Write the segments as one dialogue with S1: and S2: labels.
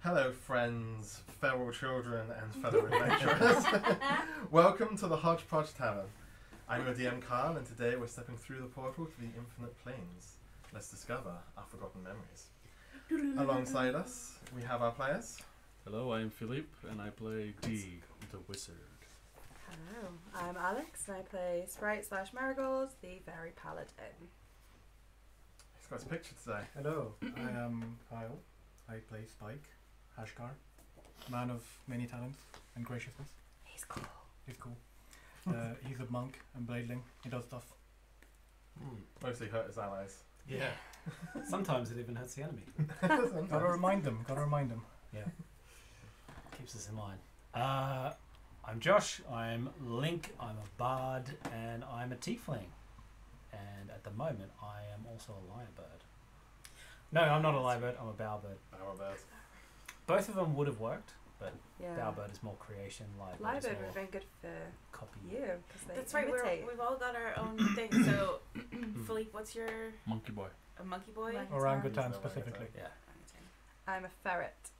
S1: Hello friends, feral children and fellow adventurers. Welcome to the Hodgepodge Tavern. I'm your DM Carl, and today we're stepping through the portal to the infinite planes. Let's discover our forgotten memories. Alongside us, we have our players.
S2: Hello, I'm Philippe, and I play D, the wizard.
S3: Hello, I'm Alex, and I play Sprite / Marigold, the Fairy Paladin.
S1: He's got his picture today.
S4: Hello, I am Kyle. I play Spike, Hashkar, man of many talents and graciousness.
S3: He's cool.
S4: He's cool. He's a monk and bladeling. He does stuff.
S1: Mostly hurt his allies.
S5: Yeah. Sometimes it even hurts the enemy.
S4: Gotta remind them.
S5: Yeah. Keeps us in mind. I'm Josh. I'm Link. I'm a bard, and I'm a tiefling. And at the moment, I am also a lyrebird. No, I'm not a lyrebird. I'm a bowerbird.
S1: Bowerbird.
S5: Both of them would have worked, but
S3: Yeah.
S5: bowerbird is more creation. Lyrebird
S3: Lyrebird
S5: is
S3: would
S5: more
S3: have been good for
S5: copy.
S3: you, because they
S6: That's right.
S3: imitate.
S6: We've all got our own thing. So, Philippe, what's your
S2: Monkey boy.
S6: a monkey boy?
S4: Orangutan
S1: No,
S4: specifically.
S5: Yeah.
S3: I'm a ferret.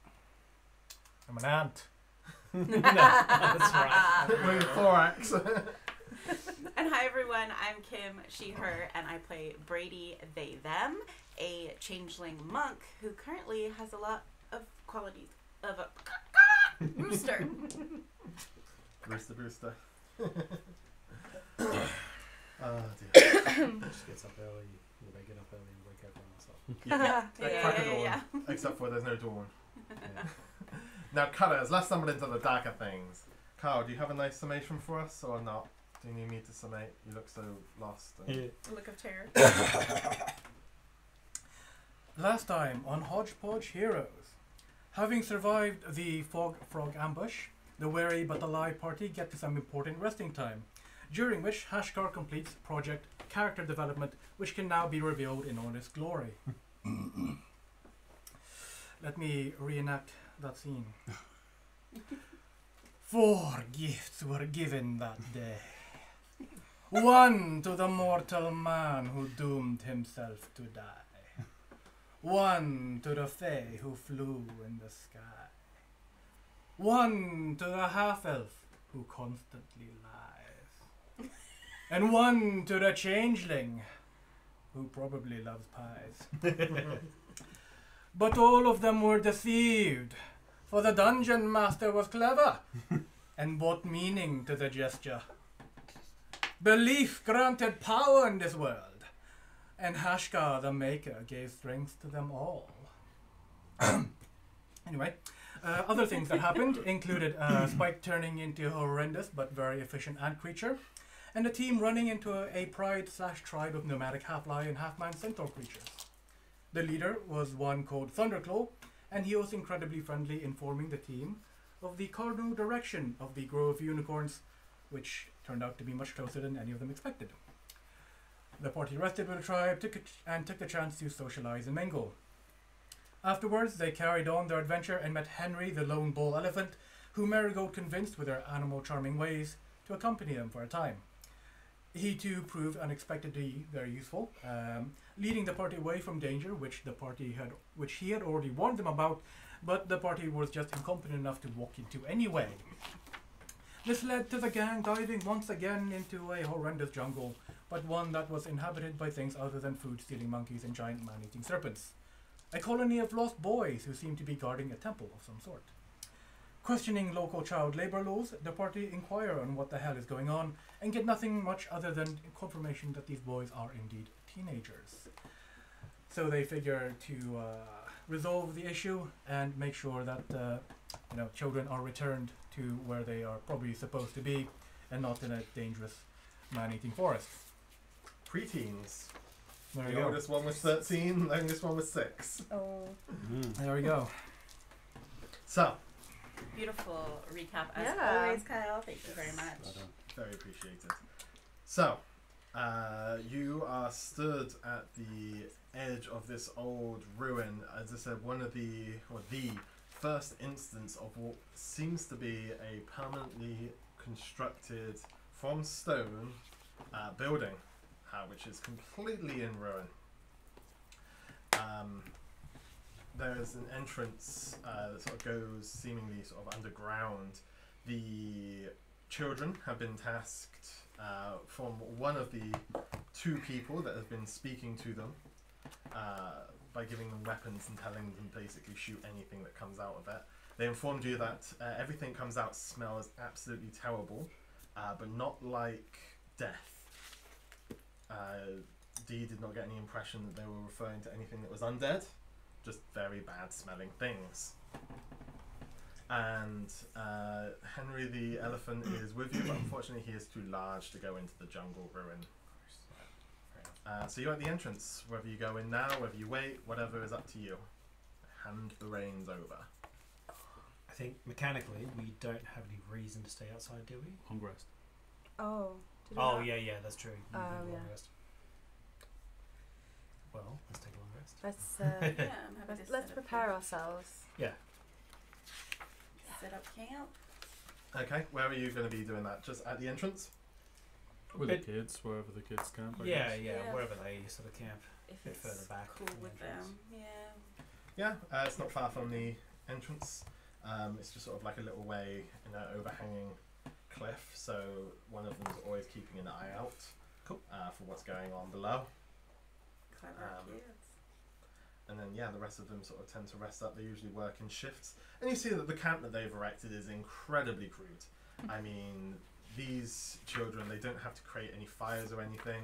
S4: I'm an ant.
S5: No, that's right.
S1: With thorax.
S6: And hi everyone, I'm Kim, she, her, and I play Brady, they, them, a changeling monk who currently has a lot of qualities of a rooster.
S1: Rooster. Oh dear.
S5: Just gets up early. They get up early and wake everyone else up.
S1: Yeah.
S6: Yeah,
S1: Crack of
S6: yeah.
S1: dawn. Except for there's no dawn.
S5: Yeah.
S1: Now, colours, let's stumble into the darker things. Carl, do you have a nice summation for us or not? Do you need me to summate? You look so lost. And
S6: Look of terror.
S4: Last time on Hodgepodge Heroes, having survived the frog ambush, the wary but alive party get to some important resting time, during which Hashkar completes project character development, which can now be revealed in all its glory. Let me reenact that scene. 4 gifts were given that day. 1 to the mortal man who doomed himself to die. 1 to the fae who flew in the sky. 1 to the half-elf who constantly lies. And 1 to the changeling who probably loves pies. But all of them were deceived, for the dungeon master was clever and brought meaning to the gesture. Belief granted power in this world, and Hashkar the Maker gave strength to them all. Anyway, other things that happened included Spike turning into a horrendous but very efficient ant creature, and the team running into a pride/tribe of nomadic half-lion, half-man centaur creatures. The leader was one called Thunderclaw, and he was incredibly friendly, informing the team of the cardinal direction of the Grove Unicorns, which turned out to be much closer than any of them expected. The party rested with the tribe took the chance to socialize and mingle. Afterwards, they carried on their adventure and met Henry, the lone bull elephant, who Marigold convinced with her animal charming ways to accompany them for a time. He too proved unexpectedly very useful, leading the party away from danger, which he had already warned them about, but the party was just incompetent enough to walk into anyway. This led to the gang diving once again into a horrendous jungle, but one that was inhabited by things other than food-stealing monkeys and giant man-eating serpents. A colony of lost boys who seemed to be guarding a temple of some sort. Questioning local child labor laws, the party inquire on what the hell is going on and get nothing much other than confirmation that these boys are indeed teenagers. So they figure to resolve the issue and make sure that children are returned to where they are probably supposed to be and not in a dangerous man-eating forest.
S1: Preteens.
S4: There
S1: The
S4: you go.
S1: oldest one was 13, the youngest one was 6.
S3: Oh.
S4: There we go.
S1: So,
S6: Beautiful recap as
S3: Yeah.
S6: always, Kyle. Thank you very much.
S1: very appreciated. So, you are stood at the edge of this old ruin. As I said, the first instance of what seems to be a permanently constructed from stone building, which is completely in ruin. there's an entrance that sort of goes seemingly sort of underground. The children have been tasked from one of the two people that have been speaking to them by giving them weapons and telling them basically shoot anything that comes out of it. They informed you that everything comes out smells absolutely terrible, but not like death. Dee did not get any impression that they were referring to anything that was undead, just very bad smelling things. And Henry the elephant is with you, but unfortunately he is too large to go into the jungle ruin. So you're at the entrance. Whether you go in now, whether you wait, whatever is up to you. Hand the reins over.
S5: I think mechanically we don't have any reason to stay outside, do we?
S2: Long rest.
S3: Oh. Did we
S5: Oh
S3: not?
S5: yeah, that's true. You
S3: Oh,
S5: do a long
S3: yeah.
S5: rest. Well, let's take a long rest.
S3: Let's
S6: Yeah, I'm happy to
S3: let's
S6: set up
S3: prepare
S6: camp.
S3: ourselves.
S5: Yeah.
S6: Set up camp.
S1: Okay, where are you going to be doing that? Just at the entrance?
S2: With
S5: Bit-
S2: the kids, wherever the kids camp. I
S5: Yeah,
S2: guess.
S6: Yeah.
S5: wherever they sort of camp.
S6: If
S5: Bit
S6: it's
S5: further back
S6: cool
S5: from the
S6: with
S5: entrance.
S6: them. Yeah.
S1: Yeah, it's not far from the entrance. It's just sort of like a little way in an overhanging cliff, so one of them's always keeping an eye out
S5: Cool.
S1: For what's going on below.
S6: Clever
S1: Um,
S6: kids.
S1: And then, yeah, the rest of them sort of tend to rest up. They usually work in shifts. And you see that the camp that they've erected is incredibly crude. I mean, these children, they don't have to create any fires or anything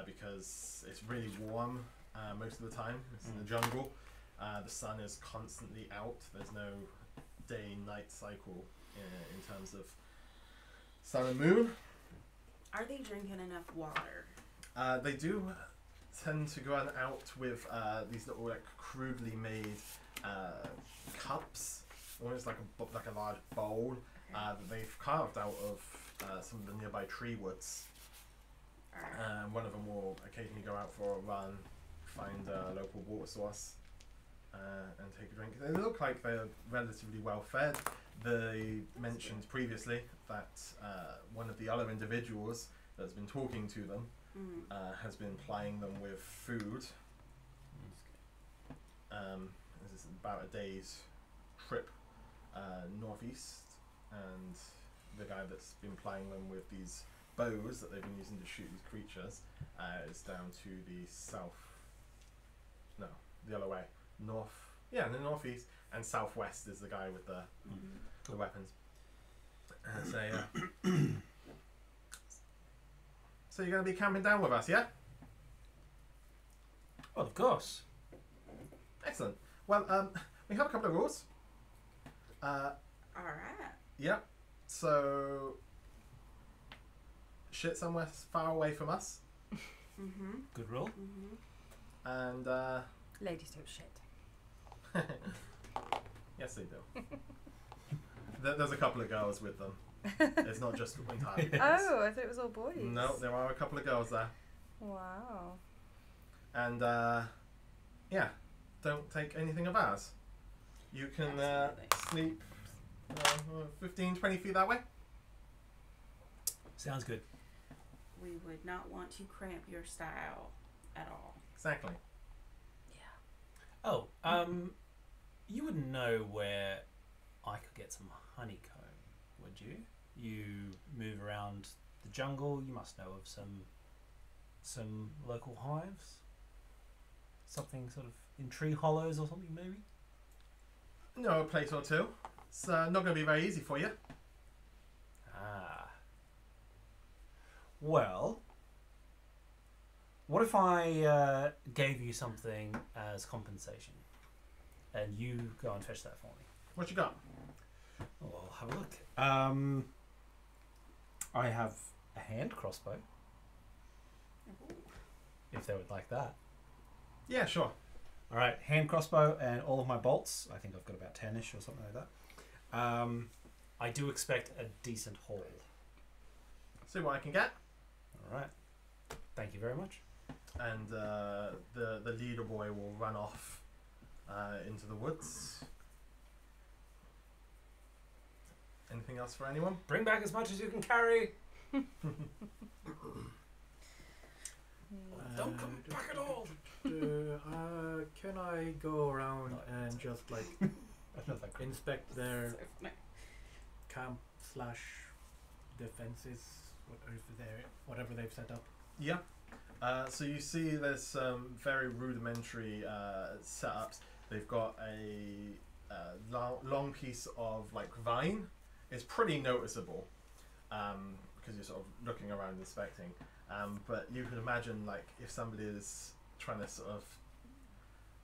S1: because it's really warm most of the time. It's in the jungle. The sun is constantly out. There's no day-night cycle in terms of sun and moon.
S6: Are they drinking enough water?
S1: They do tend to go out with these little like crudely made cups, almost like a large bowl that they've carved out of some of the nearby tree woods.
S6: Alright.
S1: One of them will occasionally go out for a run, find a local water source, and take a drink. They look like they're relatively well fed. They mentioned previously that one of the other individuals that's been talking to them has been plying them with food. This is about a day's trip northeast, and the guy that's been plying them with these bows that they've been using to shoot these creatures is down to the south. No, the other way. North. Yeah, the northeast, and southwest is the guy with the weapons. So yeah. So you're going to be camping down with us, yeah?
S5: Well, of course.
S1: Excellent. Well, we have a couple of rules.
S6: Alright.
S1: Yep. So, shit somewhere far away from us,
S5: Good rule.
S1: and
S3: Ladies don't shit.
S1: yes, they do. There's a couple of girls with them. It's not just entirely boys.
S3: Oh, I thought it was all boys.
S1: No, there are a couple of girls there,
S3: Wow.
S1: and yeah, don't take anything of ours. You can
S6: Absolutely.
S1: sleep 15, 20 feet that way.
S5: Sounds good.
S6: We would not want to cramp your style at all.
S1: Exactly.
S5: Oh, you wouldn't know where I could get some honeycomb, would you? You move around the jungle. You must know of some local hives. Something sort of in tree hollows or something, maybe.
S1: No, a place or two. It's not going to be very easy for you.
S5: Ah. Well, what if I gave you something as compensation, and you go and fetch that for me?
S1: What you got?
S5: Oh, I'll have a look. I have a hand crossbow, if they would like that.
S1: Yeah, sure.
S5: All right, hand crossbow and all of my bolts. I think I've got about 10-ish or something like that. I do expect a decent haul.
S1: See what I can get.
S5: All right. Thank you very much.
S1: And the leader boy will run off into the woods. Anything else for anyone?
S5: Bring back as much as you can carry.
S3: Hmm.
S5: Don't come back at all.
S4: Can I go around
S5: No,
S4: and just like
S5: Another group.
S4: inspect their
S6: So funny.
S4: camp slash defenses, whatever they've set up?
S1: Yeah. So you see there's some very rudimentary setups. They've got a long piece of like vine. It's pretty noticeable because you're sort of looking around inspecting. But you can imagine like if somebody is trying to sort of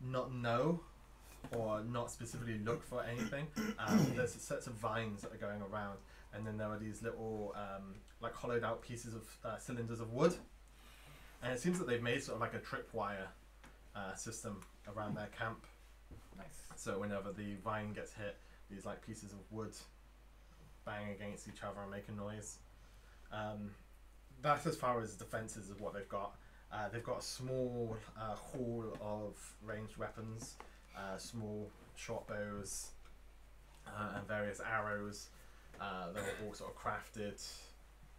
S1: not know or not specifically look for anything, there's sets of vines that are going around, and then there are these little like hollowed out pieces of cylinders of wood, and it seems that they've made sort of like a tripwire system around their camp.
S4: Nice.
S1: So whenever the vine gets hit, these like pieces of wood bang against each other and make a noise. That's as far as defenses of what they've got. They've got a small haul of ranged weapons, small short bows, and various arrows. They're all sort of crafted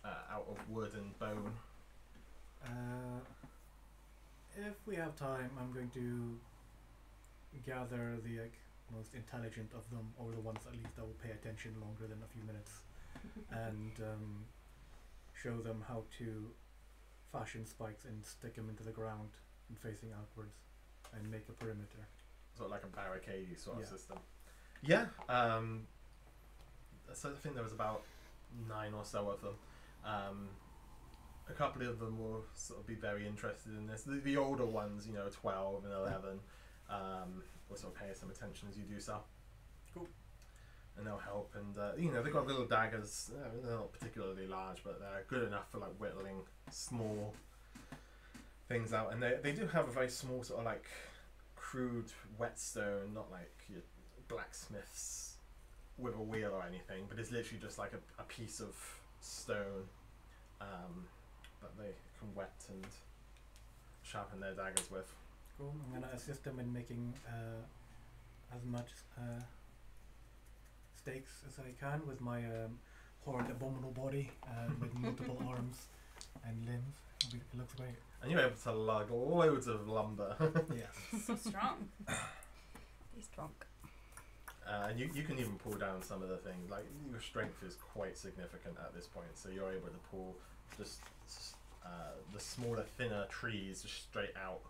S1: out of wood and bone.
S4: If we have time, I'm going to gather the most intelligent of them, or the ones at least that will pay attention longer than a few minutes, and show them how to fashion spikes and stick them into the ground and facing outwards, and make a perimeter.
S1: Sort of like a barricade sort of
S4: Yeah.
S1: system. Yeah. So I think there was about 9 or so of them. A couple of them will sort of be very interested in this. The older ones, 12 and 11, will sort of pay some attention as you do so.
S4: Cool.
S1: And they'll help. And they've got little daggers. They're not particularly large, but they're good enough for like whittling small things out. And they do have a very small sort of like crude whetstone, not like your blacksmiths with a wheel or anything, but it's literally just like a piece of stone that they can whet and sharpen their daggers with.
S4: Cool. I'm gonna assist them in making as much stakes as I can with my horned abominable body with multiple arms and limbs. It looks great.
S1: And you're able to lug loads of lumber.
S4: Yeah.
S6: So strong.
S3: He's drunk.
S1: And you can even pull down some of the things. Like your strength is quite significant at this point, so you're able to pull just the smaller, thinner trees just straight out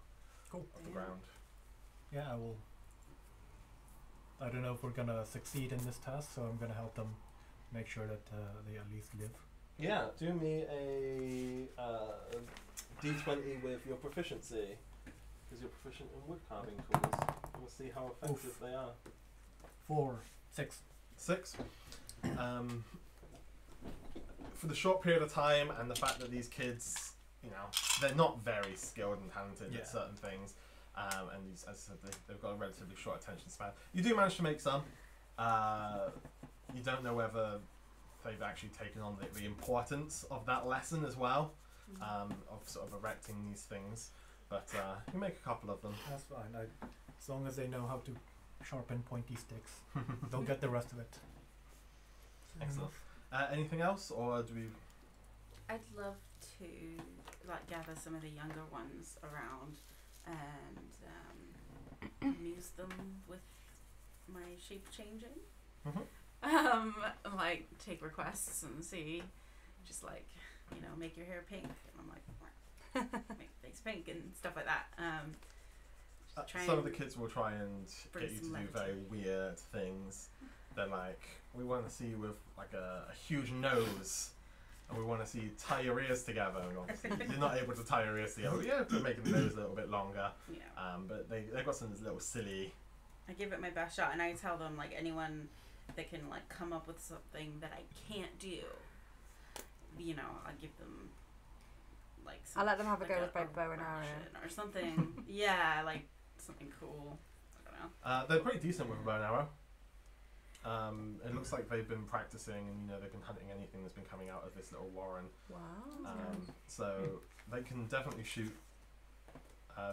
S4: Cool.
S1: of the ground.
S4: Yeah, I will. I don't know if we're gonna succeed in this task, so I'm gonna help them make sure that they at least live.
S1: Yeah, do me a D20 with your proficiency, because you're proficient in wood carving tools. We'll see how effective
S4: Oof.
S1: they are.
S4: 4, 6.
S1: 6. For the short period of time and the fact that these kids, they're not very skilled and talented
S4: Yeah.
S1: at certain things, and as I said, they've got a relatively short attention span. You do manage to make some. You don't know whether they've actually taken on the importance of that lesson as well, of sort of erecting these things, but you make a couple of them.
S4: That's fine. As long as they know how to sharpen pointy sticks, they'll get the rest of it.
S1: Excellent. Anything else, or do we?
S6: I'd love to gather some of the younger ones around and amuse them with my shape changing. Take requests and see, just make your hair pink, and I'm like, make things pink and stuff like that.
S1: Some of the kids will try and
S6: bring
S1: get you to
S6: some
S1: do
S6: levity.
S1: very weird things. They're like, we want to see you with like a huge nose, and we want to see you tie your ears together. And obviously, you're not able to tie your ears together. Yeah, we're making the nose a little bit longer. But they've got some little silly.
S6: I give it my best shot, and I tell them anyone that can come up with something that I can't do. I give them
S3: I'll let them have a go
S6: a
S3: with my bow and arrow.
S6: Russian or something. Yeah, something cool. I don't know.
S1: They're pretty decent with a bow and arrow. It looks like they've been practicing, and they've been hunting anything that's been coming out of this little warren.
S3: Wow.
S1: So they can definitely shoot.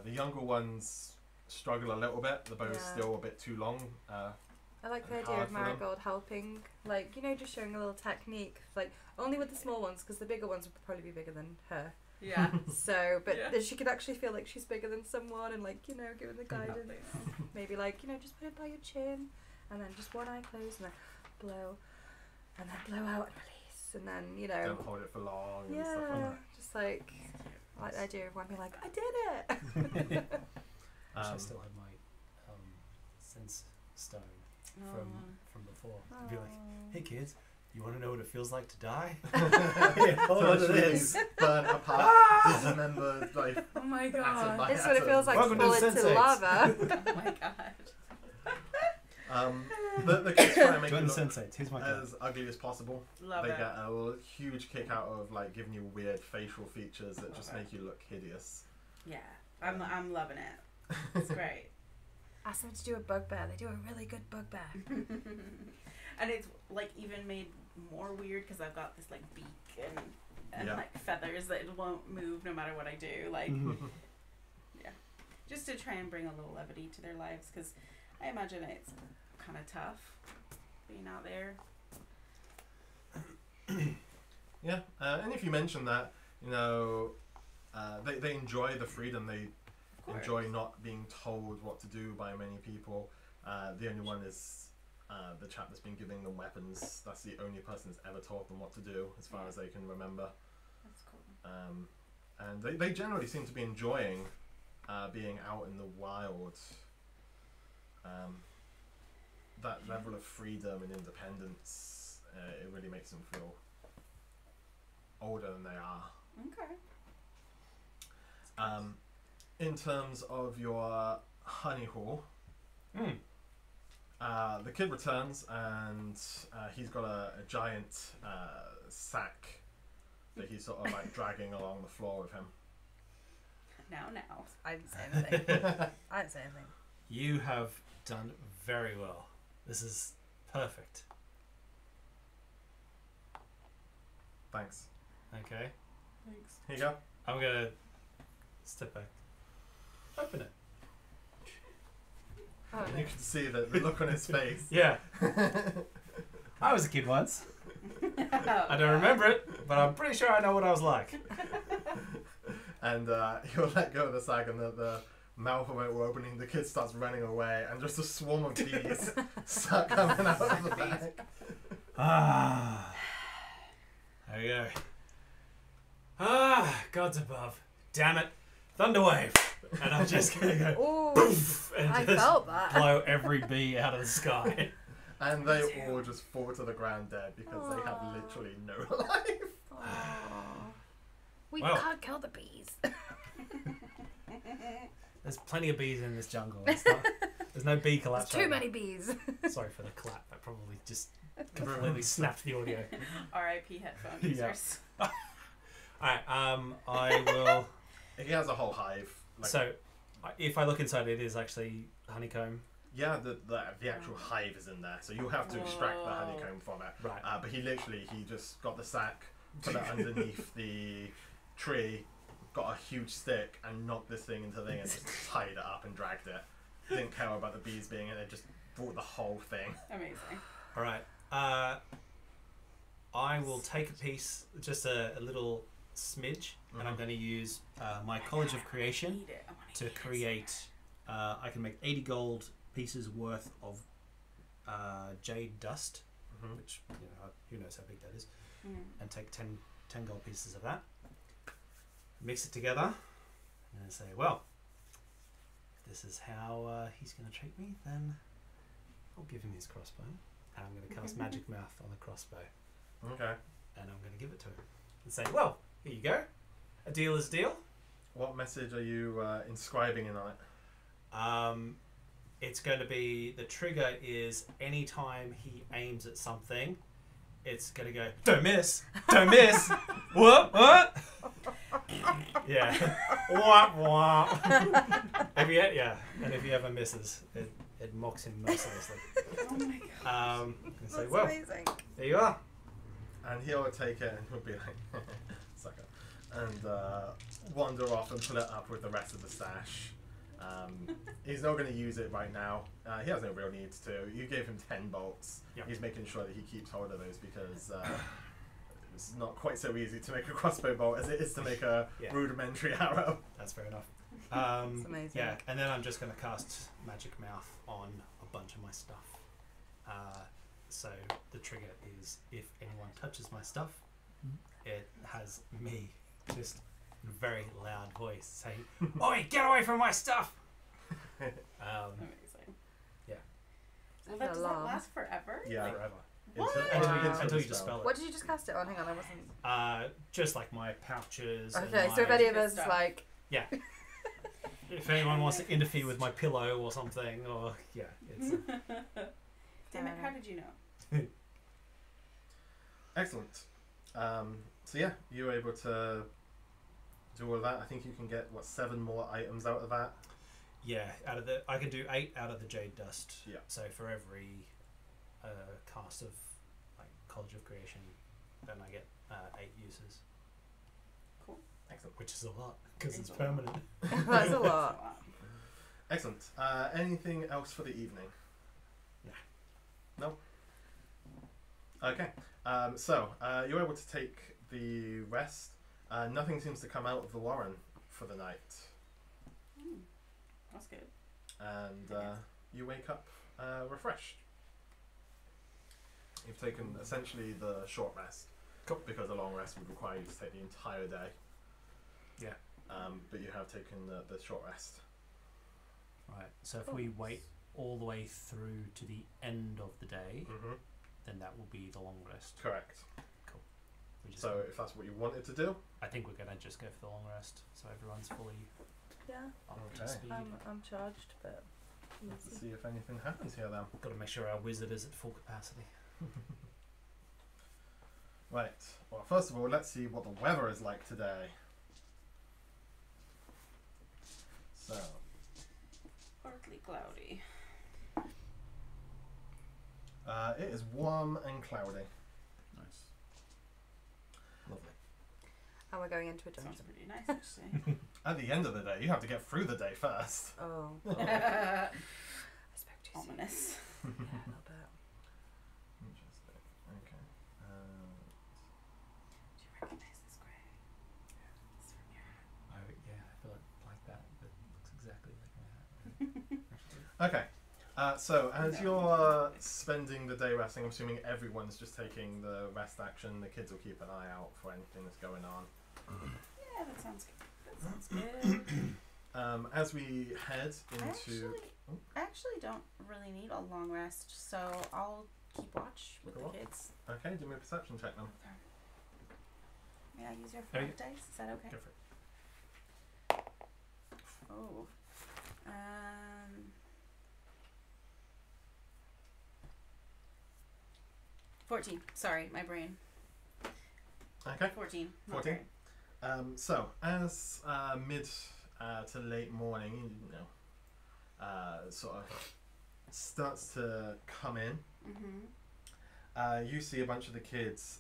S1: The younger ones struggle a little bit. The bow's
S3: Yeah.
S1: still a bit too long.
S3: I like the
S1: and
S3: idea
S1: hard
S3: of
S1: for them.
S3: Marigold helping, just showing a little technique, only with the small ones, because the bigger ones would probably be bigger than her.
S6: Yeah.
S3: So, but
S6: Yeah.
S3: she could actually feel like she's bigger than someone and like, you know, giving the guidance. Maybe like, you know, just put it by your chin and then just one eye closed and then blow and then blow out and release and then, you know.
S1: Don't hold it for long and stuff like
S3: Yeah,
S1: that.
S3: just like I do everyone be like, I did it.
S5: Wish I still had my sense stone from before. I'd be like, hey kids, you want to know what it feels like to die? Yeah, hold on to this.
S1: Burnt apart, dismembered, like
S6: Oh my
S1: atom
S6: god.
S1: by
S3: It's what it
S1: atom.
S3: feels like to
S5: Welcome to
S3: fall into
S5: Sense8.
S3: lava.
S6: Oh my god.
S1: The kids try and make
S5: Join
S1: you
S5: the
S1: look
S5: Sense8. Here's my card.
S1: as ugly as possible.
S6: Love
S1: They
S6: it.
S1: get a huge kick out of like giving you weird facial features that just make you look hideous.
S6: Yeah. I'm loving it. It's great.
S3: Ask them to do a bugbear. They do a really good bugbear.
S6: And it's like even made more weird because I've got this like beak and
S1: Yeah.
S6: like feathers that won't move no matter what I do. Like, yeah, just to try and bring a little levity to their lives because I imagine it's kind of tough being out there.
S1: Yeah, and if you mention that, you know, they enjoy the freedom. They
S6: Of course.
S1: enjoy not being told what to do by many people. The only one is the chap that's been giving them weapons. That's the only person that's ever taught them what to do, as far as they can remember.
S6: That's cool.
S1: And they generally seem to be enjoying being out in the wild. That level of freedom and independence, it really makes them feel older than they are.
S6: Okay.
S1: In terms of your honey hole, the kid returns and he's got a giant sack that he's sort of like dragging along the floor with him.
S6: Now.
S3: I didn't say anything. I didn't say anything.
S5: You have done very well. This is perfect.
S1: Thanks.
S5: Okay.
S6: Thanks.
S1: Here you go.
S5: I'm gonna step back. Open it.
S3: Oh,
S1: You can see the look on his face.
S5: Yeah. I was a kid once. I don't remember it, but I'm pretty sure I know what I was like.
S1: And he'll let go of the sack, and the mouth of it will open, and the kid starts running away, and just a swarm of bees start coming out of the bag.
S5: Ah. There we go. Ah, gods above. Damn it. Thunderwave. And I'm just gonna go
S3: Ooh,
S5: poof and
S3: I
S5: just
S3: felt that.
S5: blow every bee out of the sky.
S1: And they all just fall to the ground dead because they have
S3: Aw.
S1: literally no life.
S3: Aww. We
S5: Well.
S3: can't kill the bees.
S5: There's plenty of bees in this jungle. There's no bee collapse.
S3: There's too
S5: right
S3: many bees.
S5: now. Sorry for the clap. That probably just completely snapped the audio.
S6: R.I.P. headphone
S5: Yeah.
S6: users.
S5: Alright, I will.
S1: He has a whole hive. Like,
S5: So, if I look inside, it is actually honeycomb.
S1: yeah, the actual hive is in there, so you'll have to extract the
S6: Whoa.
S1: honeycomb from it.
S5: Right.
S1: But he just got the sack, put it underneath the tree, got a huge stick, and knocked this thing into the thing and just tied it up and dragged it. Didn't care about the bees being in it, just brought the whole thing.
S6: Amazing.
S5: Alright. I will take a piece, just a little smidge, and I'm
S1: Mhm.
S5: going to use my College of Creation
S6: Eat it. I wanna
S5: to
S6: eat it.
S5: create. I can make 80 gold pieces worth of jade dust,
S1: Mhm.
S5: which, you know, who knows how big that is,
S6: Mm.
S5: and take 10 gold pieces of that, mix it together, and then say, well, if this is how he's going to treat me, then I'll give him his crossbow, and I'm going to cast Magic Mouth on the crossbow,
S1: Okay.
S5: and I'm going to give it to him, and say, well, here you go, a deal is a deal.
S1: What message are you inscribing in on it?
S5: It's going to be, the trigger is anytime he aims at something, it's going to go, don't miss, what? Yeah. Wah, wah. And if he ever misses, it mocks him mercilessly.
S6: Oh my god.
S5: And say,
S3: That's
S5: well,
S3: amazing.
S5: there you are.
S1: And he'll take it and he'll be like, sucker, and wander off and put it up with the rest of the stash. He's not going to use it right now. He has no real need to. You gave him 10 bolts.
S5: Yep.
S1: He's making sure that he keeps hold of those because It's not quite so easy to make a crossbow bolt as it is to make a
S5: Yeah.
S1: rudimentary arrow.
S5: That's fair enough.
S3: It's amazing.
S5: Yeah, and then I'm just going to cast Magic Mouth on a bunch of my stuff. So the trigger is if anyone touches my stuff, it has me just in a very loud voice saying, "Oi, get away from my stuff!"
S6: Amazing.
S5: Yeah.
S6: Well, does that last forever?
S1: Yeah.
S5: Forever.
S6: What?
S5: Until you dispel
S3: What
S5: it.
S3: did you just cast it on? Hang on, I wasn't.
S5: Just like my pouches. and
S3: Okay, so if
S5: my-
S3: any of us
S6: Stuff.
S3: like,
S5: Yeah. If anyone wants to interfere with my pillow or something, or yeah, it's
S6: Damn it! How did you know?
S1: Excellent. So yeah, you were able to do all of that. I think you can get 7 more items out of that.
S5: yeah. I can do 8 out of the jade dust.
S1: Yeah.
S5: So for every cast of like College of Creation, then I get 8 uses,
S1: Excellent.
S5: which is a lot because
S6: It's
S5: it's
S6: a lot.
S5: permanent.
S3: that's a lot.
S1: Excellent. Anything else for the evening? No. Okay. So you're able to take the rest. Nothing seems to come out of the Warren for the night,
S6: That's good.
S1: and you wake up refreshed. You've taken essentially the short rest, because a long rest would require you to take the entire day.
S5: Yeah.
S1: But you have taken the short rest.
S5: Right. So if we wait all the way through to the end of the day,
S1: Mm-hmm.
S5: then that will be the long rest.
S1: Correct.
S5: We just,
S1: So if that's what you wanted to do,
S5: I think we're gonna just go for the long rest, so everyone's fully
S3: Yeah,
S5: up to
S1: Okay.
S5: speed.
S3: I'm charged, but
S1: let's see if anything happens here then.
S5: Got to make sure our wizard is at full capacity.
S1: Right. Well, first of all, let's see what the weather is like today. So,
S6: Partly cloudy.
S1: it is warm and cloudy.
S2: Nice.
S1: Lovely.
S3: and we're going into a
S6: Sounds
S3: dungeon.
S6: pretty nice, actually.
S1: At the end of the day, you have to get through the day first.
S3: Oh, I spoke too soon.
S6: Ominous.
S3: Yeah, a little bit.
S1: Interesting. Okay.
S6: Do you recognize this gray? It's from your hat.
S5: Oh yeah, I feel like that. That looks exactly like my hat.
S1: Okay. So as
S6: No.
S1: you're spending the day resting, I'm assuming everyone's just taking the rest action. The kids will keep an eye out for anything that's going on.
S6: Yeah, that sounds good. That sounds good.
S1: As we head into...
S6: I actually don't really need a long rest, so I'll keep watch with
S1: Cool.
S6: the kids.
S1: Okay, do me a perception check then.
S6: May I use your
S5: Oh, yeah.
S6: front dice? Is that okay?
S5: Go for it.
S6: Oh. 14. Sorry, my brain.
S1: Okay.
S6: 14. Not
S1: 14?
S6: great.
S1: So, as mid to late morning, you know, sort of starts to come in, you see a bunch of the kids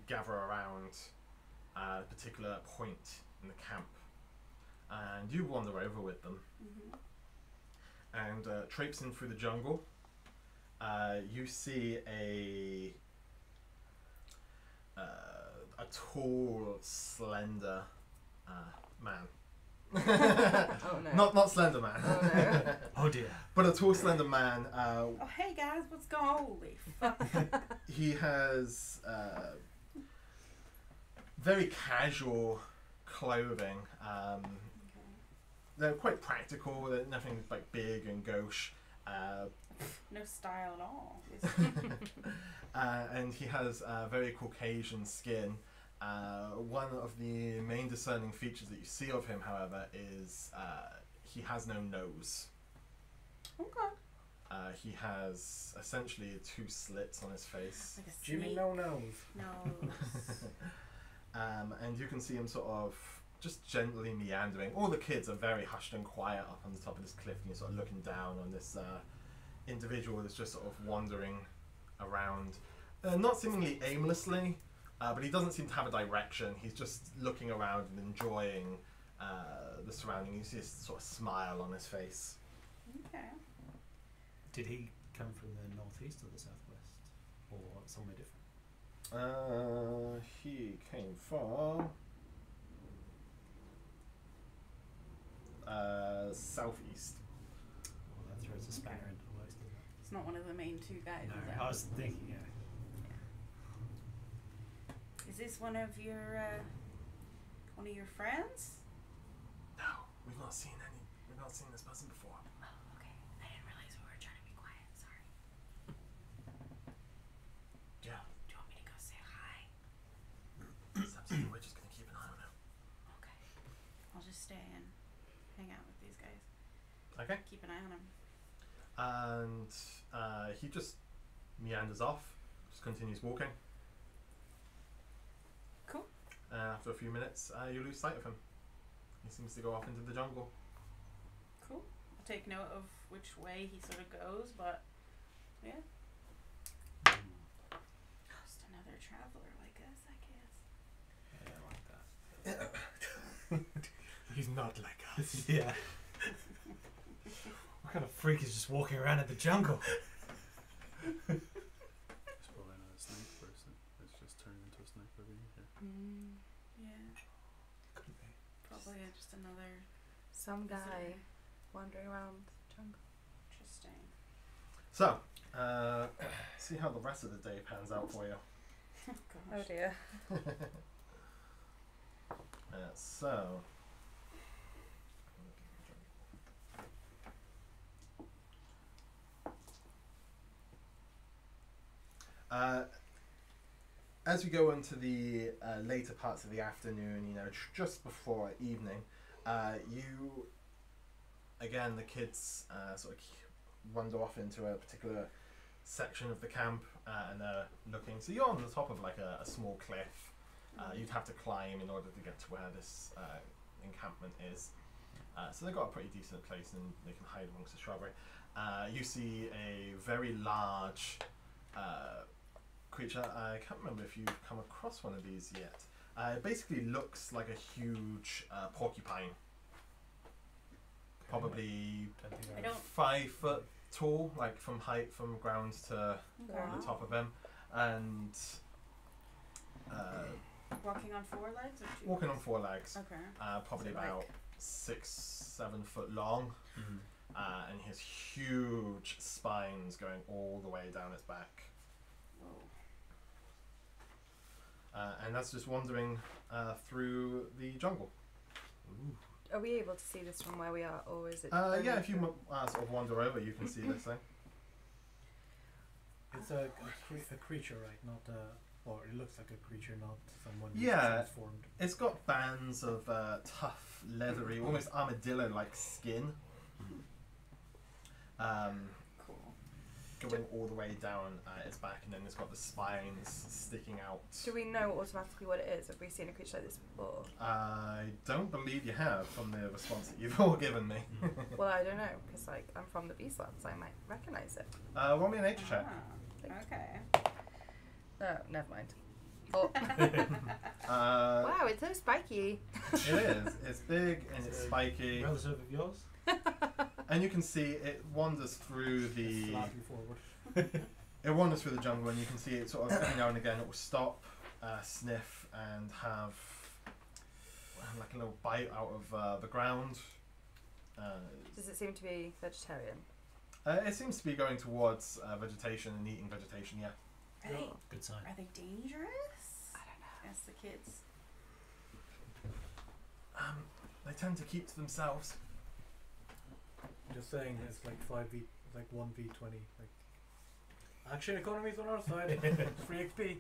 S1: gather around a particular point in the camp, and you wander over with them, and traipsing through the jungle, you see a tall, slender man.
S3: Oh no.
S1: Not slender man.
S3: Oh no.
S5: Oh dear.
S1: But a tall, slender man.
S6: Oh, hey guys, what's going on? Holy fuck.
S1: He has very casual clothing. They're quite practical. They're nothing like big and gauche.
S6: No style at all.
S1: And he has very Caucasian skin. One of the main discerning features that you see of him, however, is he has no nose.
S6: Okay.
S1: He has essentially 2 slits on his face.
S6: Like a
S5: Jimmy
S6: snake
S5: no nose.
S6: nose.
S1: And you can see him sort of just gently meandering. All the kids are very hushed and quiet up on the top of this cliff, and you're sort of looking down on this individual that's just sort of wandering around, not seemingly aimlessly, but he doesn't seem to have a direction. He's just looking around and enjoying the surrounding. You see a sort of smile on his face.
S6: Okay.
S5: Did he come from the northeast or the southwest, or somewhere different?
S1: He came from southeast.
S5: Well, that throws a spanner into the works, doesn't it?
S6: It's not one of the main two guys. is it?
S5: No, I was thinking, yeah.
S6: Is this one of your friends?
S1: No, we've not seen this person before.
S6: Oh, okay. I didn't realize we were trying to be quiet. Sorry.
S1: Yeah.
S6: Do you want me to go say hi?
S1: It's absolutely, we're just gonna keep an eye on him.
S6: Okay. I'll just stay and hang out with these guys.
S1: Okay.
S6: Keep an eye on him.
S1: And he just meanders off, just continues walking.
S6: Cool.
S1: After a few minutes, you lose sight of him. He seems to go off into the jungle.
S6: Cool. I'll take note of which way he sort of goes, but yeah. Just another traveler like us, I guess.
S5: Yeah, I like that.
S1: He's not like us.
S5: Yeah. What kind of freak is just walking around in the jungle?
S2: It's probably not a snake person. It's just turned into a snake by being here.
S6: Yeah.
S1: Could be.
S6: Probably just another
S3: Some guy
S6: visitor.
S3: wandering around the jungle.
S6: Interesting.
S1: So, see how the rest of the day pans out for you.
S6: Oh
S3: Oh
S6: gosh.
S3: dear.
S1: So. As we go into the later parts of the afternoon, just before evening, the kids sort of wander off into a particular section of the camp and they're looking. So you're on the top of like a small cliff. You'd have to climb in order to get to where this encampment is. So they've got a pretty decent place and they can hide amongst the shrubbery. You see a very large creature. I can't remember if you've come across one of these yet. It basically looks like a huge porcupine. Probably
S6: I don't
S1: 5 foot tall, like from height from ground to
S3: Wow.
S1: the top of him, and
S6: walking on 4 legs or 2?
S1: walking on 4 legs.
S6: Okay.
S1: Probably
S3: So
S1: about
S3: like-
S1: 6-7 foot long, and he has huge spines going all the way down its back.
S6: Whoa.
S1: And that's just wandering through the jungle.
S5: Ooh.
S3: Are we able to see this from where we are, or is it?
S1: Yeah, if you sort of wander over, you can see this thing.
S4: It's a creature, right? Not or it looks like a creature, not someone who's
S1: Yeah.
S4: transformed.
S1: It's got bands of tough, leathery, almost armadillo-like skin.
S6: Cool.
S1: Going all the way down its back, and then it's got the spines sticking out.
S3: Do we know automatically what it is? Have we seen a creature like this before?
S1: I don't believe you have, from the response that you've all given me.
S3: Well, I don't know, because like I'm from the Beastlands, I might recognise it.
S1: Roll me a nature check.
S6: Ah, okay.
S3: Oh, never mind. Oh.
S1: Uh,
S3: Wow, it's so spiky.
S1: It is. It's big and it's spiky,
S5: Relative of yours?
S1: and you can see it wanders through the.
S4: Slightly forward.
S1: It wanders through the jungle, and you can see it sort of every now and again. It will stop, sniff, and have like a little bite out of the ground.
S3: Does it seem to be vegetarian?
S1: It seems to be going towards vegetation and eating vegetation. Yeah.
S5: Good sign.
S6: Are they dangerous?
S3: I don't know.
S6: Ask the kids.
S1: They tend to keep to themselves.
S4: Just saying, it's like 5v, like 1v20. Like action economy's on our side. Free XP.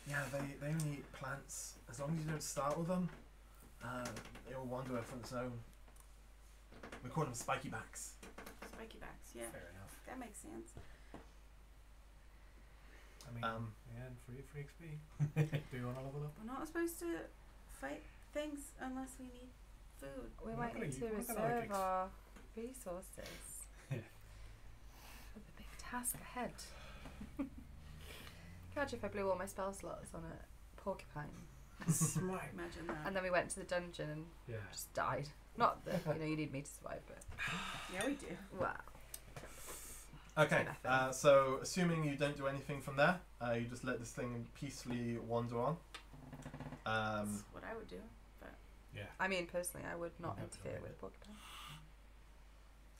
S1: Yeah, they only eat plants. As long as you don't start with them, they will wander off on its own. We call them spiky backs.
S6: Spiky backs, yeah.
S5: Fair enough.
S6: That makes sense.
S4: I mean, and free XP. Do you want to level up?
S6: We're not supposed to fight things unless we need food.
S3: We
S4: We're
S3: might
S4: not
S3: need to
S4: gonna use- we're not gonna
S3: reserve
S4: like
S3: our resources for the big task ahead. Imagine if I blew all my spell slots on a porcupine,
S4: Smart.
S6: Imagine that.
S3: and then we went to the dungeon and
S4: Yeah.
S3: just died. Not that you need me to survive, but
S6: Yeah, we do.
S3: wow.
S1: Okay,
S3: Nothing.
S1: so assuming you don't do anything from there, you just let this thing peacefully wander on.
S6: That's what I would do.
S5: Yeah.
S3: I mean, personally, I would not
S5: Yeah,
S3: interfere
S5: yeah.
S3: with porcupine.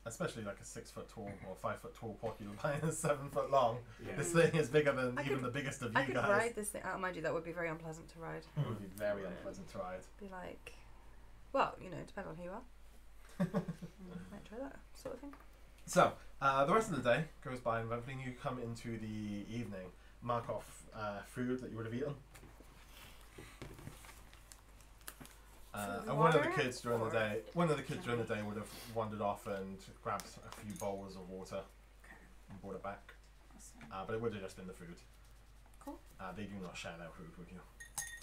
S1: Especially like a 6 foot tall or 5 foot tall porcupine is 7 foot long.
S5: Yeah.
S1: This thing is bigger than
S3: I
S1: even
S3: could-
S1: the biggest of
S3: I
S1: you
S3: could
S1: guys.
S3: ride this thing. Mind you, that would be very unpleasant to ride.
S1: It would be very unpleasant to ride.
S3: Be like, well, you know, depends on who you are. Might try that sort of thing.
S1: So, the rest of the day goes by, and eventually you come into the evening. Mark off food that you would have eaten.
S6: Food
S1: And one of the
S6: water,
S1: kids during the
S6: or
S1: day, would have
S6: can
S1: wandered off and grabbed a few bowls of water
S6: Okay.
S1: and brought it back.
S6: Awesome.
S1: But it would have just been the food.
S6: Cool.
S1: They do not share their food with you.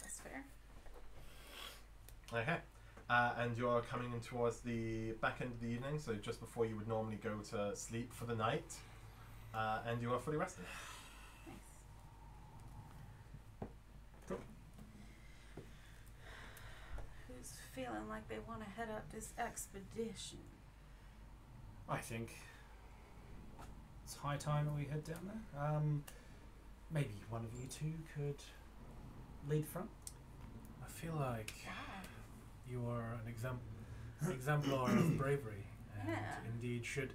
S6: That's fair.
S1: Okay. And you're coming in towards the back end of the evening, so just before you would normally go to sleep for the night. And you are fully rested.
S6: Nice. Who's feeling like they want to head up this expedition?
S5: I think it's high time that we head down there. Maybe one of you two could lead the front.
S4: I feel like
S6: Wow.
S4: you are an exemplar of bravery, and
S6: Yeah.
S4: indeed should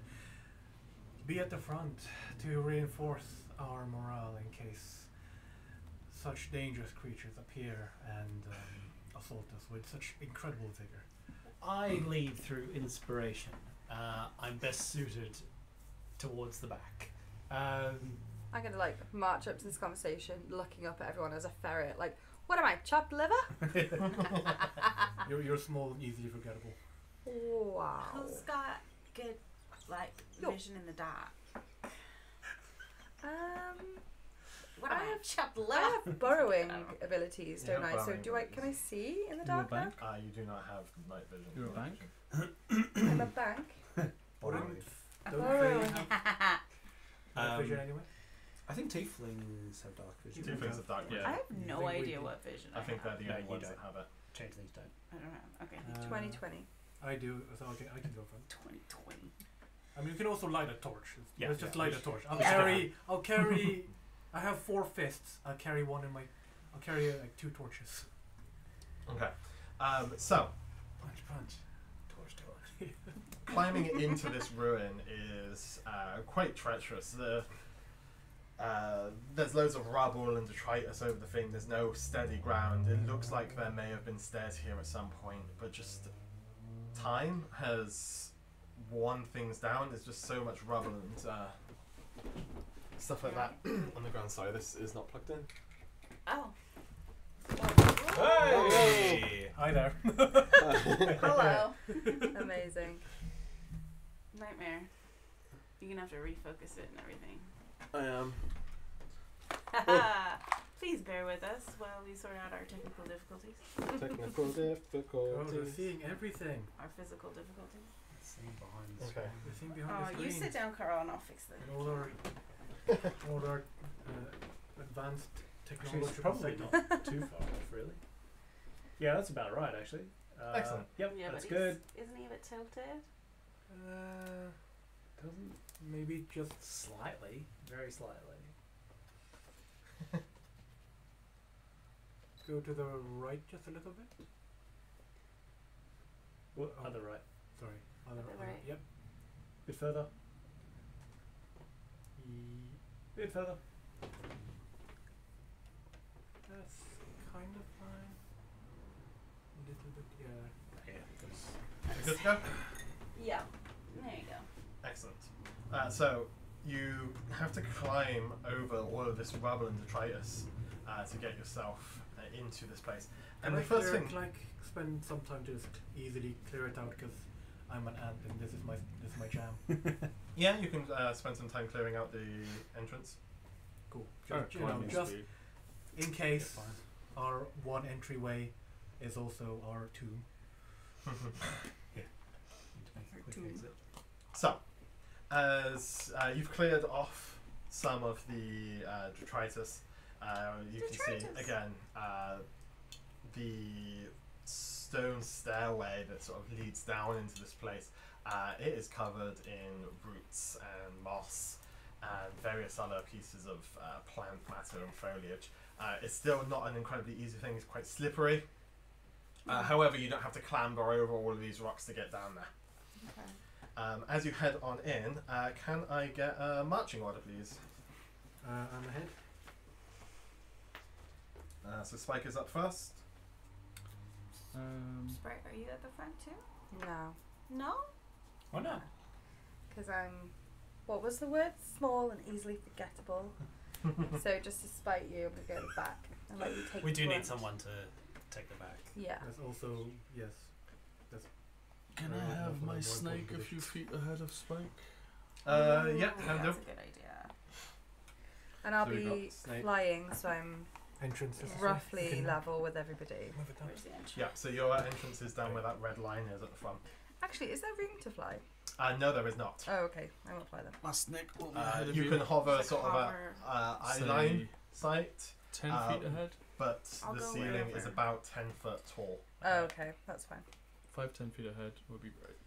S4: be at the front to reinforce our morale in case such dangerous creatures appear and assault us with such incredible vigor.
S5: I lead through inspiration. I'm best suited towards the back.
S3: I'm gonna like march up to this conversation, looking up at everyone as a ferret. Like, what am I, chopped liver?
S4: You're small, easily forgettable.
S3: Wow.
S6: Who's got good, like,
S3: Yo.
S6: vision in the dark? What
S3: I
S6: am I?
S3: have-
S6: Chopped
S3: I
S6: left.
S3: have burrowing abilities, don't
S1: Yeah,
S3: I? So
S1: burrowing
S3: do I? Can I
S1: abilities.
S3: see in the
S2: You're a
S3: dark now?
S2: bank?
S1: You do not have night vision.
S2: You're a bank?
S3: I'm a bank.
S4: Wouldn't don't
S3: Burrowing.
S4: they have night vision anyway?
S5: I think tieflings have dark vision.
S1: Two things of dark
S2: Yeah.
S1: vision.
S6: I have
S4: You
S6: no
S4: think we
S6: idea
S4: do?
S6: what vision
S1: I think they're
S6: have.
S1: the
S5: No,
S1: only
S5: you
S1: ones
S5: don't.
S1: that have it.
S5: Changelings don't.
S6: I don't know. Okay.
S3: 2020.
S4: I do, so I can go front.
S6: 2020.
S4: I mean, you can also light a torch.
S5: Yeah,
S4: Let's just
S5: yeah.
S4: light a torch. I'll
S6: Yeah.
S4: carry. I have 4 fists. I'll carry one in my. I'll carry like 2 torches.
S1: Okay. So,
S4: Punch.
S5: Torch, torch.
S1: climbing into this ruin is quite treacherous. There's loads of rubble and detritus over the thing. There's no steady ground. It looks like there may have been stairs here at some point, but just time has worn things down. There's just so much rubble and stuff like that on the ground. Sorry, this is not plugged in.
S6: Oh.
S5: Hey!
S4: Hi there.
S3: Hello. Amazing.
S6: Nightmare. You're gonna have to refocus it and everything.
S1: I am.
S6: Please bear with us while we sort out our technical difficulties.
S1: Technical
S4: Oh,
S1: difficulties.
S4: they're seeing everything.
S6: Our physical difficulties.
S5: Scene behind the
S1: Okay.
S4: They're seeing
S6: Oh,
S4: behind the
S6: you
S4: screen.
S6: sit down, Carl, and I'll fix this.
S4: And all our advanced
S5: Actually, it's
S4: technological
S5: probably
S4: signal.
S5: not too far off, really. Yeah, that's about right, actually.
S1: Excellent.
S5: Yep,
S6: Yeah,
S5: that's
S6: but
S5: good.
S6: Isn't he a bit tilted?
S4: Doesn't maybe just
S5: Slightly, very slightly.
S4: go to the right just a little bit?
S5: What?
S4: Oh.
S5: Other right.
S4: Sorry. Other,
S6: The right.
S4: Yep.
S5: Bit further. Bit further.
S4: That's kind of fine. A little bit, yeah.
S5: Yeah.
S1: Good to go?
S6: Yeah. There you go.
S1: Excellent. So you have to climb over all of this rubble and detritus to get yourself into this place. And
S4: Can
S1: the
S4: I
S1: first thing,
S4: spend some time to just easily clear it out because I'm an ant and this is my jam.
S1: yeah, you can spend some time clearing out the entrance.
S4: Cool.
S2: Sure,
S4: Just, you know,
S2: climbing
S4: just
S2: speed.
S4: in case our one entryway is also our tomb.
S5: Need to make a quick
S6: Cartoon.
S5: exit.
S1: So, as you've cleared off some of the detritus, you can see
S6: Detritus.
S1: again the stone stairway that sort of leads down into this place. It is covered in roots and moss and various other pieces of plant matter and foliage. It's still not an incredibly easy thing. It's quite slippery. However, you don't have to clamber over all of these rocks to get down there.
S6: Okay.
S1: As you head on in, can I get a marching order, please?
S4: I'm ahead.
S1: So Spike is up first.
S6: Sprite, are you at the front too?
S3: No.
S6: No?
S5: Why not?
S3: Because I'm, what was the word? Small and easily forgettable. So just to spite you, I'm going to go to the back and let you take
S5: We
S3: the
S5: do need
S3: brunt.
S5: someone to take the back.
S3: Yeah.
S4: There's also, yes.
S2: Can I have my snake a few feet ahead of Spike?
S1: Yeah, can do.
S6: That's a good idea.
S3: And I'll
S1: So we
S3: be
S1: got snake.
S3: flying, so I'm
S4: Entrances.
S3: roughly level with everybody.
S4: Move it down.
S6: Where's the entrance?
S1: Yeah, so your entrance is down where that red line is at the front.
S3: Actually, is there room to fly?
S1: No, there is not.
S3: Oh, okay. I won't fly then.
S2: My snake will be ahead of
S1: You can hover
S6: Just
S1: sort of
S6: hover.
S1: a eye
S2: Say
S1: line sight,
S2: 10
S1: Um,
S2: feet ahead.
S1: but
S6: I'll
S1: the
S6: go
S1: ceiling is
S6: wherever.
S1: about 10 foot tall.
S3: Oh, okay. That's fine.
S2: 5-10 feet ahead would be great.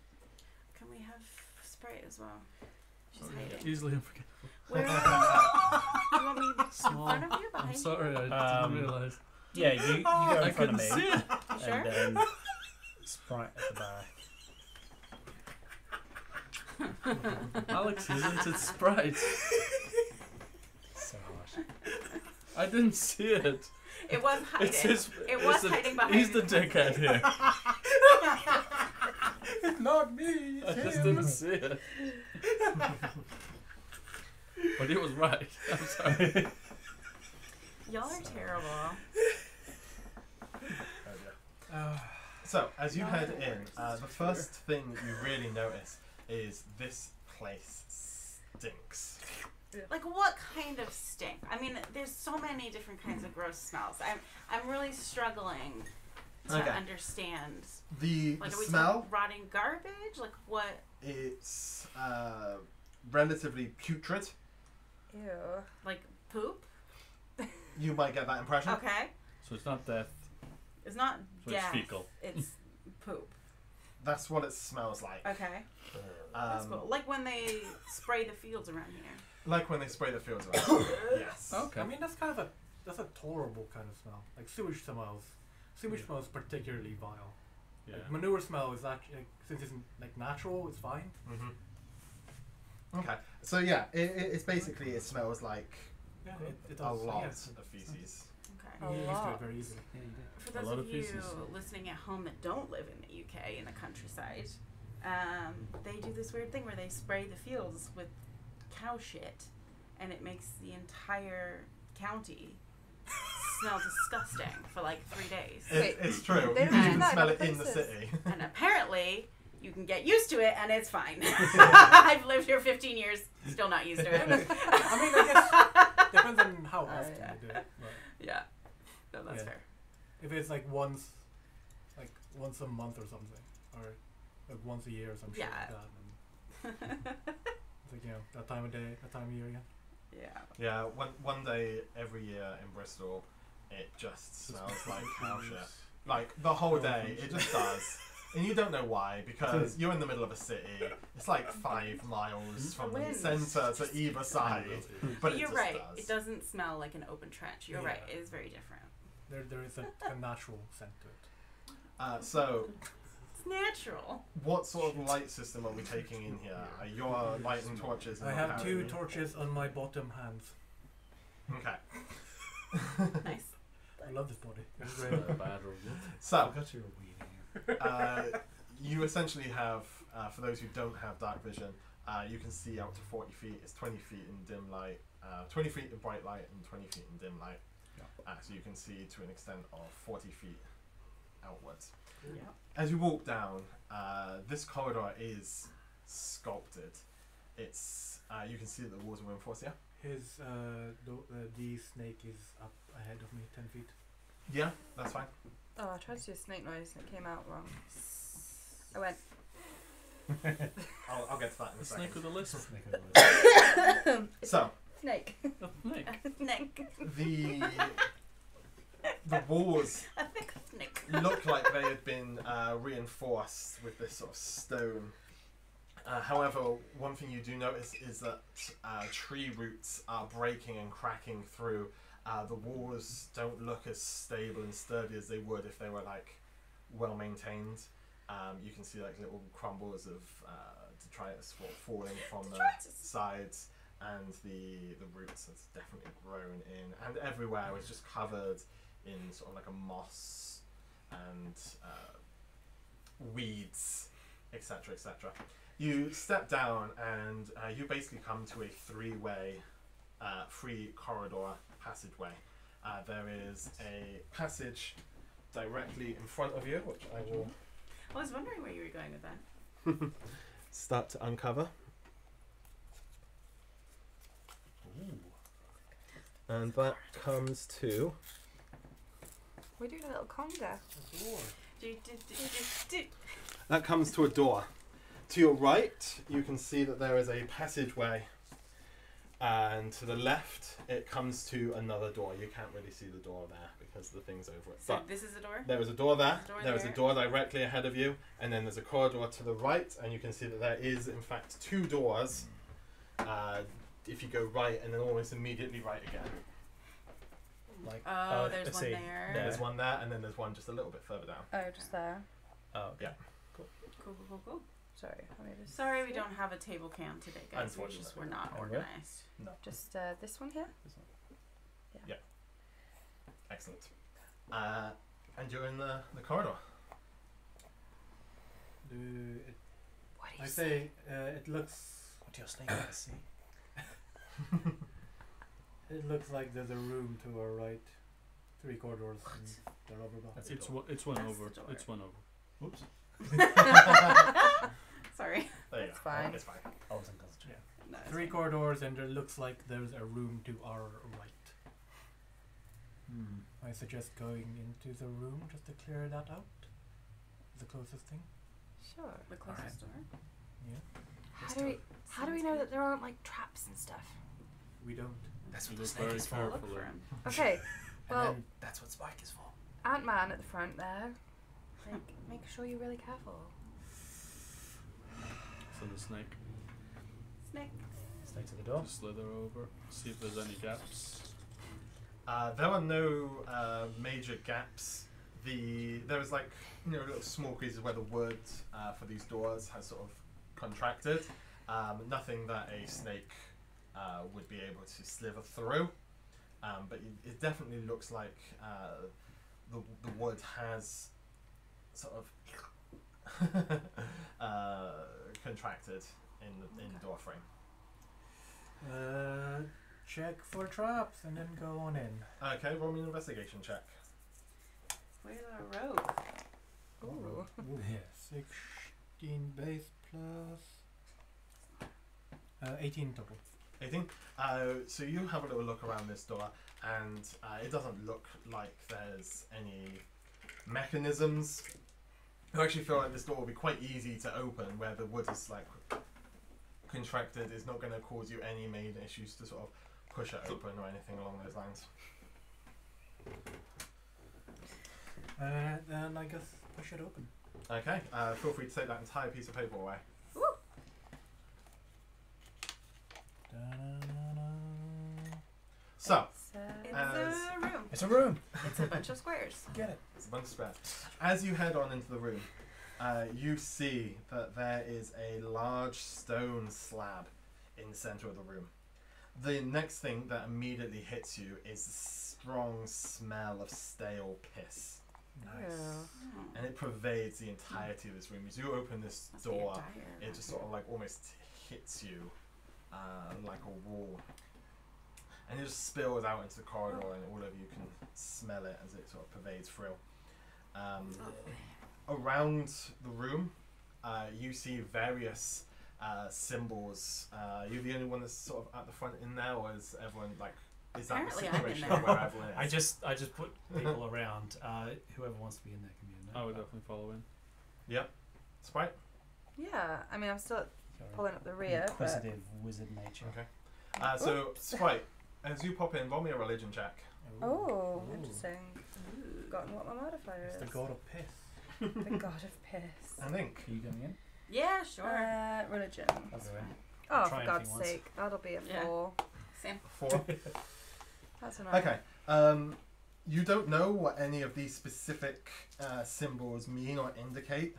S6: Can we have Sprite as well? She's
S2: Oh,
S6: hiding.
S2: yeah. Easily unforgettable.
S6: Where are you? You want me in
S2: Small.
S6: front of you? Behind
S2: I'm sorry, I didn't realise.
S5: Yeah, you go
S2: I
S5: in front of
S2: couldn't
S5: me.
S2: see it.
S6: you? Sure.
S5: And then Sprite at the back.
S2: Alex isn't it Sprite?
S5: So hard.
S2: I didn't see it.
S6: It was hiding.
S2: It's his.
S6: It was
S2: it's the-
S6: hiding behind
S2: He's the
S6: you.
S2: dickhead here.
S4: It's not me.
S2: I just didn't see it. But he was right. I'm sorry.
S6: Y'all are terrible.
S1: So, as you
S6: No,
S1: head
S6: it
S1: in,
S6: works.
S1: the first thing you really notice is this place stinks.
S6: Like what kind of stink? I mean, there's so many different kinds of gross smells. I'm really struggling to
S1: Okay.
S6: understand.
S1: The
S6: Like, are we
S1: smell,
S6: talking rotting garbage? Like what?
S1: it's relatively putrid.
S3: Ew.
S6: Like poop?
S1: You might get that impression.
S6: Okay.
S2: So it's not death.
S6: It's not
S2: So it's
S6: gas.
S2: fecal.
S6: It's poop.
S1: That's what it smells like.
S6: Okay. That's cool. Like when they spray the fields around here.
S1: Like when they spray the fields around. Yes.
S2: Okay.
S4: I mean, that's kind of a tolerable kind of smell. Like sewage smells. Sewage smells particularly vile.
S2: Yeah.
S4: Like, manure smell is actually, like, since it's like natural, it's fine.
S1: Mm-hmm. Okay. So yeah, it basically it smells like
S4: Yeah, it
S1: a
S4: does.
S1: lot
S4: Yes.
S1: of feces.
S6: Okay.
S3: A
S4: You get used to it
S3: lot.
S4: very easily.
S5: Yeah, you did.
S6: For
S2: A
S6: those
S2: lot
S6: of
S2: of
S6: you
S2: pieces.
S6: listening at home that don't live in the UK, in the countryside, they do this weird thing where they spray the fields with cow shit, and it makes the entire county smell disgusting for like 3 days.
S3: Wait,
S1: It's true.
S3: they
S1: You
S3: don't
S1: can
S6: do
S3: that
S1: smell
S3: in
S1: it in the
S3: places.
S1: city.
S6: And apparently, you can get used to it, and it's fine. I've lived here 15 years, still not used to it.
S4: I mean, I guess depends on how often
S6: yeah.
S4: you do it. But
S6: Yeah, no, that's
S4: Yeah.
S6: fair.
S4: if it's like once a month or something, or like once a year or something
S6: Yeah.
S4: like that, and it's like, you know, that time of day, that time of year again.
S6: Yeah.
S1: Yeah, one day every year in Bristol, it just smells like cow shit. Like the whole day, it just does. And you don't know why, because you're in the middle of a city. It's like 5 miles from the
S6: Wind.
S1: centre to either side. But it
S6: You're
S1: just
S6: right.
S1: does.
S6: It doesn't smell like an open trench. You're right.
S4: Yeah.
S6: It is very different.
S4: There is a natural scent to it.
S1: So,
S6: It's natural.
S1: what sort of light system are we taking in here? Are your lighting torches?
S4: I
S1: not
S4: have 2
S1: powering?
S4: torches on my bottom hands.
S1: Okay.
S6: Nice.
S4: I love this body. It's
S2: Is
S4: great.
S2: that bad or good?
S5: I
S1: So,
S5: got you a weed
S1: you essentially have, for those who don't have dark vision, you can see out to 40 feet. It's 20 feet in dim light, 20 feet in bright light, and 20 feet in dim light. So you can see to an extent of 40 feet outwards.
S6: Yeah.
S1: As you walk down, this corridor is sculpted. It's you can see that the walls are reinforced. Yeah.
S4: The snake is up ahead of me, 10 feet.
S1: Yeah, that's fine.
S3: Oh, I tried to do a snake noise and it came out wrong. I went.
S1: I'll get to that in a
S2: A snake
S1: second.
S2: with a lisp.
S1: So
S3: Snake.
S2: A snake.
S6: Nick.
S1: the walls
S6: I think Nick.
S1: look like they had been reinforced with this sort of stone, However, one thing you do notice is that tree roots are breaking and cracking through. The walls don't look as stable and sturdy as they would if they were like well maintained. You can see like little crumbles of detritus falling from the sides, and the roots has definitely grown in, and everywhere is just covered in sort of like a moss and weeds, etc., etc. You step down and you basically come to a three-way, free corridor passageway. There is a passage directly in front of you, which I will
S6: I was wondering where you were going with that.
S1: start to uncover.
S5: Ooh.
S1: And that comes to...
S3: We're doing a little conga.
S1: That comes to a door. To your right, you can see that there is a passageway, and to the left, it comes to another door. You can't really see the door there because the thing's over it.
S6: So
S1: But
S6: this is a door?
S1: there is a door there.
S6: There's a door
S1: There is a
S6: there.
S1: door directly ahead of you, and then there's a corridor to the right, and you can see that there is, in fact, two doors. If you go right, and then almost immediately right again.
S5: Like,
S6: Oh, there's
S5: I
S6: one
S5: see.
S6: there.
S5: Yeah.
S1: There's one there, and then there's one just a little bit further down.
S3: Oh, just there.
S5: Oh, okay.
S1: Yeah.
S6: Cool.
S3: Sorry, let me just.
S6: Sorry we don't have a table cam today, guys. We just
S1: Unfortunately.
S6: were not
S5: Oh, really?
S6: organized.
S3: Just this one here.
S1: Excellent. And you're in the corridor.
S4: What do
S3: What do
S4: I
S3: you
S4: say it looks
S5: What do your snake eyes see?
S4: it looks like there's a room to our right, 3 corridors and the rubber box.
S5: That's
S2: It's one
S6: That's
S2: over.
S6: the door.
S2: It's one over.
S5: Oops.
S6: Sorry.
S1: There you
S3: That's
S1: go.
S3: fine.
S1: It's fine.
S5: I wasn't concentrating.
S6: No, it's
S4: 3
S6: fine.
S4: corridors, and there looks like there's a room to our right.
S5: Hmm.
S4: I suggest going into the room just to clear that out. The closest thing.
S3: Sure.
S6: The closest door.
S4: Yeah.
S3: How do we know that there aren't like traps and stuff?
S4: We don't.
S5: That's what
S2: Look
S5: the snake
S2: very
S5: is for.
S6: Look
S2: carefully.
S6: for him.
S3: Okay.
S5: And
S3: Well,
S5: then that's what Spike is for.
S3: Ant-Man at the front there. Like, make sure you're really careful.
S2: So the snake,
S6: Snake.
S5: Stay to the door.
S2: just slither over, see if there's any gaps.
S1: There are no major gaps. There is like little small creases where the wood for these doors has sort of contracted. Nothing that a snake would be able to slither through. But it definitely looks like the wood has sort of contracted in the door frame.
S4: Check for traps and then go on in.
S1: Okay, roll me an investigation check.
S6: Where's our rope?
S3: Ooh.
S5: Yeah.
S4: 16 base plus 18 total.
S1: 18. So you have a little look around this door, and it doesn't look like there's any mechanisms. You actually feel like this door will be quite easy to open, where the wood is like contracted. It's not going to cause you any major issues to sort of push it open or anything along those lines.
S4: Then I guess push it open.
S1: Okay, feel free to take that entire piece of paper away.
S4: Da-na-na-na.
S1: So,
S6: It's
S1: As-
S6: a room.
S5: It's a room.
S6: It's a bunch of squares.
S5: Get it.
S1: it's a bunch of spares. As you head on into the room, you see that there is a large stone slab in the center of the room. The next thing that immediately hits you is the strong smell of stale piss, and it pervades the entirety of this room. As you open this
S6: Must be a
S1: door,
S6: dire
S1: it just sort of like almost hits you like a wall, and it just spills out into the corridor, and all of you can smell it as it sort of pervades through. Around the room, you see various symbols. You're the only one that's sort of at the front in there, or is everyone like? Is that the
S6: Apparently I'm in
S1: situation
S6: there.
S1: where everyone is?
S5: I just put people around. Whoever wants to be in there can be in there.
S2: I would definitely follow in.
S1: Yep. Sprite.
S3: Yeah, I mean, I'm still
S5: Sorry.
S3: pulling up the rear, but
S5: Inquisitive wizard nature.
S1: Okay. So Sprite, as you pop in, roll me a religion check.
S3: oh,
S5: Ooh.
S3: interesting. Forgotten what my modifier
S4: It's
S3: is.
S4: the god of piss.
S3: The god of piss.
S1: I think.
S5: Are you going in?
S6: Yeah, sure.
S3: Religion.
S5: I'll go in.
S3: Oh, for
S5: Trying
S3: God's
S5: thing once.
S3: sake, that'll be a
S6: Yeah.
S3: 4.
S6: Same.
S1: 4.
S3: That's annoying.
S1: Okay. You don't know what any of these specific symbols mean or indicate.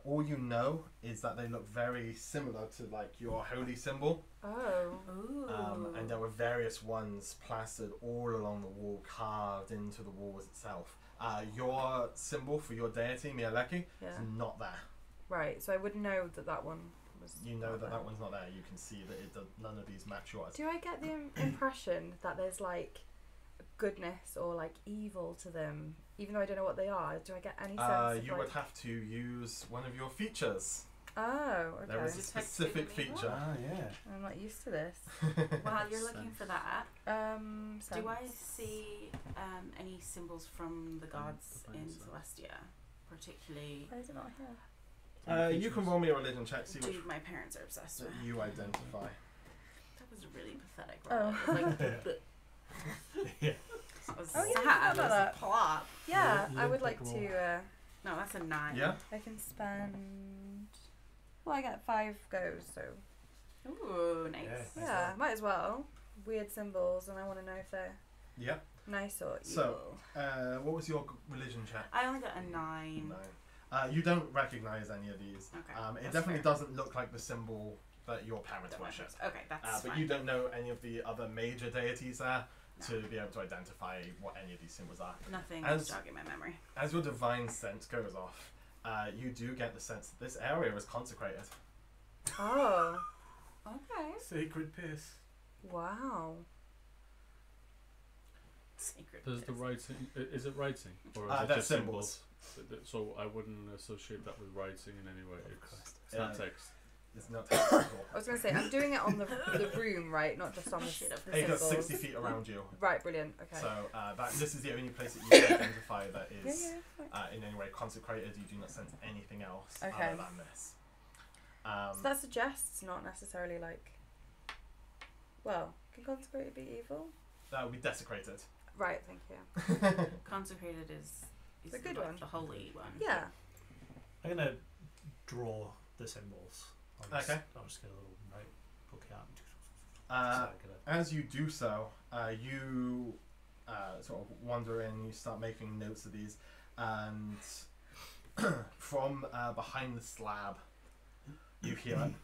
S1: All you know is that they look very similar to like your holy symbol.
S3: Oh.
S6: Ooh.
S1: And there were various ones plastered all along the wall, carved into the walls itself. Your symbol for your deity, Mialeki,
S3: Yeah.
S1: is not there.
S3: Right, so I would know that that one was.
S1: You know
S3: not
S1: that
S3: there.
S1: that one's not there. You can see that none of these match yours.
S3: Do I get the impression that there's like goodness or like evil to them, even though I don't know what they are? Do I get any sense of
S1: You
S3: like...
S1: would have to use one of your features.
S3: Oh, okay.
S1: There is a
S6: Detect
S1: specific
S6: good and evil?
S1: feature.
S5: Ah, yeah.
S3: I'm not used to this.
S6: While you're looking for that, do I
S3: sense.
S6: see any symbols from the gods
S2: the
S6: in
S2: sense.
S6: Celestia, particularly?
S3: Why is it not here?
S1: You can roll me a religion check, see which
S6: Dude, my parents are obsessed
S1: that
S6: with.
S1: you identify.
S6: That was a really pathetic roll.
S3: Oh.
S6: It was like,
S5: Yeah.
S6: it was
S3: Oh, yeah, I
S6: sad.
S3: forgot
S6: It was
S3: about that.
S6: a plop.
S3: Yeah,
S5: You
S3: I would
S5: didn't
S3: like
S5: pick
S3: to.
S6: No, that's a 9.
S1: Yeah?
S3: I can spend. Well, I get 5 goes, so
S6: Ooh, nice.
S5: Yeah.
S3: yeah, might as well. Weird symbols, and I want to know if they're
S1: Yeah.
S3: nice or evil.
S1: So- What was your religion check?
S6: I only got a 9.
S1: 9. You don't recognize any of these.
S6: Okay.
S1: It
S6: that's
S1: definitely
S6: fair.
S1: doesn't look like the symbol that your parents
S6: That
S1: worship.
S6: matters. Okay, that's
S1: But
S6: fine.
S1: you don't know any of the other major deities there
S6: No.
S1: to be able to identify what any of these symbols are.
S6: Nothing
S1: As-
S6: is jogging my memory.
S1: As your divine sense goes off, you do get the sense that this area is consecrated.
S3: Oh,
S6: Okay.
S4: Sacred piss.
S3: wow.
S6: Sacred.
S2: Does the
S6: piss.
S2: writing is it writing or is it
S1: They're
S2: just
S1: symbols.
S2: So I wouldn't associate that with writing in any way. It's not
S1: Yeah.
S2: text.
S1: It's not technical.
S3: I was going to say, I'm doing it on the room, right? Not just on the,
S6: Shit,
S3: the
S1: You've got
S3: symbols.
S1: 60 feet around you.
S3: Right, brilliant. Okay.
S1: So this is the only place that you can identify that
S3: yeah,
S1: is
S3: yeah.
S1: in any way consecrated. You do not sense anything else
S3: Okay.
S1: other than this.
S3: So that suggests not necessarily like. Well, can consecrated be evil?
S1: That would be desecrated.
S3: Right, thank you.
S6: Consecrated is
S3: a good
S6: like
S3: one.
S6: the holy one.
S3: Yeah.
S5: I'm gonna draw the symbols.
S1: Okay.
S5: I'll just get a little notebook out.
S1: As you do so, you sort of wander in, you start making notes of these, and from behind the slab, you hear it.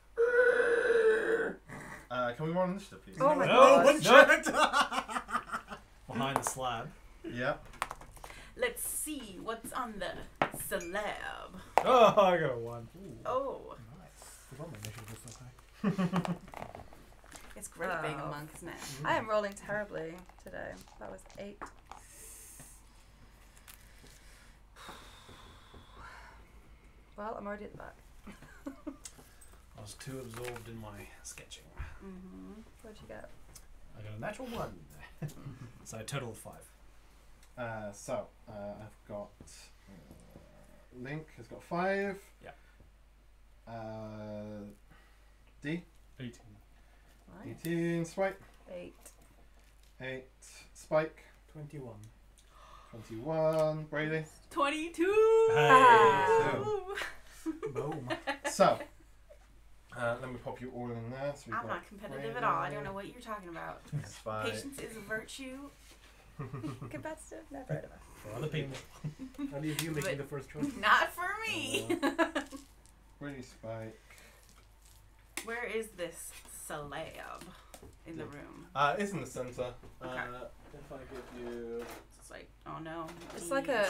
S1: Can we roll initiative, please?
S3: Oh my
S5: No,
S3: god.
S5: Behind the slab.
S1: Yep.
S6: Let's see what's on the slab.
S5: Oh, I got a 1. Ooh.
S6: Oh,
S5: Nice. Forgot my initiative was so high.
S6: it's great being a monk, isn't it?
S3: I am rolling terribly today. That was 8. Well, I'm already at the back.
S5: I was too absorbed in my sketching.
S6: Mm-hmm.
S3: What'd you get?
S5: I got a natural 1. So a total of 5.
S1: I've got Link has got 5.
S5: Yeah.
S1: D
S2: 18.
S3: Right.
S1: 18. Swipe
S3: 8.
S1: 8. Spike
S4: 21.
S1: 21. Brady.
S6: 22.
S5: Hey.
S4: Boom.
S1: So let me pop you all in there. So we've
S6: I'm
S1: got
S6: not competitive
S1: Brady,
S6: at all. I don't know what you're talking about.
S1: Spike.
S6: Patience is a virtue.
S3: Competitive? Never heard of it.
S5: For other people.
S4: I'll leave you making the first choice.
S6: Not for me.
S1: Brady, Spike.
S6: Where is this slab in the room?
S1: It's in the center.
S6: Okay.
S1: If I give you.
S6: It's like, oh no.
S3: It's like a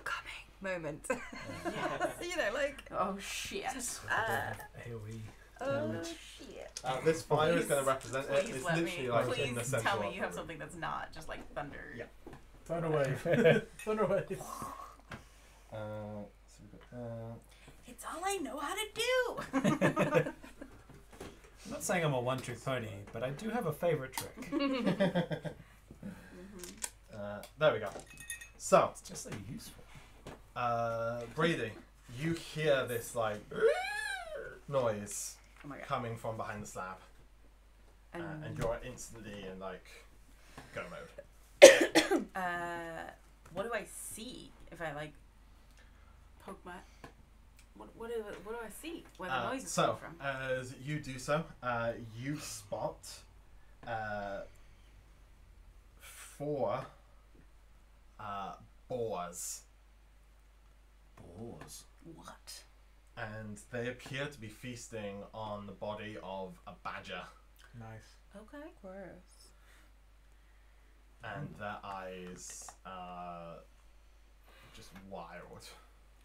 S3: coming moment.
S6: Yes.
S3: You know, like,
S6: Oh shit.
S5: AoE.
S3: oh
S1: Damage.
S3: shit.
S1: This fire is
S6: Please-
S1: going to represent it.
S6: Please
S1: It's
S6: let
S1: literally
S6: me.
S1: like
S6: Please
S1: in the center.
S6: tell me
S1: of
S6: you
S1: the
S6: have
S1: room.
S6: something that's not just like thunder.
S1: Yeah.
S4: Thunderwave. Thunderwave.
S1: So we've got that.
S6: It's all I know how to do.
S5: I'm not saying I'm a one-trick pony, but I do have a favourite trick.
S1: There we go. So,
S5: It's just so useful.
S1: Brady, you hear this like noise
S6: Oh my god.
S1: coming from behind the slab, and you're instantly in like go mode.
S6: What do I see if I like poke my? What do I see? Where the noise is
S1: so,
S6: coming from?
S1: as you do so, you spot 4 boars.
S5: Boars.
S6: What?
S1: And they appear to be feasting on the body of a badger.
S4: Nice.
S6: Okay.
S3: Gross.
S1: And their eyes are just wild.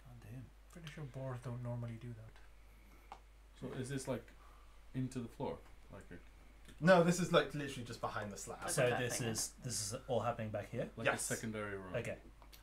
S5: Oh damn.
S4: Pretty sure boars don't normally do that.
S2: So is this like into the floor? Like
S1: No, this is like literally just behind the slab.
S6: Okay.
S5: So
S6: that
S5: this
S6: thing
S5: is all happening back here.
S2: a
S1: Yes.
S2: secondary room?
S5: Okay.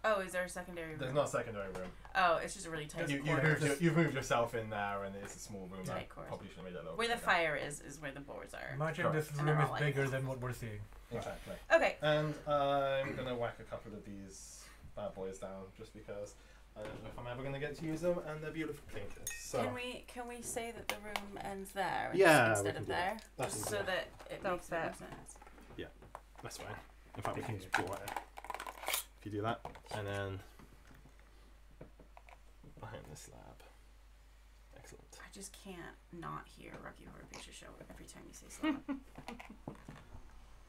S6: Oh, is there a secondary room?
S1: There's not a secondary room.
S6: Oh, it's just a really tight
S1: You've
S6: corridor.
S1: moved yourself in there, and it's a small room.
S6: Tight
S1: I
S6: corridor.
S1: probably should have made it a little
S6: Where the
S1: bigger.
S6: fire is where the boards are.
S4: Imagine
S1: Correct.
S4: this
S6: And
S4: room
S6: they're
S4: is
S6: all like
S4: bigger
S6: this.
S4: than what we're seeing.
S1: Exactly.
S6: Okay.
S1: And I'm gonna whack a couple of these bad boys down just because I don't know if I'm ever gonna get to use them, and they're beautiful clinkers. So
S6: Can we say that the room ends there?
S1: Yeah, we
S6: Instead
S1: can
S6: of
S1: do that.
S6: there,
S1: That's
S6: just
S1: easier.
S6: so that it
S3: That'll
S6: makes more
S3: fit.
S6: sense.
S1: that's fine. In fact, we can just
S5: Okay.
S1: draw it. If you do that, and then behind the slab. Excellent.
S6: I just can't not hear Rocky Horror Picture Show every time you say slab.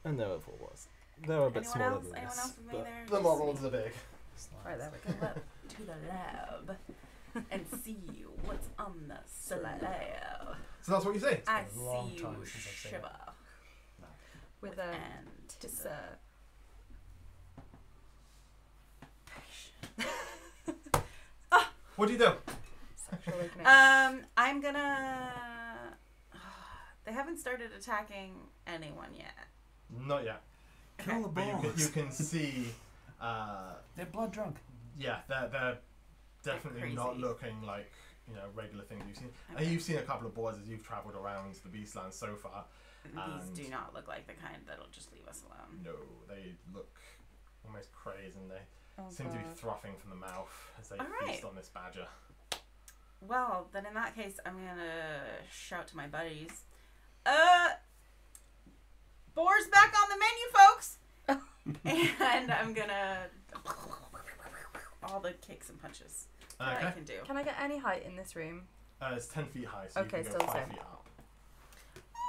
S1: And there were 4 boys. They were a bit
S6: Anyone
S1: smaller
S6: else?
S1: than
S6: Anyone
S1: this,
S6: else with me
S1: but
S6: there?
S1: the
S6: Just
S1: models
S6: me.
S1: are big.
S3: Right there we
S6: Come up to the lab and see what's on the slab.
S1: So that's what you say.
S6: I
S5: been a long
S6: see you
S5: time since I've seen
S6: shiver.
S3: with a
S6: And
S3: just
S1: What do you do?
S3: sexual awakening.
S6: I'm gonna. They haven't started attacking anyone yet.
S1: Not yet.
S5: Kill the
S1: But
S5: boars.
S1: you can see,
S5: They're blood drunk.
S1: yeah, they're definitely
S6: crazy.
S1: not looking like regular things you've seen.
S6: Okay.
S1: And you've seen a couple of boars as you've travelled around the Beastlands so far.
S6: These
S1: and-
S6: do not look like the kind that'll just leave us alone.
S1: No, they look almost crazed, and they
S3: Oh,
S1: seem to be
S3: God.
S1: frothing from the mouth as they
S6: All right.
S1: feast on this badger.
S6: Well, then in that case, I'm gonna shout to my buddies. Boar's back on the menu, folks! And I'm gonna. All the kicks and punches that I
S1: Okay.
S6: can do.
S3: Can I get any height in this room?
S1: It's 10 feet high, so
S3: Okay,
S1: you can
S3: still
S1: go
S3: the
S1: 5
S3: same.
S1: feet up.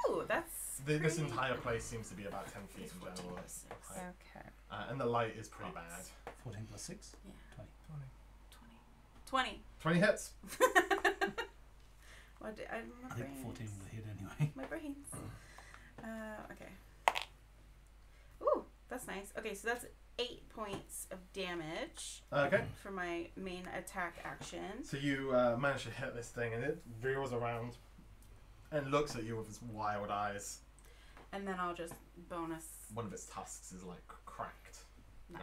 S6: Ooh, that's.
S1: This
S6: pretty-
S1: entire place seems to be about 10 feet in
S6: 14
S1: general.
S6: plus 6.
S1: height.
S3: Okay.
S1: And the light is pretty bad.
S5: 14 plus 6.
S6: Yeah.
S5: 20.
S6: 20.
S1: 20 hits.
S6: What did I
S5: I think 14 would hit anyway.
S6: My brains. Okay. Ooh, that's nice. Okay, so that's 8 points of damage
S1: Okay.
S6: for my main attack action.
S1: So you manage to hit this thing, and it reels around and looks at you with its wild eyes.
S6: And then I'll just bonus.
S1: One of its tusks is like cracked.
S6: Nice.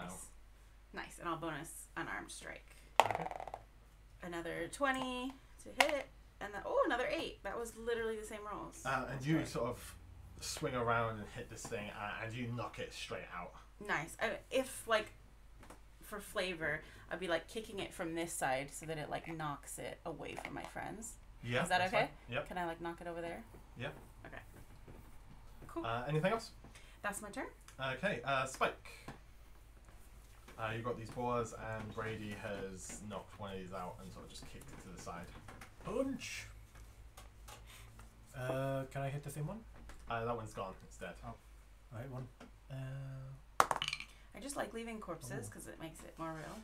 S1: No.
S6: Nice. And I'll bonus unarmed strike.
S1: Okay.
S6: Another 20 to hit. And then, another 8. That was literally the same rolls.
S1: And you sort of swing around and hit this thing, and you knock it straight out.
S6: Nice. If, for flavor, I'd be, kicking it from this side so that it, knocks it away from my friends.
S1: Yeah.
S6: Is that
S1: that's
S6: okay?
S1: fine. Yep.
S6: Can I, knock it over there?
S1: Yep.
S6: Okay. Cool.
S1: Anything else?
S6: That's my turn.
S1: Okay. Spike. You've got these boars, and Brady has knocked one of these out and sort of just kicked it to the side.
S4: Punch. Can I hit the same one?
S1: That one's gone. It's dead.
S4: I hit one.
S6: I just like leaving corpses because it makes it more real.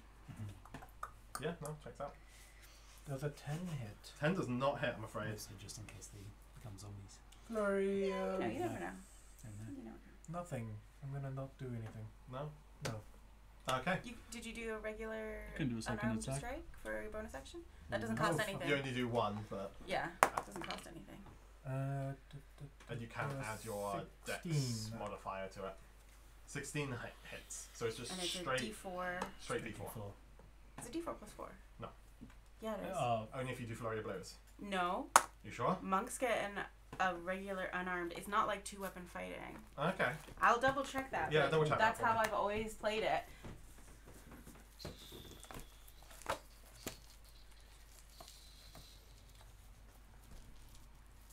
S1: Yeah, no, checks out.
S4: Does a 10 hit?
S1: 10 does not hit, I'm afraid.
S5: So just in case they become zombies.
S4: Flurry.
S6: You never know.
S5: Don't know.
S6: You never know.
S4: Nothing. I'm gonna not do anything.
S1: No?
S4: No.
S1: Okay.
S6: Did you do a regular
S2: You can do a second
S6: unarmed
S2: attack.
S6: strike for your bonus action? That doesn't
S4: No.
S6: cost
S4: Oh,
S6: anything.
S1: You only do one, but
S6: Yeah, it doesn't cost anything.
S1: and you can add your dex
S4: 16.
S1: modifier to it. 16 hits, so it's just
S6: And it's
S1: straight
S6: a D4.
S1: straight D4.
S6: It's a D4 plus 4.
S1: No.
S6: Yeah, it is.
S1: Only if you do flurry of blows.
S6: No,
S1: You sure?
S6: monks get a regular unarmed. It's not like 2-weapon fighting.
S1: Okay.
S6: I'll double check that.
S1: Yeah,
S6: but
S1: double check
S6: That's
S1: that for
S6: how
S1: me.
S6: I've always played it.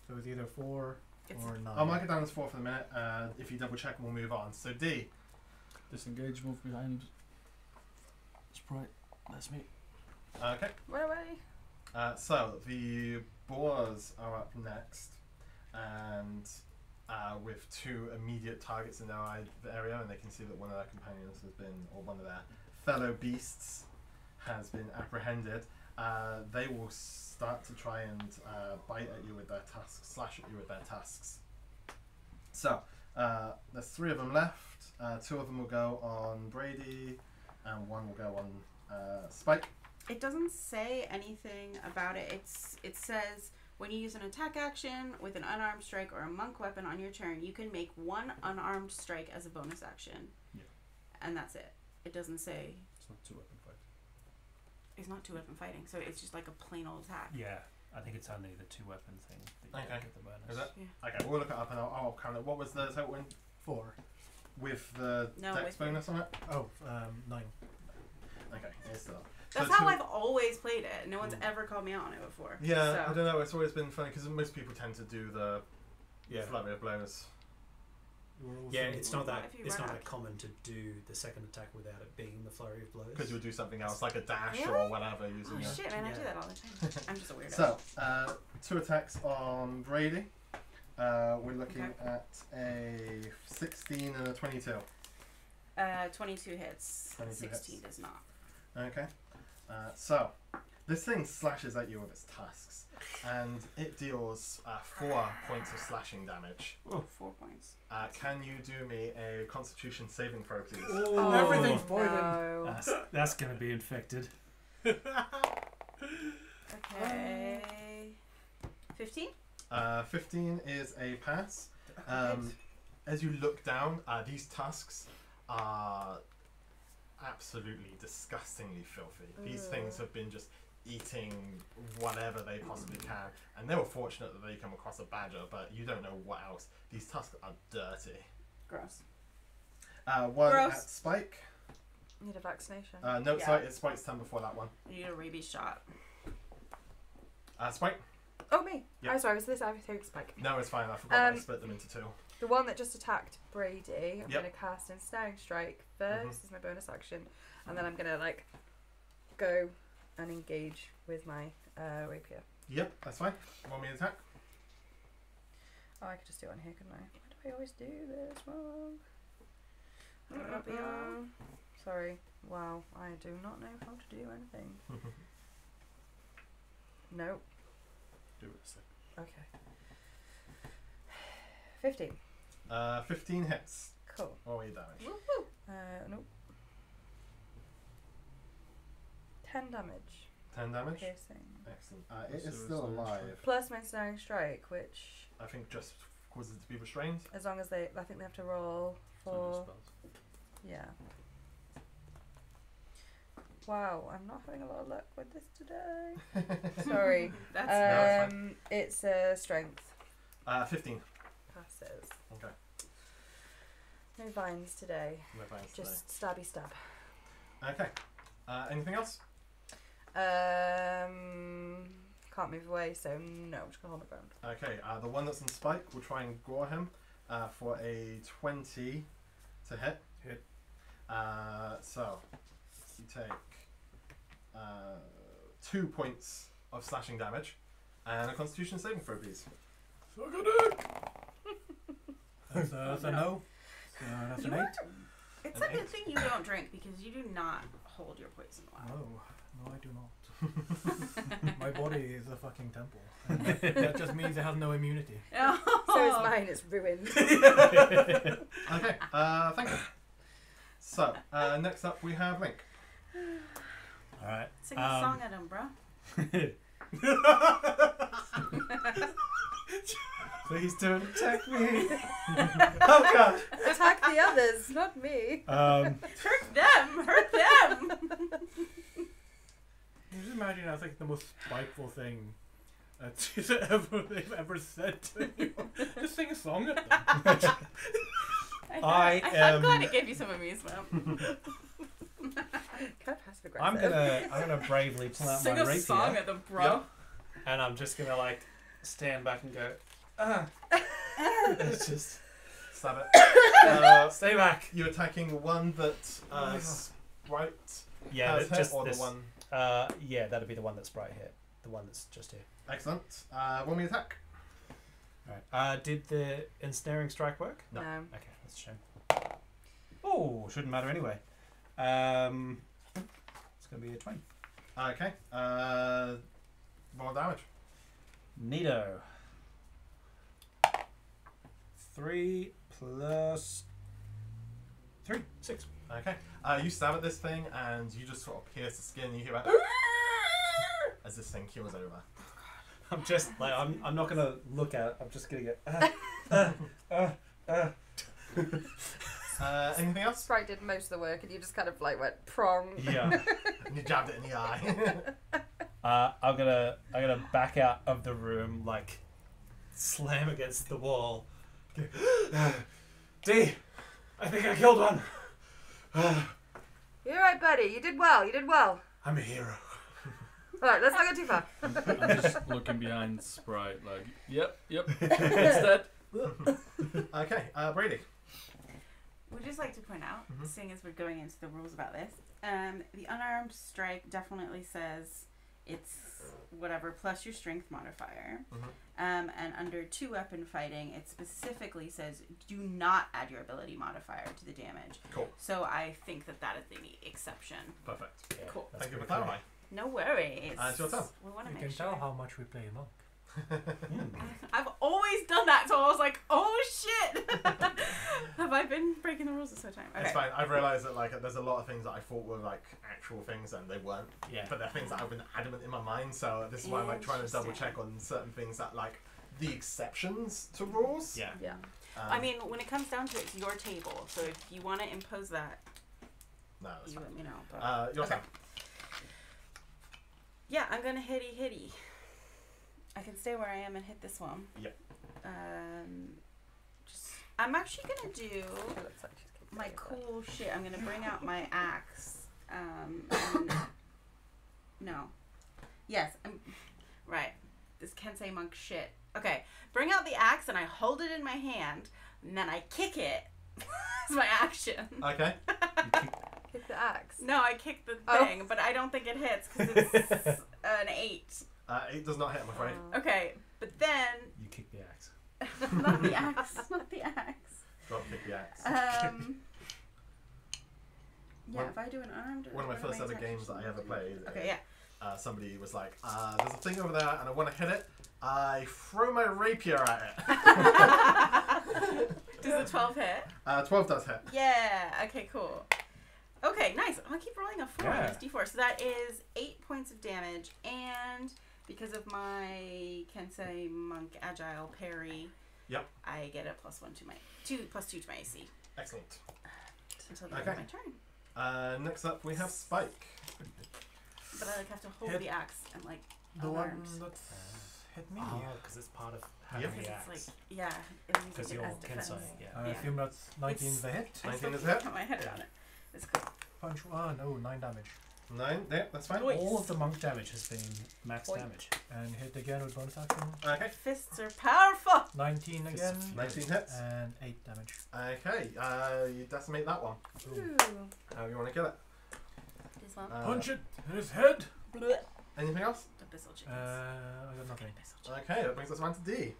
S4: So it's either 4
S6: It's
S4: or 9.
S1: I'll mark it down as 4 for the minute. If you double check, we'll move on. So D.
S2: Disengage, move behind. Sprite. That's me.
S1: Okay.
S3: Where are we?
S1: So the boars are up next, and with 2 immediate targets in their area, and they can see that one of their companions has been, or one of their fellow beasts has been apprehended. They will start to try and bite at you with their tusks, slash at you with their tusks. So there's 3 of them left. 2 of them will go on Brady, and 1 will go on Spike.
S6: It doesn't say anything about it. It says when you use an attack action with an unarmed strike or a monk weapon on your turn, you can make 1 unarmed strike as a bonus action.
S2: Yeah.
S6: And that's it. It doesn't say.
S2: It's not 2-weapon fight.
S6: It's not 2-weapon fighting, so it's just like a plain old attack.
S5: Yeah, I think it's only the 2-weapon thing that you
S1: Okay.
S5: don't get the bonus.
S1: Is it?
S6: Yeah.
S1: Okay, we'll look it up and I'll count it. What was the total win
S4: 4.
S1: with the
S6: No,
S1: dex
S6: with-
S1: bonus on it?
S4: Oh, 9.
S1: Okay, it's still.
S6: That's
S1: So
S6: how
S1: 2
S6: I've always played it. No one's ever called me out on it before.
S1: Yeah,
S6: So.
S1: I don't know. It's always been funny because most people tend to do the
S2: Yeah.
S1: flurry of blows.
S7: Yeah, it's not that
S6: If you
S7: it's
S6: run
S7: not
S6: out.
S7: that common to do the second attack without it being the flurry of blows.
S1: Because you'll do something else, like a dash
S6: Really?
S1: or whatever, using
S6: Oh
S1: it.
S6: shit, man! I do
S7: Yeah.
S6: that all the time. I'm just a weirdo.
S1: So, 2 attacks on Brady. We're looking
S6: Okay.
S1: at a 16 and a 22.
S6: 22 hits.
S1: 22
S6: 16
S1: hits.
S6: does not.
S1: Okay. So, this thing slashes at you with its tusks, and it deals 4 points of slashing damage.
S6: 4 points.
S1: Can you do me a Constitution saving throw, please?
S4: Oh, everything's poison.
S3: No.
S5: That's going to be infected.
S6: Okay. 15?
S1: 15 is a pass. As you look down, these tusks are absolutely disgustingly filthy. These things have been just eating whatever they possibly can, and they were fortunate that they come across a badger, but you don't know what else. These tusks are dirty.
S6: Gross.
S1: 1
S6: Gross.
S1: at Spike.
S3: Need a vaccination.
S1: No,
S6: Yeah.
S1: sorry, it's Spike's turn before that one.
S6: I need a rabies shot.
S1: Spike?
S3: Oh, me.
S1: Yeah.
S3: Oh, sorry. Was this everything Spike?
S1: No, it's fine. I forgot I split them into 2.
S3: The one that just attacked Brady, I'm
S1: Yep.
S3: going to cast Ensnaring Strike first as my bonus action, and then I'm going to like go and engage with my rapier.
S1: Yep, that's fine. Want me to attack?
S3: Oh, I could just do it on here, couldn't I? Why do I always do this wrong? Sorry. Wow, I do not know how to do anything. Nope.
S2: Do it a second.
S3: Okay. 15.
S1: 15 hits.
S3: Cool.
S1: Roll your damage.
S3: Nope. 10 damage.
S1: 10 damage.
S3: Piercing.
S1: Excellent. It is
S2: So
S1: still
S2: it's not
S1: alive.
S3: Plus my ensnaring strike, which
S1: I think just causes it to be restrained.
S3: as long as I think they have to roll
S2: It's under
S3: for,
S2: spells.
S3: yeah. Wow, I'm not having a lot of luck with this today. Sorry.
S6: That's
S3: It's strength
S1: 15.
S3: passes.
S1: Okay.
S3: No vines today.
S1: No thanks today.
S3: Just stabby stab.
S1: Okay. Anything else?
S3: Can't move away, so no, I'm just gonna hold my ground.
S1: Okay. The one that's on Spike will try and gore him for a 20 to hit.
S2: Hit.
S1: So you take 2 points of slashing damage and a Constitution saving throw, please.
S4: That's a no. That's an 8.
S6: It's
S1: An
S6: like a
S1: 8.
S6: thing you don't drink because you do not hold your poison well.
S4: No, I do not. My body is a fucking temple. And that just means it has no immunity.
S3: So is mine. It's ruined.
S1: Okay. Thank you. So next up we have Link.
S5: Alright.
S6: Sing a song at him, bro.
S5: Please don't attack me.
S1: Oh god.
S3: Attack the others, not me.
S6: Hurt them! Hurt them!
S4: Just imagine that's like the most spiteful thing they've ever said to you. Just sing a song at them.
S6: I'm glad it gave you some amusement.
S3: Kind of passive
S5: I'm
S3: aggressive.
S5: gonna bravely pull out
S6: Sing
S5: my
S6: a
S5: rapier,
S6: song at them, bro.
S1: Yep.
S5: and I'm just gonna like stand back and go. It's just
S1: Stab it.
S5: stay back.
S1: You're attacking the one that Sprite
S5: Yeah,
S1: has hit,
S5: just
S1: or
S5: this.
S1: the one.
S5: Yeah, that'd be the one that Sprite hit.
S7: the one that's just here.
S1: Excellent. When we attack.
S7: Alright. Did the ensnaring strike work?
S1: No.
S7: Okay, that's a shame. Oh, shouldn't matter anyway. It's going to be a 20.
S1: Okay. Roll damage.
S7: Neato. 3 plus 3. 6.
S1: Okay. You stab at this thing and you just sort of pierce the skin. You hear about as this thing keels over.
S7: I'm just like I'm not gonna look at it. I'm just gonna go.
S1: Anything else?
S3: Sprite did most of the work, and you just kind of like went prong.
S7: Yeah.
S1: And you jabbed it in the eye.
S7: I'm gonna back out of the room, like slam against the wall. D, I think I killed one.
S3: You're right, buddy. You did well. You did well.
S7: I'm a hero.
S3: All right, let's not go too far.
S2: I'm just looking behind Sprite, like, yep, it's dead.
S1: Okay, Brady.
S6: We'd just like to point out,
S1: Mhm.
S6: seeing as we're going into the rules about this, the unarmed strike definitely says it's whatever plus your strength modifier.
S1: Mhm.
S6: And under 2-weapon fighting, it specifically says do not add your ability modifier to the damage.
S1: Cool.
S6: So I think that is the exception.
S1: Perfect.
S7: Yeah,
S6: Cool.
S7: that's
S1: Thank you for
S7: pretty
S1: clarifying.
S6: No worries.
S1: It's your turn.
S6: We want to
S4: You
S6: make
S4: can
S6: sure.
S4: tell how much we play monk.
S6: I've always done that, so I was like, oh shit! Have I been breaking the rules this whole time? Okay.
S1: It's fine. I've realised that like there's a lot of things that I thought were like actual things and they weren't.
S7: Yeah.
S1: But they're things that I've been adamant in my mind. So this is why I'm like trying to double check on certain things that like the exceptions to rules.
S7: Yeah.
S3: Yeah.
S6: I mean, when it comes down to it, it's your table. So if you want to impose that,
S1: No, that's
S6: you
S1: fine.
S6: let me know. But
S1: Your
S6: okay.
S1: turn.
S6: Yeah, I'm gonna hitty. I can stay where I am and hit this one.
S1: Yep.
S6: I'm actually gonna do
S3: It looks like she's keeping
S6: my
S3: it, but-
S6: cool shit. I'm gonna bring out my axe. And no. Yes. Right. This Kensei monk shit. Okay. Bring out the axe and I hold it in my hand and then I kick it. That's my action.
S1: Okay.
S3: Kick the axe.
S6: No, I kick the
S3: Oh.
S6: thing, but I don't think it hits because it's an 8.
S1: 8 does not hit, I'm afraid.
S6: Okay, but then
S7: You kick the axe.
S6: not the axe, not the axe.
S1: Don't pick the axe.
S6: Yeah,
S1: One-
S6: if I do an armed.
S1: One of my
S6: what are
S1: first ever
S6: attacks?
S1: games that I ever played.
S6: Okay, yeah.
S1: Somebody was like, "There's a thing over there, and I want to hit it." I throw my rapier at it.
S6: Does the 12 hit?
S1: 12 does hit.
S6: Yeah. Okay. Cool. Okay. Nice. I'll keep rolling a 4 on
S7: Yeah.
S6: this D4. So that is 8 points of damage, and because of my Kensei monk agile parry,
S1: Yep.
S6: I get a +1 to my +2 to my AC
S1: Excellent.
S6: until the end of
S1: Okay.
S6: my turn.
S1: Next up, we have Spike.
S6: But I like have to hold
S4: Hit.
S6: the axe and like
S4: The one
S6: alarms.
S4: that's hit me.
S7: Oh, because it's part of having
S1: Yep.
S6: Because
S7: the
S6: it's
S7: axe.
S6: like, yeah, it means
S7: Because
S6: it
S7: you're
S6: as defense.
S7: Kensei, yeah.
S4: I
S6: Yeah.
S4: assume that's 19 is the hit.
S6: I
S1: 19
S6: still
S1: is
S6: can't
S1: hit.
S6: put my head around it. It's cool.
S4: Punch. Oh no, 9 damage.
S1: 9. Yeah, that's fine.
S6: Nice.
S7: All of the monk damage has been max
S3: Point.
S7: damage.
S4: And hit again with bonus action.
S1: Okay.
S6: Fists are powerful.
S4: 19 again.
S1: 19 hits.
S4: And 8 damage.
S1: Okay. You decimate that one.
S3: Ooh.
S1: How you want to kill it?
S6: This one.
S4: Punch it in his head.
S1: Anything else?
S6: The Bissell
S4: I
S6: chickens.
S4: got nothing.
S1: Okay, that brings us around to D.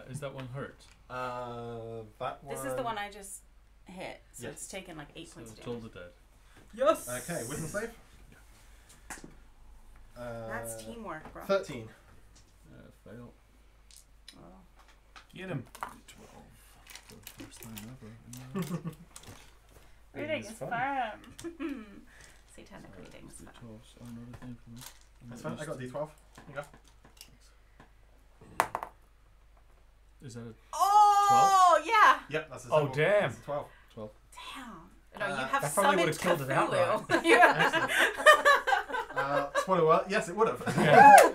S2: Is that one hurt?
S1: That one.
S6: This is the one I just hit, so
S1: Yes.
S6: it's taken like 8
S2: So
S6: points of
S2: told
S6: damage.
S2: it dead.
S4: Yes.
S1: Okay, wisdom save.
S6: That's teamwork, bro.
S1: 13.
S2: Fail.
S6: Oh.
S7: Get him.
S2: 12. For the first time ever.
S6: Reading
S7: It's
S6: is
S7: fun.
S6: fun. Satanic reading is fun.
S2: 12. So another thing for me.
S1: That's fine. I got D12. You go.
S2: Is that a
S6: Oh, yeah.
S1: Yep, that's a
S7: Oh,
S1: symbol.
S7: damn.
S1: That's a 12.
S2: 12?
S6: Damn. No, you
S1: Uh,
S6: have
S7: that probably would've
S6: summoned
S7: killed it outright.
S6: Cthulhu. Yeah.
S1: Spoiler alert. Yes, it would have.
S7: Yeah.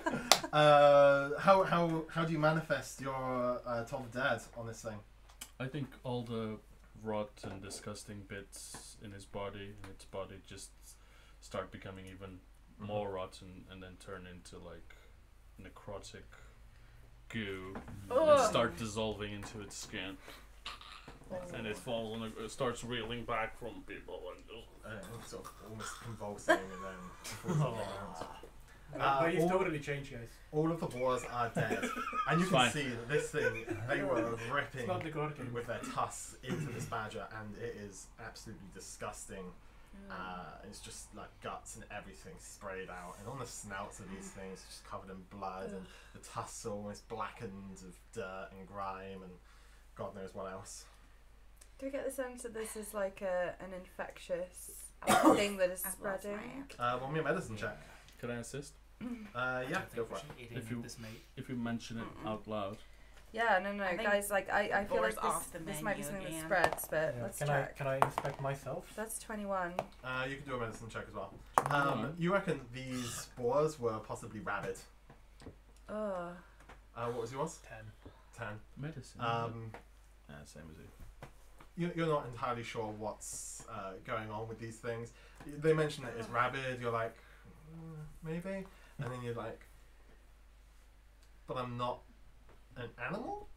S1: How do you manifest your Tom Dad on this thing?
S2: I think all the rot and disgusting bits in its body just start becoming even more rotten and then turn into like necrotic goo
S6: Ugh.
S2: and start dissolving into its skin. And it falls on it starts reeling back from people and just
S1: Sort of almost convulsing and then falls on the ground.
S4: But he's
S1: all-
S4: totally changed, guys.
S1: All of the boars are dead, and you can
S2: Fine.
S1: see that this thing, they were
S4: It's
S1: ripping
S4: not the god game.
S1: with their tusks into this badger, and it is absolutely disgusting. It's just like guts and everything sprayed out, and on the snouts of these things, just covered in blood, and the tusks are almost blackened of dirt and grime, and God knows what else.
S3: Do we get the sense that this is like an infectious thing that is
S6: I've lost
S3: spreading?
S1: Want me a medicine check?
S2: Can I assist?
S1: Yeah, go for it.
S2: If you-
S5: this meat.
S2: If you mention it out loud.
S3: Yeah, no,
S6: I think
S3: guys. Like, I feel
S6: boar's
S3: like
S6: off the
S3: this might be
S6: menu
S3: something
S6: again.
S3: that spreads, but
S4: Yeah,
S3: let's
S4: can
S3: check.
S4: I inspect myself?
S3: That's 21.
S1: You can do a medicine check as well.
S2: 21.
S1: You reckon these boars were possibly rabid?
S3: Oh.
S1: What was yours?
S4: 10.
S1: 10.
S2: Medicine. Same as you.
S1: You're not entirely sure what's going on with these things. They mention it is rabid. You're like, maybe, and then you're like, but I'm not an animal.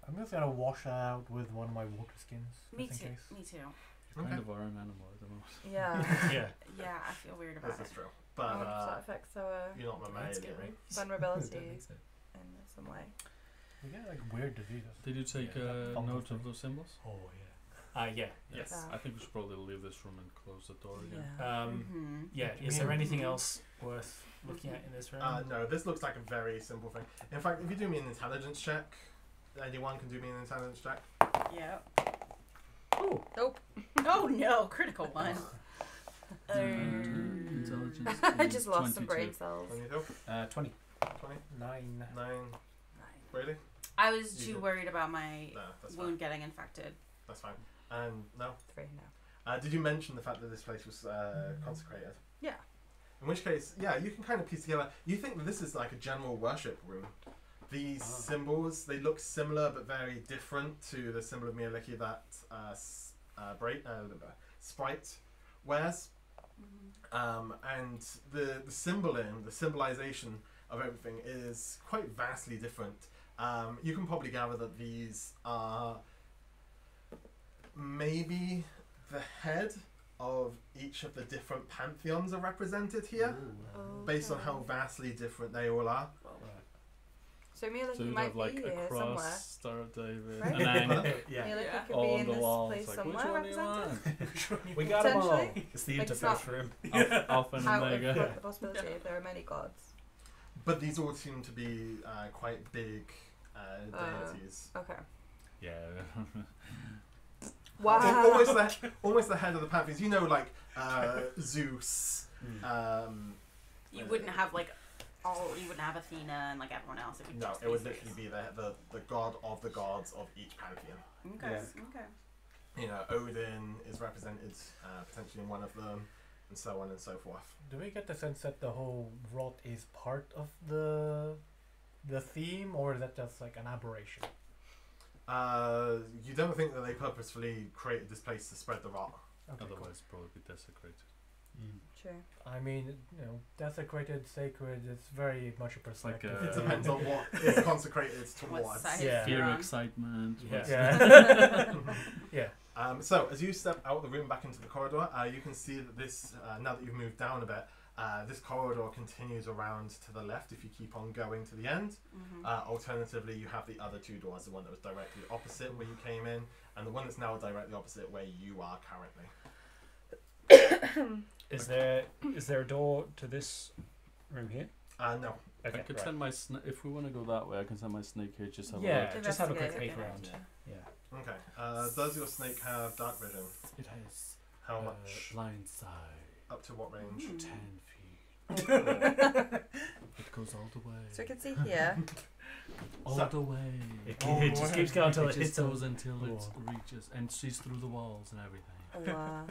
S4: I'm just gonna wash out with one of my water skins.
S6: Me
S4: just in
S6: too.
S4: case.
S6: Me too.
S2: Kind
S1: Okay.
S2: of are an animal at the moment.
S3: Yeah.
S5: Yeah.
S6: Yeah, I feel weird about
S1: This
S6: it.
S1: is true, but
S3: That affects our
S1: you're not mammalian.
S3: vulnerability in some way.
S4: We get like weird diseases.
S2: Did you take
S4: Yeah, that fungal
S2: note
S4: thing.
S2: of those symbols?
S5: Oh yeah.
S1: Yes.
S3: Yeah.
S2: I think we should probably leave this room and close the door again.
S3: Yeah.
S5: Yeah.
S4: What do you
S5: Is there
S4: mean?
S5: anything else worth looking at in this room?
S1: No, this looks like a very simple thing. In fact, if you do me an intelligence check, anyone can do me an intelligence check.
S6: Yeah.
S5: Oh.
S3: Nope.
S6: Oh no, critical one.
S2: Intelligence.
S3: I just lost some
S2: 22.
S3: brain cells.
S1: 22,
S5: 20.
S1: 20,
S4: 9.
S1: 9. Brady?
S6: I was
S1: You
S6: too
S1: do.
S6: worried about my
S1: No, that's fine.
S6: wound getting infected.
S1: That's fine. And no.
S3: 3 now.
S1: Did you mention the fact that this place was consecrated?
S3: Yeah.
S1: In which case, yeah, you can kind of piece together. You think that this is like a general worship room. These symbols, they look similar but very different to the symbol of Mialiki that Sprite wears. And the symbolization of everything is quite vastly different. You can probably gather that these are maybe the head of each of the different pantheons are represented here, based on how vastly different they all are.
S3: So Mila
S2: So you
S3: might
S2: have like
S3: be
S2: a
S3: here
S2: cross,
S3: somewhere.
S2: Star of David,
S3: Right?
S2: an angle,
S5: Yeah.
S3: Mila
S6: Yeah.
S3: could
S2: all
S3: be
S2: on
S3: in
S2: the
S3: this
S2: walls.
S3: place
S2: Like,
S3: somewhere
S2: which one do you
S3: represented.
S2: want?
S5: We got them all.
S3: Potentially.
S5: It's the
S3: Like, it's
S5: interface room.
S2: Alpha and
S3: Out of
S2: Omega.
S3: the possibility. There are many gods.
S1: But these all seem to be quite big deities.
S3: Okay.
S2: Yeah.
S3: Wow.
S1: Almost the head of the pantheons. You know, like Zeus.
S6: You wouldn't have like you wouldn't have Athena and like everyone else. It would
S1: No,
S6: just
S1: it would
S6: be
S1: literally be the god of the gods of each pantheon.
S6: Okay.
S5: Yeah.
S6: Okay.
S1: You know, Odin is represented potentially in one of them, and so on and so forth.
S4: Do we get the sense that the whole rot is part of the theme, or is that just like an aberration?
S1: You don't think that they purposefully created this place to spread the rot?
S4: Okay, cool.
S2: Otherwise, probably be desecrated.
S3: True.
S4: I mean, you know, desecrated, sacred, it's very much a perspective.
S2: a-
S1: It depends on what is consecrated
S6: What
S1: towards.
S6: side
S4: Yeah.
S6: you're
S2: Fear,
S6: on.
S2: excitement.
S5: Yeah.
S2: what's-
S4: Yeah. Yeah.
S1: So, as you step out of the room back into the corridor, you can see that this, now that you've moved down a bit, this corridor continues around to the left if you keep on going to the end. Alternatively, you have the other two doors, the one that was directly opposite where you came in, and the one that's now directly opposite where you are currently.
S5: Is there a door to this room here?
S1: No.
S2: I
S5: Okay.
S2: could
S5: right.
S2: send my if we want to go that way, I can send my snake here. Just have
S5: Yeah,
S2: a look.
S5: just have a quick
S3: Investigate,
S5: peek
S3: okay.
S5: around. Yeah.
S1: Okay. Does your snake have dark vision?
S2: It has
S1: How much?
S2: blind side,
S1: Up to what range?
S2: 10 feet. It goes all the way.
S3: So we can see here.
S2: All
S1: So-
S2: the way.
S5: It,
S4: Oh,
S5: it just
S4: wow.
S5: keeps going until
S2: It
S5: it
S2: just
S5: hits a
S2: goes until it
S4: Whoa.
S2: reaches and sees through the walls and everything.
S3: Wow.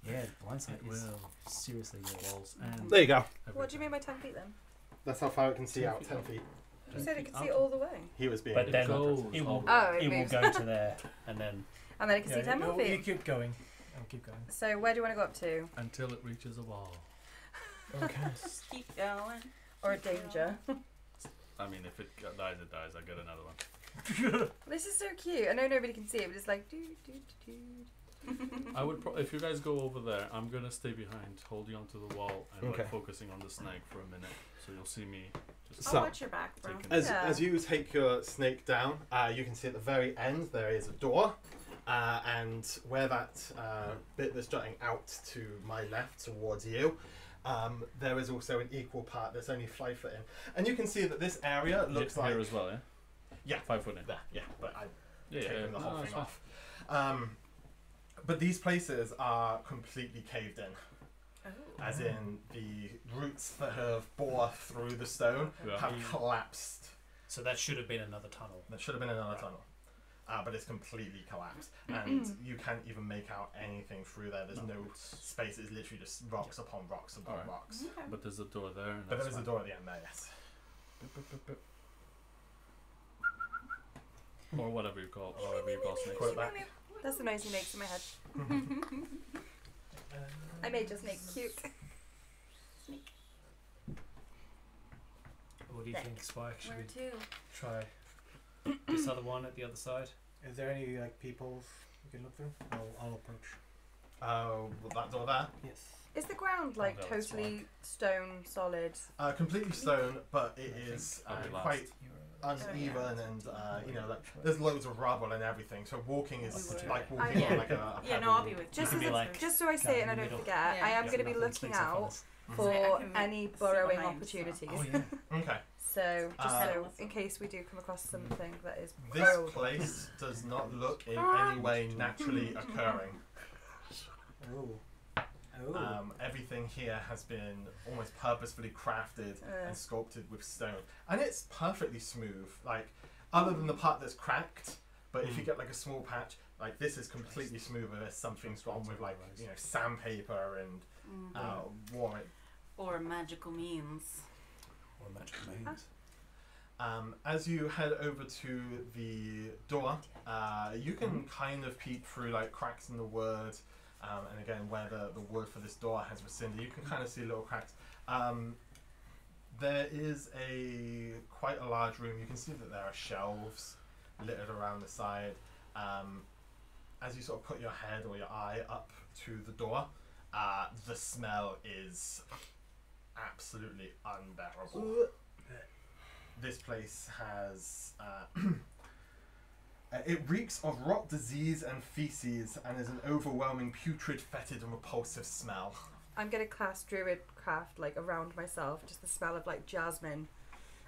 S5: Yeah, blindside
S2: It
S5: is
S2: will.
S5: seriously good.
S2: Walls and
S1: There you go.
S3: What do you mean by 10 feet then?
S1: That's how far it can see
S2: 10
S1: out.
S2: feet
S1: 10
S2: up.
S1: feet.
S3: You said it could see all the way.
S1: He was being.
S5: But then
S2: goes
S5: it will,
S2: all
S3: Oh, it
S5: it will
S3: moves.
S5: go to there, and then
S3: And then it can see 10 more
S4: You
S3: feet.
S4: keep going. And keep going.
S3: So where do you want to go up to?
S2: until it reaches a wall.
S4: Okay.
S6: Just keep going.
S3: Or a danger?
S2: I mean, if it dies, it dies. I get another one.
S3: This is so cute. I know nobody can see it, but it's like do do do do.
S2: I would if you guys go over there, I'm gonna stay behind, holding onto the wall and
S1: Okay.
S2: like focusing on the snake for a minute. So you'll see me just
S1: So-
S6: I'll watch your back, bro.
S2: taking
S1: As you take your snake down, you can see at the very end there is a door, and where that bit that's jutting out to my left towards you, there is also an equal part that's only 5 foot in, and you can see that this area looks
S2: here
S1: like
S2: as well, yeah.
S1: Yeah.
S2: 5 foot in.
S1: there, yeah, but I'm
S2: Yeah,
S1: taking the whole
S2: that's
S1: thing
S2: fine.
S1: off. But these places are completely caved in,
S6: Oh.
S1: as in the roots that have bored through the stone
S2: Yeah.
S1: have collapsed.
S5: So that should have been another tunnel.
S1: There should have been another tunnel, but it's completely collapsed, and you can't even make out anything through there. There's no space. It's literally just rocks upon rocks upon
S2: Alright.
S1: rocks.
S6: Okay.
S2: But there's a door there. And
S1: But there
S2: that's
S1: is a door at the end there, yes.
S2: fine. Or whatever you call snakes.
S1: Put it back.
S3: That's the noise he makes in my head. I made your snake cute.
S5: What do you think, Spike? Should
S6: Where
S5: we
S6: to?
S5: try this other one at the other side?
S4: Is there any like peepholes you can look through? I'll approach.
S1: That door there.
S4: Yes.
S3: Is the ground like
S2: Oh, no, it's
S3: totally stone solid?
S1: Completely stone, but it is
S2: I'll be last.
S1: quite uneven, and you know, like there's loads of rubble and everything. So walking is
S6: We were-
S1: like walking
S3: yeah.
S1: on like a
S6: Yeah,
S1: pebble.
S6: no, I'll be with you.
S3: Just
S5: could
S3: as
S5: be
S3: a,
S5: like
S3: just so I say it and I
S5: in the
S3: don't
S5: middle.
S3: forget,
S6: Yeah.
S3: I am
S5: Yeah,
S3: going to be
S5: nothing
S3: looking
S5: sneaks up on
S3: out
S5: us.
S3: for
S6: So I can
S3: any
S6: sit
S3: burrowing
S6: behind,
S3: opportunities.
S5: Oh yeah.
S1: Okay.
S3: So just
S6: Ah.
S3: so in case we do come across something that is
S1: This
S3: burrowed.
S1: place does not look in any way naturally occurring.
S4: Oh.
S1: Everything here has been almost purposefully crafted and sculpted with stone, and it's perfectly smooth. Like, other than the part that's cracked, but if you get like a small patch, like this is completely smooth. There's something's wrong with like sandpaper and worn it.
S6: Or magical means.
S5: Or magic means.
S1: As you head over to the door, you can kind of peek through like cracks in the wood, and again where the wood for this door has rescinded, you can kind of see little cracks. There is quite a large room. You can see that there are shelves littered around the side. As you sort of put your head or your eye up to the door, the smell is absolutely unbearable. This place has it reeks of rot, disease and feces, and is an overwhelming putrid, fetid and repulsive smell.
S3: I'm going to cast Druid Craft like around myself, just the smell of like jasmine.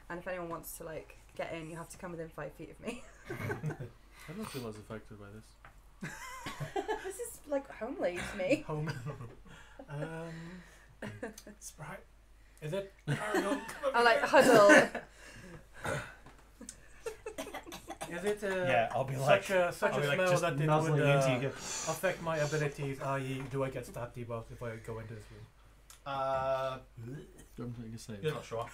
S3: And if anyone wants to like get in, you have to come within 5 feet of me.
S2: I don't feel as affected by this.
S3: This is like homely to me.
S4: Home. Sprite. Is it? Ariel?
S3: I like huddle.
S4: Is it
S5: Yeah, I'll be like,
S4: such a
S5: I'll be like
S4: smell
S5: just
S4: that it
S5: nuzzling
S4: would
S5: into you.
S4: affect my abilities? I.e., do I get stat debuff if I go into this room?
S2: Don't make a save.
S1: You're not sure.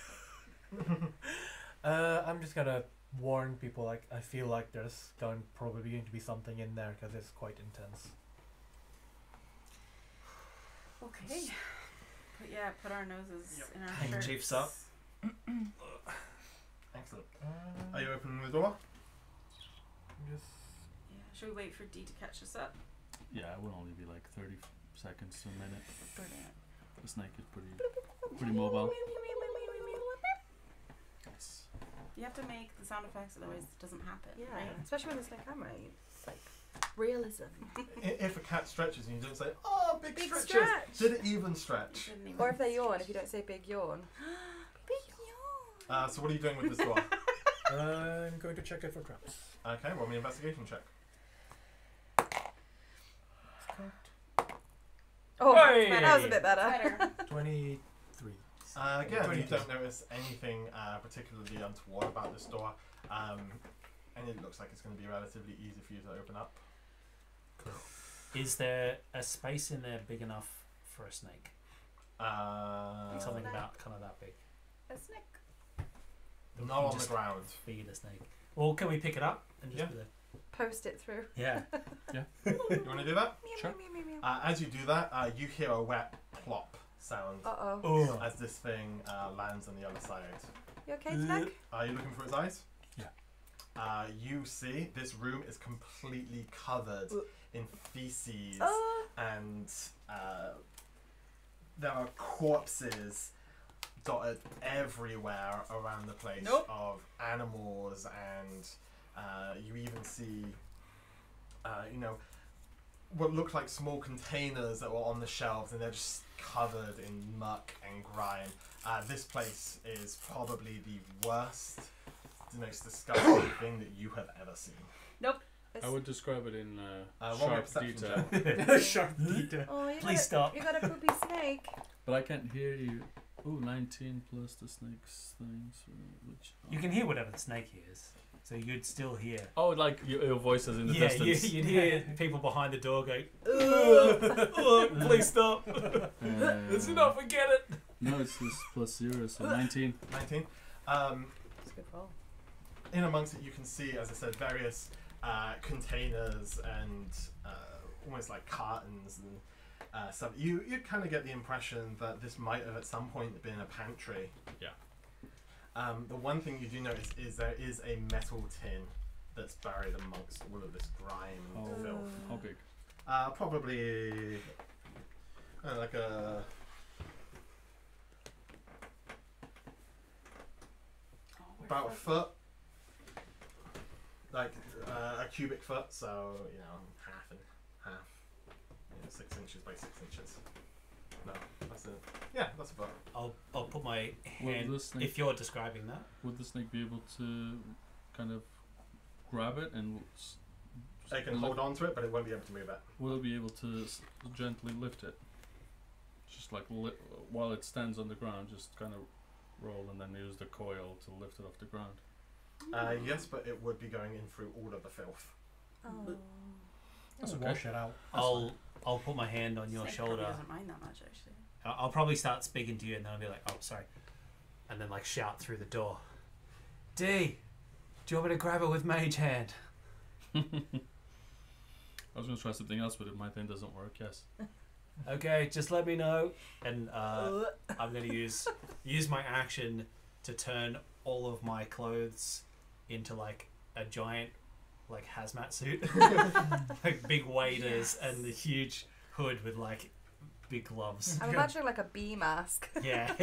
S4: I'm just gonna warn people. Like, I feel like there's probably going to be something in there because it's quite intense.
S6: Okay. Put our noses in our shirts.
S5: Handkerchiefs up.
S1: Excellent. Are you opening the door?
S4: Just
S6: Yeah. Should we wait for D to catch us up?
S2: Yeah, it will only be like 30 seconds to a minute.
S6: Brilliant.
S2: The snake is pretty mobile. Yes.
S6: You have to make the sound effects, otherwise it doesn't happen.
S3: Yeah,
S6: Right?
S3: especially when there's no camera. It's like realism.
S1: If a cat stretches and you don't say, "Oh, big,
S3: Big
S1: stretches,"
S3: stretch.
S1: did it even stretch?
S6: Didn't even-
S3: Or if they yawn, if you don't say big yawn.
S6: Big yawn.
S1: So what are you doing with this door?
S4: I'm going to check it for traps.
S1: Okay, roll me an investigation check.
S3: Oh,
S5: Hey!
S3: that was a bit better.
S6: Better.
S4: 23.
S1: Again, you
S4: 22.
S1: don't notice anything particularly untoward about this door, and it looks like it's going to be relatively easy for you to open up.
S5: Is there a space in there big enough for a snake? Something about kind of that big.
S6: A snake.
S1: Not on the
S5: Just
S1: ground.
S5: feed a snake. Well, can we pick it up and just
S1: Yeah.
S5: be there?
S3: Post it through.
S5: Yeah.
S1: You want to do that?
S2: Sure.
S1: As you do that, you hear a wet plop sound
S3: Uh-oh.
S5: Oh.
S1: as this thing lands on the other side.
S3: You okay, Snake?
S1: Are you looking for its eyes?
S2: Yeah.
S1: You see this room is completely covered in feces,
S3: Oh.
S1: and there are corpses dotted everywhere around the place
S3: Nope.
S1: of animals, and you even see, what look like small containers that were on the shelves, and they're just covered in muck and grime. This place is probably the worst, the most disgusting thing that you have ever seen.
S3: It's-
S2: I would describe it in
S1: Roll me a
S2: sharp
S1: perception
S2: detail.
S1: check.
S4: Sharp detail.
S3: Oh, you
S5: Please
S3: got
S5: stop.
S3: You got a poopy snake.
S2: But I can't hear you. Ooh, 19 plus the snake's things. Which
S5: You can hear whatever the snake hears, so you'd still hear.
S2: Oh, like your voices in the
S5: Yeah,
S2: distance.
S5: you'd hear people behind the door go, "Ugh, please stop. It's enough, forget it."
S2: No, it's just plus 0, so 19.
S1: 19.
S3: It's a good roll.
S1: In amongst it, you can see, as I said, various containers and almost like cartons and stuff. You kind of get the impression that this might have at some point been a pantry.
S2: Yeah.
S1: The one thing you do notice is there is a metal tin that's buried amongst all of this grime and
S2: Oh.
S1: filth.
S2: How big?
S1: Probably like a about a foot, like a cubic foot, so half and half, 6 inches by 6 inches. No, that's it. Yeah, that's a foot.
S5: I'll put my
S2: Well,
S5: hand.
S2: this snake-
S5: If you're describing that,
S2: Would the snake be able to kind of grab it and
S1: They can hold on to it, but it won't be able to move it.
S2: will it be able to gently lift it? Just like while it stands on the ground, just kind of roll and then use the coil to lift it off the ground.
S1: Yes, but it would be going in through all of the filth.
S3: Oh.
S2: That's
S4: Just
S2: okay.
S4: Wash it out.
S5: I'll put my hand on your
S6: Snake probably
S5: shoulder.
S6: doesn't mind that much, actually.
S5: I'll probably start speaking to you, and then I'll be like, "Oh, sorry," and then like shout through the door, "D, do you want me to grab it with mage hand?"
S2: I was going to try something else, but if my thing doesn't work, yes.
S5: Okay, just let me know, and I'm gonna use my action to turn all of my clothes into like a giant like hazmat suit, like big waders and the huge hood with like big gloves.
S3: I'm imagining like a bee mask.
S5: Yeah.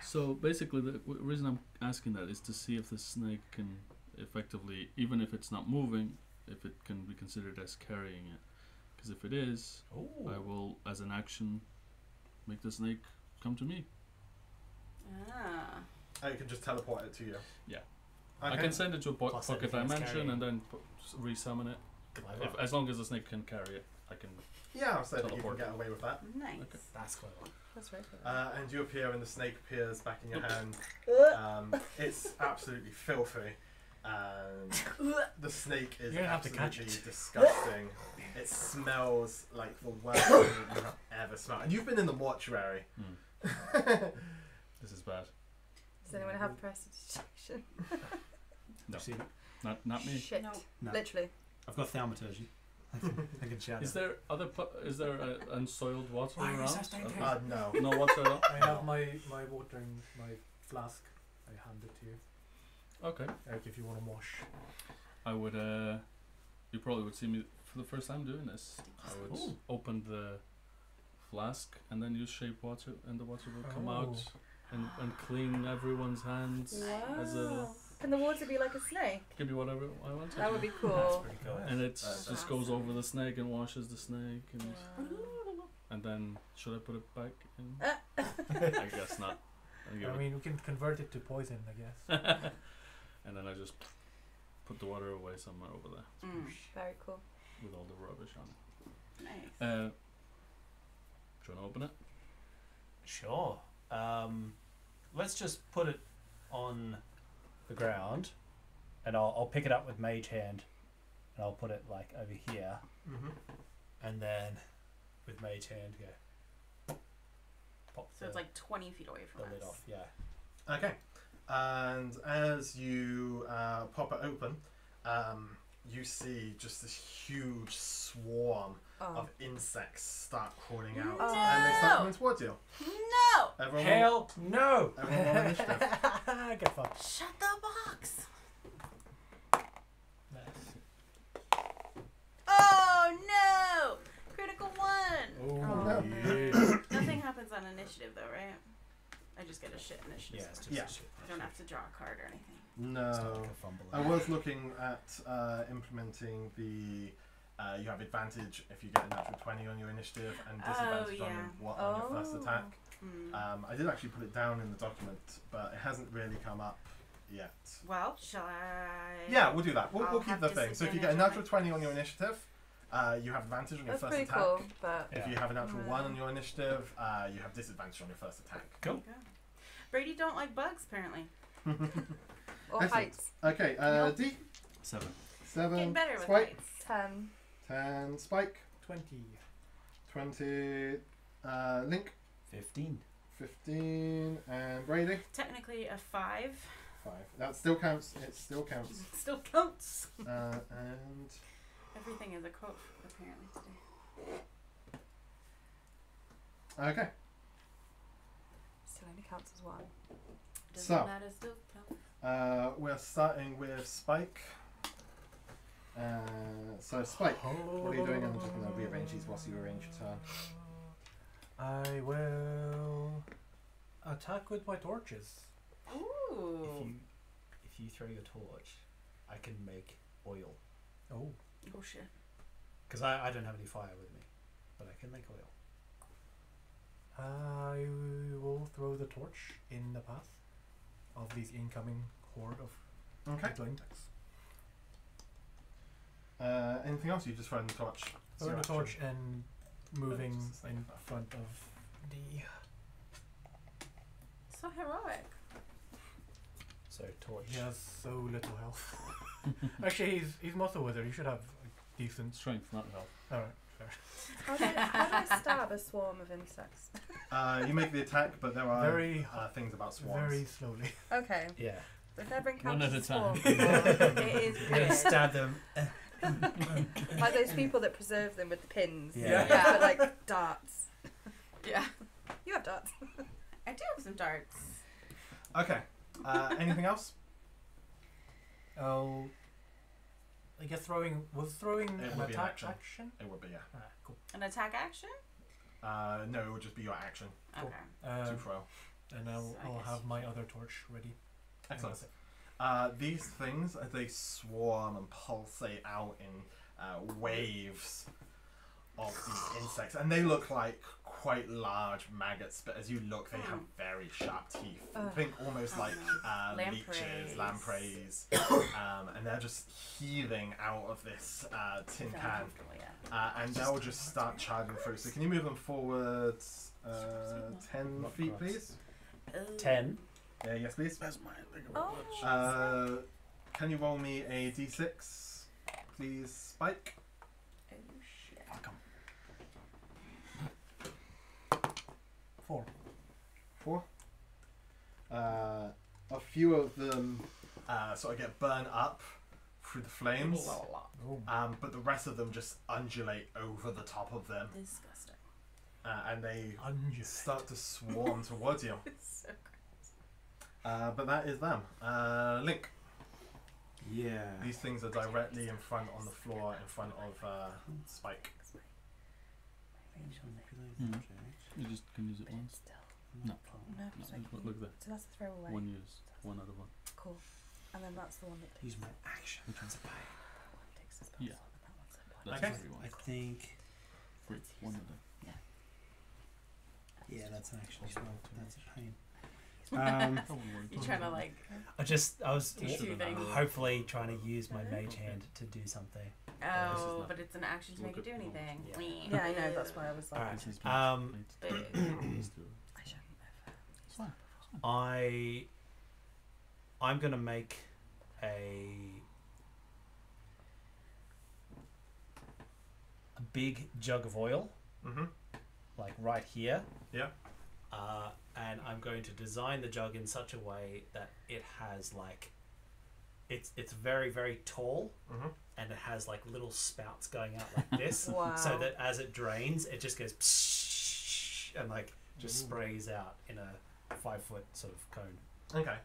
S2: So basically, the reason I'm asking that is to see if the snake can effectively, even if it's not moving, if it can be considered as carrying it. Because if it is,
S5: Ooh.
S2: I will, as an action, make the snake come to me.
S6: Ah.
S1: You can just teleport it to you.
S2: Yeah.
S1: Okay.
S2: I can send it to a
S5: Plus
S2: pocket
S5: everything it's
S2: dimension
S5: carrying.
S2: and then resummon it.
S5: Clever.
S2: As long as the snake can carry it, I can.
S1: Yeah, I'll say that you can
S2: Teleport.
S1: get away with that.
S6: Nice.
S2: Okay.
S5: That's clever.
S3: That's very cool.
S1: And you appear, and the snake appears back in your hand. It's absolutely filthy, and the snake is
S4: You're gonna have to catch
S1: absolutely
S4: it.
S1: disgusting. It smells like the worst thing that you have ever smelled. And you've been in the mortuary.
S2: This is bad.
S3: Does anyone have prestidigitation?
S2: No.
S5: You see,
S2: Not me.
S3: Shit.
S6: No.
S5: No.
S3: Literally.
S5: I've got thaumaturgy. I can shout.
S2: Is there is there unsoiled water
S5: Why are you
S2: around?
S5: so dangerous?
S1: No.
S2: No water at all.
S4: I have my watering, my flask. I hand it to you.
S2: Okay.
S4: Like if you want to wash.
S2: I would. You probably would see me for the first time doing this. I would
S5: Ooh.
S2: open the flask and then use shape water, and the water will come out and clean everyone's hands. As a
S3: Wow. Can the water be like a snake?
S2: give me whatever I want.
S3: That would be
S5: That's
S3: cool.
S5: pretty cool.
S2: And it
S1: That's
S2: just goes over the snake and washes the snake, and
S3: Wow.
S2: and then should I put it back in? I guess not. And, give
S4: I
S2: it-
S4: mean, we can convert it to poison, I guess.
S2: and then I just put the water away somewhere over there
S6: Mm.
S3: Very cool.
S2: with all the rubbish on it.
S6: Nice.
S2: Do you want to open it?
S5: Sure. Let's just put it on the ground, and I'll pick it up with mage hand, and I'll put it like over here,
S1: Mm-hmm.
S5: and then with mage hand go. Pop
S6: So it's like 20 feet away
S5: the
S6: from
S5: lid
S6: us.
S5: off. Yeah.
S1: Okay. And as you pop it open, you see just this huge swarm
S3: Oh.
S1: of insects start crawling out,
S3: No!
S1: and they start coming towards you.
S6: No!
S1: Everyone,
S5: Hell no!
S1: everyone roll initiative.
S4: Get fucked.
S6: Shut the box! Nothing happens on initiative though, right? I just get a shit initiative.
S5: Yeah, it's
S6: score.
S5: just
S1: Yeah.
S5: a shit.
S6: I don't have to draw a card or anything.
S1: No.
S5: It's not like a fumble.
S1: I was looking at implementing the. You have advantage if you get a natural 20 on your initiative and disadvantage on your first attack. I did actually put it down in the document, but it hasn't really come up yet.
S6: Well, shall I?
S1: Yeah, we'll do that. We'll
S6: I'll
S1: keep
S6: have
S1: the thing. So if you get a
S6: disadvantage
S1: natural 20 on your initiative, you have advantage on your
S3: That's
S1: first
S3: pretty
S1: attack.
S3: cool, but
S1: If you have a natural 1 on your initiative, you have disadvantage on your first attack.
S6: There you go. Brady don't like bugs apparently.
S3: or
S1: Excellent.
S3: heights.
S1: Okay, D.
S2: 7.
S1: 7.
S6: Getting better with
S1: Spike.
S6: heights.
S3: 10.
S1: 10. Spike.
S4: 20.
S1: 20. Link.
S5: 15.
S1: 15. And Brady.
S6: Technically a 5.
S1: 5. That still counts. It still counts.
S6: Still counts.
S1: And
S6: Everything is a quote apparently today.
S1: okay.
S3: Still only counts as 1.
S6: Doesn't
S1: So.
S6: matter, still counts.
S1: We're starting with Spike. So Spike, what are you doing? I'm just going to rearrange these whilst you arrange your turn.
S4: I will attack with my torches.
S6: Ooh.
S5: If you throw your torch, I can make oil.
S4: Oh.
S6: Oh shit.
S5: Because I don't have any fire with me, but I can make oil.
S4: I will throw the torch in the path of these incoming horde of
S1: Okay.
S4: glowing decks.
S1: Anything else? You just throw in the torch. It's
S4: Throwing
S1: your
S4: the torch and moving
S1: just a second.
S4: in front of the.
S6: So heroic.
S5: So torch.
S4: He has so little health. Actually, he's muscle wizard. He should have a decent.
S2: Strength, not health.
S4: All right, fair.
S3: How do I stab a swarm of insects?
S1: You make the attack, but there are
S4: Very
S1: things about swarms.
S4: Very slowly.
S3: Okay.
S5: Yeah.
S3: So if ever
S2: One at
S3: encounters
S2: a time.
S3: swarm,
S6: It is
S5: You're gonna
S6: weird.
S5: stab them.
S3: like those people that preserve them with the pins.
S5: Yeah.
S6: Yeah.
S3: But like darts.
S6: Yeah.
S3: You have darts.
S6: I do have some darts.
S1: Okay. Anything else?
S4: Oh. I guess throwing was throwing
S1: It
S4: an
S1: would be an
S4: attack
S1: action. It would be, yeah.
S4: Ah, cool.
S6: An attack action?
S1: No, it would just be your action
S4: Cool.
S6: Okay.
S1: to throw.
S4: And
S6: So I
S4: I'll
S6: guess
S4: have
S6: you
S4: my
S6: can-
S4: other torch ready.
S1: Excellent.
S4: And that's it.
S1: These things, they swarm and pulsate out in waves of these insects, and they look like quite large maggots. But as you look, they have very sharp teeth. Think almost
S6: Oh,
S1: like
S6: no.
S1: leeches, lampreys, and they're just heaving out of this tin
S6: Feel
S1: can,
S6: uncomfortable, yeah.
S1: and they'll just start charging through. So can you move them forward 10
S5: Rock
S1: feet,
S5: cross.
S1: please?
S5: 10.
S1: Yes, please.
S2: That's my
S3: Oh.
S1: Can you roll me a d6, please, Spike?
S6: Oh shit.
S4: 4.
S1: 4. A few of them sort of get burned up through the flames,
S4: Oh.
S1: but the rest of them just undulate over the top of them,
S6: Disgusting.
S1: and they
S4: Undulate.
S1: start to swarm towards you.
S6: It's so
S1: But that is them. Link.
S7: Yeah.
S1: These things are directly in front on the floor, in front of Spike.
S2: You just can use it once. No.
S3: No,
S2: No,
S3: sorry.
S2: look at that.
S3: So that's the throwaway.
S2: One use. One other one.
S3: Cool. And then that's the one that
S7: Use my action.
S2: Which one's
S3: one takes us
S2: Yeah.
S3: and that one's a point.
S2: That's
S1: Okay.
S2: everyone.
S7: I think.
S2: Free. One of them.
S7: Yeah, that's an action as well. That's a pain.
S6: You're trying to like.
S5: I was
S6: Teach you things.
S5: hopefully trying to use my mage hand to do something.
S6: Oh,
S2: not-
S6: but it's an action to make it do anything.
S5: Yeah.
S3: Yeah, I know. That's why I was like,
S5: Alright.
S2: This is
S5: Um,
S6: Big.
S2: these two.
S3: I shouldn't have.
S2: It's fine.
S5: I'm gonna make a big jug of oil,
S1: Mm-hmm.
S5: like right here.
S1: Yeah.
S5: And I'm going to design the jug in such a way that it has like, it's very very tall,
S1: Mm-hmm.
S5: and it has like little spouts going out like this,
S3: Wow.
S5: so that as it drains, it just goes psh, and like just sprays out in a 5-foot sort of cone.
S1: Okay.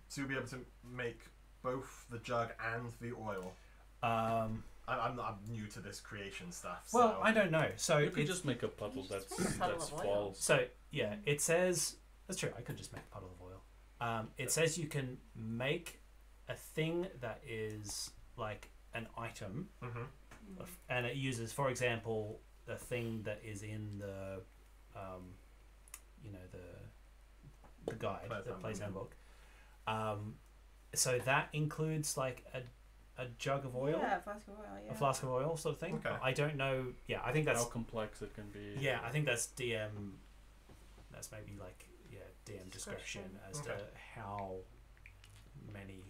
S1: So you'll be able to make both the jug and the oil. I'm new to this creation stuff.
S5: Well,
S1: so.
S5: I don't know. So
S2: You could
S5: it's-
S2: just make a puddle
S6: just
S2: that's
S6: make a puddle
S2: that's
S6: of oil.
S2: falls.
S5: So yeah, it says that's true. I could just make a puddle of oil. It says you can make a thing that is like an item,
S1: Mhm.
S5: and it uses, for example, the thing that is in the, the guide,
S1: Player's
S5: the player's
S1: handbook.
S5: handbook. So that includes like a jug of oil,
S6: Yeah, a flask of oil. Yeah.
S5: a flask of oil, sort of thing.
S1: Okay.
S5: I don't know. Yeah, I think that's
S2: How complex it can be.
S5: yeah, I think that's DM. That's maybe like DM discretion as to
S1: Okay.
S5: how many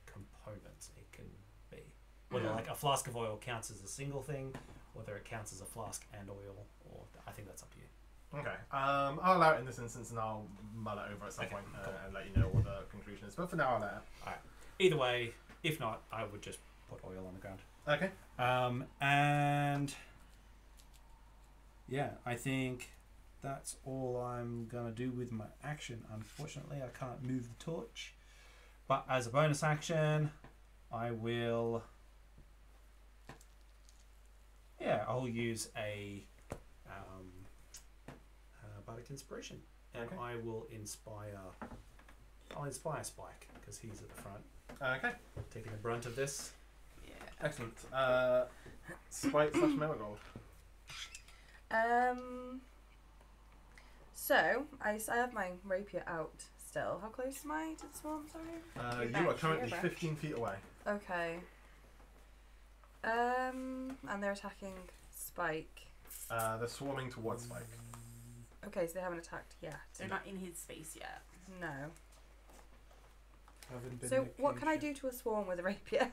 S5: components it can be. Whether
S6: Mhm.
S5: like a flask of oil counts as a single thing, whether it counts as a flask and oil, or I think that's up to you.
S1: Okay. I'll allow it in this instance, and I'll mull it over at some
S5: Okay,
S1: point
S5: cool.
S1: and let you know what the conclusion is. But for now, I'll let it.
S5: Either way, if not, I would just put oil on the ground.
S1: Okay.
S5: And yeah, I think that's all I'm gonna do with my action. Unfortunately, I can't move the torch, but as a bonus action, I will. Yeah, I'll use a bardic inspiration, and
S1: Okay.
S5: I will inspire. I'll inspire Spike because he's at the front,
S1: Okay.
S5: taking the brunt of this.
S6: Yeah.
S1: Excellent. Spike / Marigold.
S3: So I have my rapier out still. How close am I to the swarm? Sorry.
S1: You are
S6: back,
S1: currently
S6: you're back.
S1: 15 feet away.
S3: Okay. And they're attacking Spike.
S1: They're swarming towards Spike.
S3: Okay, so they haven't attacked yet.
S6: They're not in his space yet.
S3: No.
S4: Haven't been
S3: So what can I
S4: location.
S3: do to a swarm with a rapier?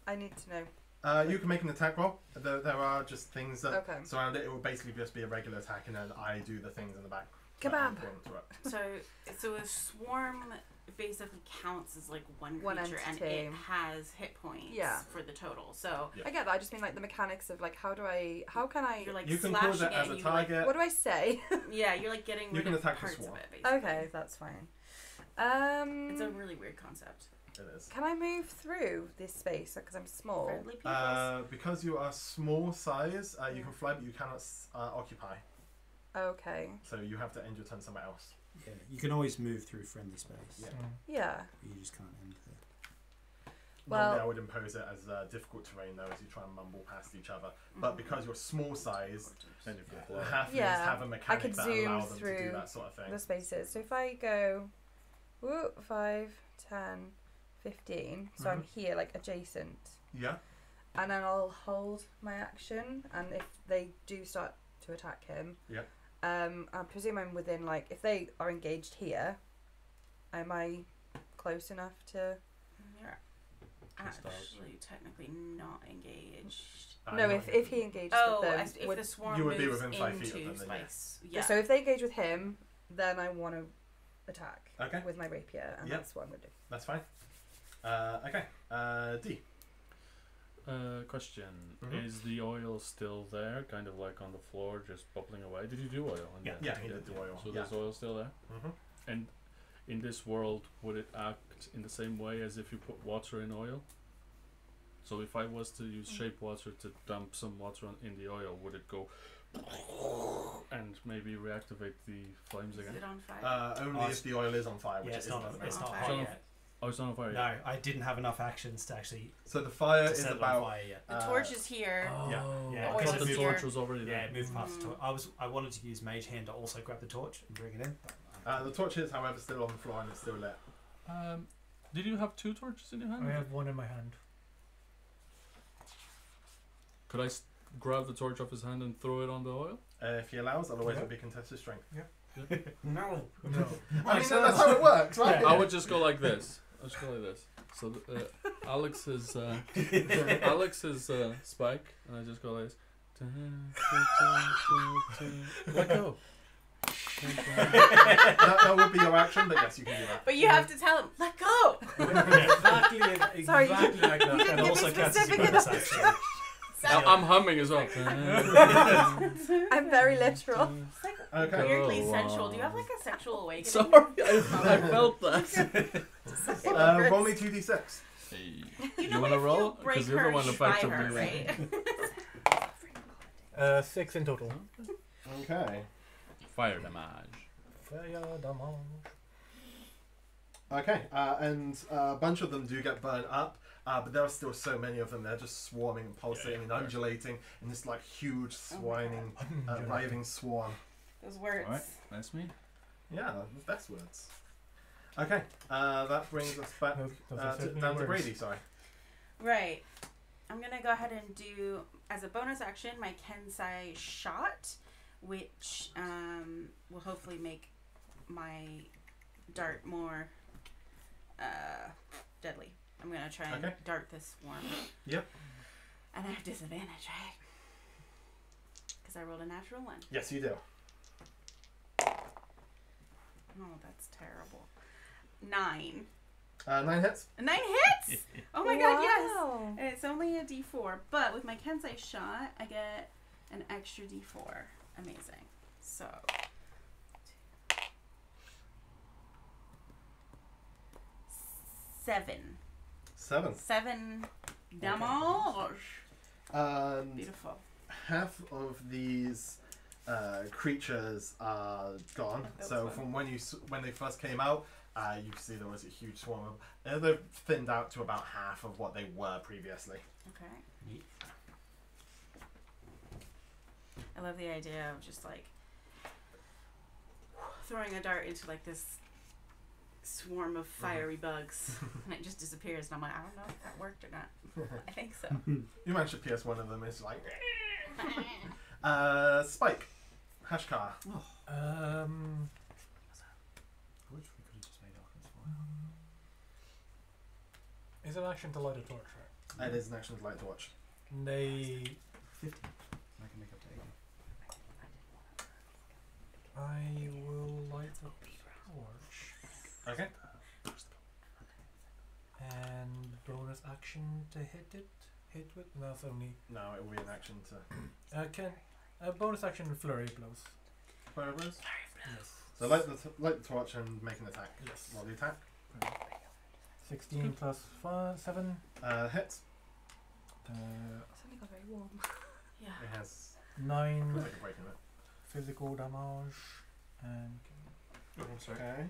S3: I need to know.
S1: You can make an attack roll. There are just things that
S3: Okay.
S1: surround it. It will basically just be a regular attack, and then I do the things in the back. that are
S3: Kebab.
S1: important to it.
S6: So a swarm basically counts as like one
S3: One
S6: creature, and
S3: entity.
S6: it has hit points
S3: Yeah.
S6: for the total. So
S1: Yeah.
S3: I get that. I just mean like the mechanics of like how can I?
S6: you're like
S1: You can
S6: slashing
S1: pause it as
S6: and
S1: a
S6: you're, like-
S1: target.
S3: What do I say?
S6: yeah, you're like getting
S1: You
S6: rid
S1: can
S6: of
S1: attack the
S6: parts of
S1: swarm.
S6: it. Basically.
S3: Okay, that's fine.
S6: It's a really weird concept.
S1: It is.
S3: Can I move through this space because I'm small?
S6: Friendly people.
S1: Because you are small size, you
S3: Yeah.
S1: can fly, but you cannot occupy.
S3: Okay.
S1: So you have to end your turn somewhere else.
S5: Yeah, you can always move through friendly space.
S1: Yeah.
S3: Yeah.
S5: You just can't end there.
S1: Normally,
S3: Well-
S1: I would impose it as difficult terrain, though, as you try and mumble past each other. But because you're small size,
S2: And you can fly.
S1: halflings
S3: Yeah,
S1: have a mechanic
S3: could
S1: that
S3: zoom
S1: allows them to do
S3: through
S1: that sort of thing.
S3: The spaces. So if I go 5, 10, 15, so I'm here like adjacent,
S1: Yeah.
S3: and then I'll hold my action, and if they do start to attack him,
S1: Yeah.
S3: I presume I'm within like if they are engaged here, am I close enough to?
S6: You're
S2: Just out.
S6: actually technically not engaged.
S3: No,
S1: you're-
S3: if he engages
S6: Oh,
S3: with them,
S6: if
S3: would-
S6: the swarm
S1: You would be
S6: moves
S1: within 5 feet of
S6: into
S1: them, then
S6: space. Yeah.
S3: So if they engage with him, then I want to attack
S1: Okay.
S3: with my rapier, and
S1: Yep.
S3: that's what I'm gonna do.
S1: That's fine. Okay. D.
S2: Question:
S1: Mhm.
S2: Is the oil still there, kind of like on the floor, just bubbling away? Did you do oil? On
S5: Yeah.
S2: that?
S1: Yeah, he did do oil,
S2: So
S1: yeah.
S2: there's oil still there.
S1: Mm-hmm.
S2: And in this world, would it act in the same way as if you put water in oil? So if I was to use shape water to dump some water in the oil, would it go and maybe reactivate the flames
S6: Is
S2: again?
S6: it on fire?
S1: Only
S5: Oh,
S1: if the oil is on fire, which
S5: Yeah,
S1: it
S5: it's
S1: isn't
S5: not.
S1: at the
S5: It's
S1: moment.
S5: not
S6: Okay.
S5: hot
S2: So-
S5: yet.
S2: Oh, it's not on fire
S5: No,
S2: yet.
S5: I didn't have enough actions to actually
S1: So the fire
S5: to
S1: is
S5: set it on
S1: about.
S5: fire yet.
S6: The torch is here.
S1: Yeah.
S2: Oh,
S5: Yeah,
S2: I
S5: because
S2: thought
S5: it's
S2: the
S6: here.
S2: torch was already
S5: Yeah,
S2: there.
S5: it moved past the
S6: Mm.
S5: torch. I wanted to use Mage Hand to also grab the torch and bring it in. But,
S1: The torch is, however, still on the floor and it's still lit.
S2: Did you have 2 torches in your hand?
S4: I have one in my hand.
S2: Could I grab the torch off his hand and throw it on the oil?
S1: If he allows, otherwise
S4: Yeah.
S1: it'll be contested strength.
S5: no.
S4: No.
S1: I mean, that's how it works, right?
S2: I would just go like this. I'll just go like this. So Alex is Spike, and I just go like this. Let go.
S1: that would be your action, but yes, you can do that.
S6: But you have to tell him, let go!
S5: exactly
S3: Sorry,
S5: like that.
S3: you didn't
S5: And
S3: give me
S5: also counts as a
S3: specific
S5: bonus
S3: enough
S5: action.
S2: I'm humming as well.
S3: I'm very literal.
S6: It's like
S1: Okay.
S6: weirdly
S2: Go
S6: sensual. Do you have
S2: on.
S6: like a sexual awakening?
S2: Sorry, I felt that.
S1: Roll me 2d6.
S2: Hey.
S6: You
S2: wanna
S6: if
S2: roll?
S6: You break
S2: 'Cause you're the
S6: her,
S2: one
S6: you
S2: affected
S6: fry her,
S2: me.
S6: right?
S4: 6 in total.
S1: Okay.
S2: Fire damage.
S4: Fire damage.
S1: Okay, and a bunch of them do get burned up, but there are still so many of them. They're just swarming and pulsating and undulating in this like huge, swining, writhing swarm.
S6: Those words.
S2: Alright, that's me.
S1: Yeah, the best words. Okay, that brings us back down to Brady. Sorry.
S6: Right. I'm gonna go ahead and do as a bonus action my Kensai shot, which will hopefully make my dart more deadly. I'm gonna try and dart this swarm.
S1: Yep.
S6: And I have disadvantage, right? Because I rolled a natural 1.
S1: Yes, you do.
S6: Oh, that's terrible. 9.
S1: 9 hits.
S6: 9 hits! Oh my god, yes!
S3: Wow.
S6: And it's only a d4, but with my Kensai shot, I get an extra d4. Amazing. So. 7. 7 damage. Beautiful.
S1: Half of these creatures are gone.
S6: That
S1: So
S6: was fun.
S1: from when they first came out, you can see there was a huge swarm of. They've thinned out to about half of what they were previously.
S6: Okay.
S5: Yeet.
S6: I love the idea of just like throwing a dart into like this swarm of fiery bugs and it just disappears and I'm like, I don't know if that worked or not. I think so.
S1: You managed to pierce one of them. It's like. Spike. Hashkar.
S5: I wish we could have just made Alchemist for
S4: Is it an action to light a torch, right?
S1: It is an action to light torch.
S4: They.
S5: 50. I can make up to 80.
S4: I will light a torch.
S1: Okay.
S4: And bonus action to hit it. Hit with? No, it's only.
S1: No, it will be an action to.
S4: Can bonus action flurry blows.
S1: Fire blows.
S4: Yes.
S1: So light the torch and make an attack.
S4: Yes.
S1: Roll the attack.
S4: 16 plus 7.
S1: Hits.
S3: It's only got very warm.
S6: Yeah.
S1: It has
S4: 9
S1: like a break in it.
S4: physical damage. And
S1: Oh, I'm sorry. Okay.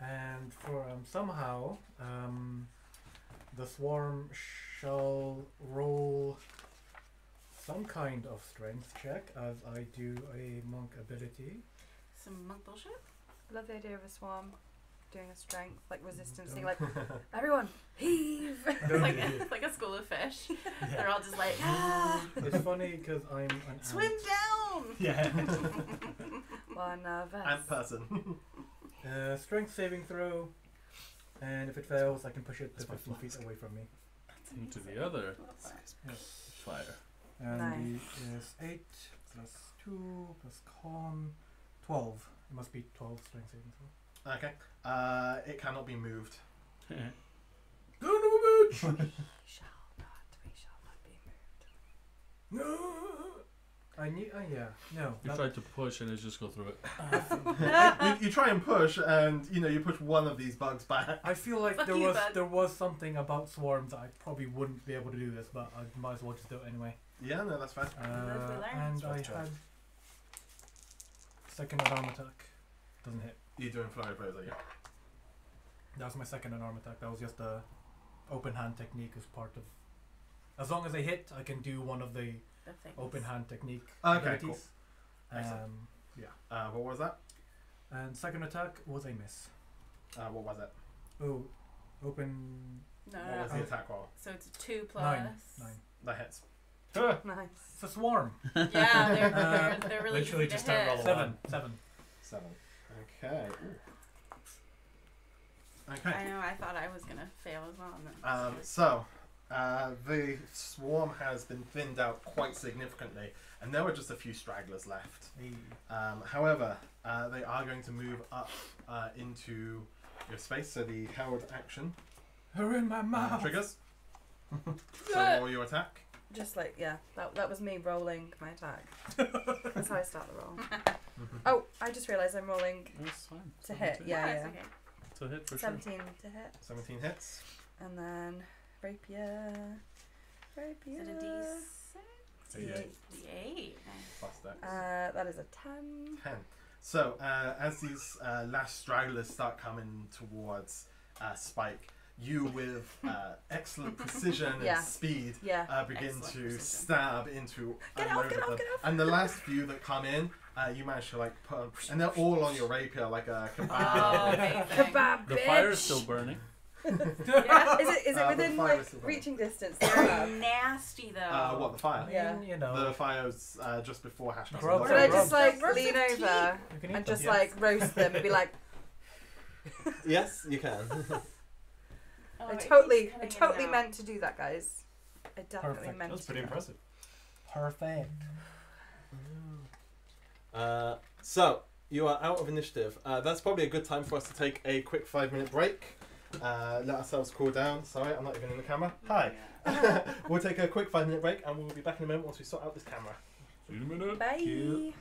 S4: And for somehow the swarm shall roll some kind of strength check as I do a monk ability.
S6: Some monk bullshit?
S3: I love the idea of a swarm doing a strength, like resistance thing, like, everyone, heave!
S6: It's like a school of fish. They're all just like, ah!
S4: It's funny because I'm an
S6: Swim down!
S5: Yeah.
S3: One nervous.
S1: Ant person.
S4: strength saving throw, and if it fails, I can push it to
S5: That's my
S4: 15 feet away from me.
S2: Into the other
S4: Yes.
S2: fire.
S4: And
S3: Nice.
S4: the is 8 plus 2 plus con 12. It must be 12 strength saving throw.
S1: Okay. It cannot be moved.
S4: Son of a bitch!
S3: We shall not be moved.
S4: No! I need. Yeah. No.
S2: You
S4: that-
S2: tried to push and it just go through it.
S1: you try and push, and you push one of these bugs back.
S4: I feel like
S6: Fuck
S4: there
S6: you,
S4: was
S6: bud.
S4: there was something about swarms that I probably wouldn't be able to do this, but I might as well just do it anyway.
S1: Yeah, no, that's fine.
S6: Live, we learn.
S4: And I
S1: That's right.
S4: had second unarmed attack. Doesn't hit.
S1: You're doing flurry blows, are you?
S4: That was my second unarmed attack. That was just a open hand technique as part of. As long as I hit, I can do one of the
S6: The things.
S4: open hand technique
S1: Okay,
S4: abilities.
S1: Excellent.
S4: Yeah.
S1: What was that?
S4: And second attack was a miss.
S1: What was it?
S4: Oh, open
S6: No,
S1: What was
S6: no,
S1: the
S6: no.
S1: attack roll?
S6: So it's 2 plus.
S4: 9.
S1: That hits.
S3: Nice.
S4: It's a swarm.
S6: Yeah, they're really
S5: Literally
S6: easy to
S5: just don't
S6: hit.
S5: roll a
S4: 7. 7.
S1: 7. Okay. Ooh. Okay.
S6: I know, I thought I was gonna fail as well. And then
S1: The swarm has been thinned out quite significantly, and there were just a few stragglers left. However, they are going to move up into your space, so the held action
S4: Her in my mouth.
S1: triggers. So roll your attack.
S3: Just like, yeah, that was me rolling my attack. That's how I start the roll. Oh, I just realised I'm rolling
S2: That's fine.
S3: to hit.
S6: yeah,
S3: Yeah,
S6: it's
S3: yeah.
S6: okay.
S2: to hit for
S3: 17 to hit.
S1: 17 hits.
S3: And then rapier.
S6: Is it a D6?
S1: D8.
S6: D8.
S1: Plus dex.
S3: That is a 10.
S1: 10. So, as these last stragglers start coming towards Spike, you with excellent precision
S3: Yeah.
S1: and speed
S3: Yeah.
S1: begin
S6: Excellent
S1: to
S6: precision.
S1: stab into
S3: Get
S1: a
S3: off,
S1: load
S3: get
S1: of
S3: off,
S1: them.
S3: get off.
S1: And the last few that come in, you manage to like put 'em- and they're all on your rapier like a kebab.
S6: Oh, amazing.
S3: Kebab,
S2: The
S3: bitch!
S2: fire is still burning.
S6: Yeah.
S3: Is it
S1: the
S3: within
S1: fire
S3: like
S1: is still burning.
S3: reaching distance? The kebab?
S6: Nasty though.
S1: What, the fire?
S3: Yeah.
S5: You know.
S1: The fire's just before hash browns.
S5: Grub,
S3: Could I
S5: grub.
S3: just like
S6: Roast
S3: lean
S6: of
S3: over
S5: You can eat
S3: and
S5: them,
S3: just
S5: yes.
S3: like roast them and be like,
S1: Yes, you can.
S6: Oh,
S3: I
S6: it
S3: totally
S6: keeps cutting in and
S3: totally
S6: out.
S3: meant to do that, guys. I definitely
S5: Perfect.
S3: meant
S7: That's
S3: to.
S7: pretty
S3: do that.
S7: impressive.
S5: Perfect.
S1: So, you are out of initiative. That's probably a good time for us to take a quick 5-minute break. Let ourselves cool down. Sorry, I'm not even in the camera. Hi. We'll take a quick 5-minute break and we'll be back in a moment once we sort out this camera.
S2: See you in a minute.
S3: Bye.
S5: Cute.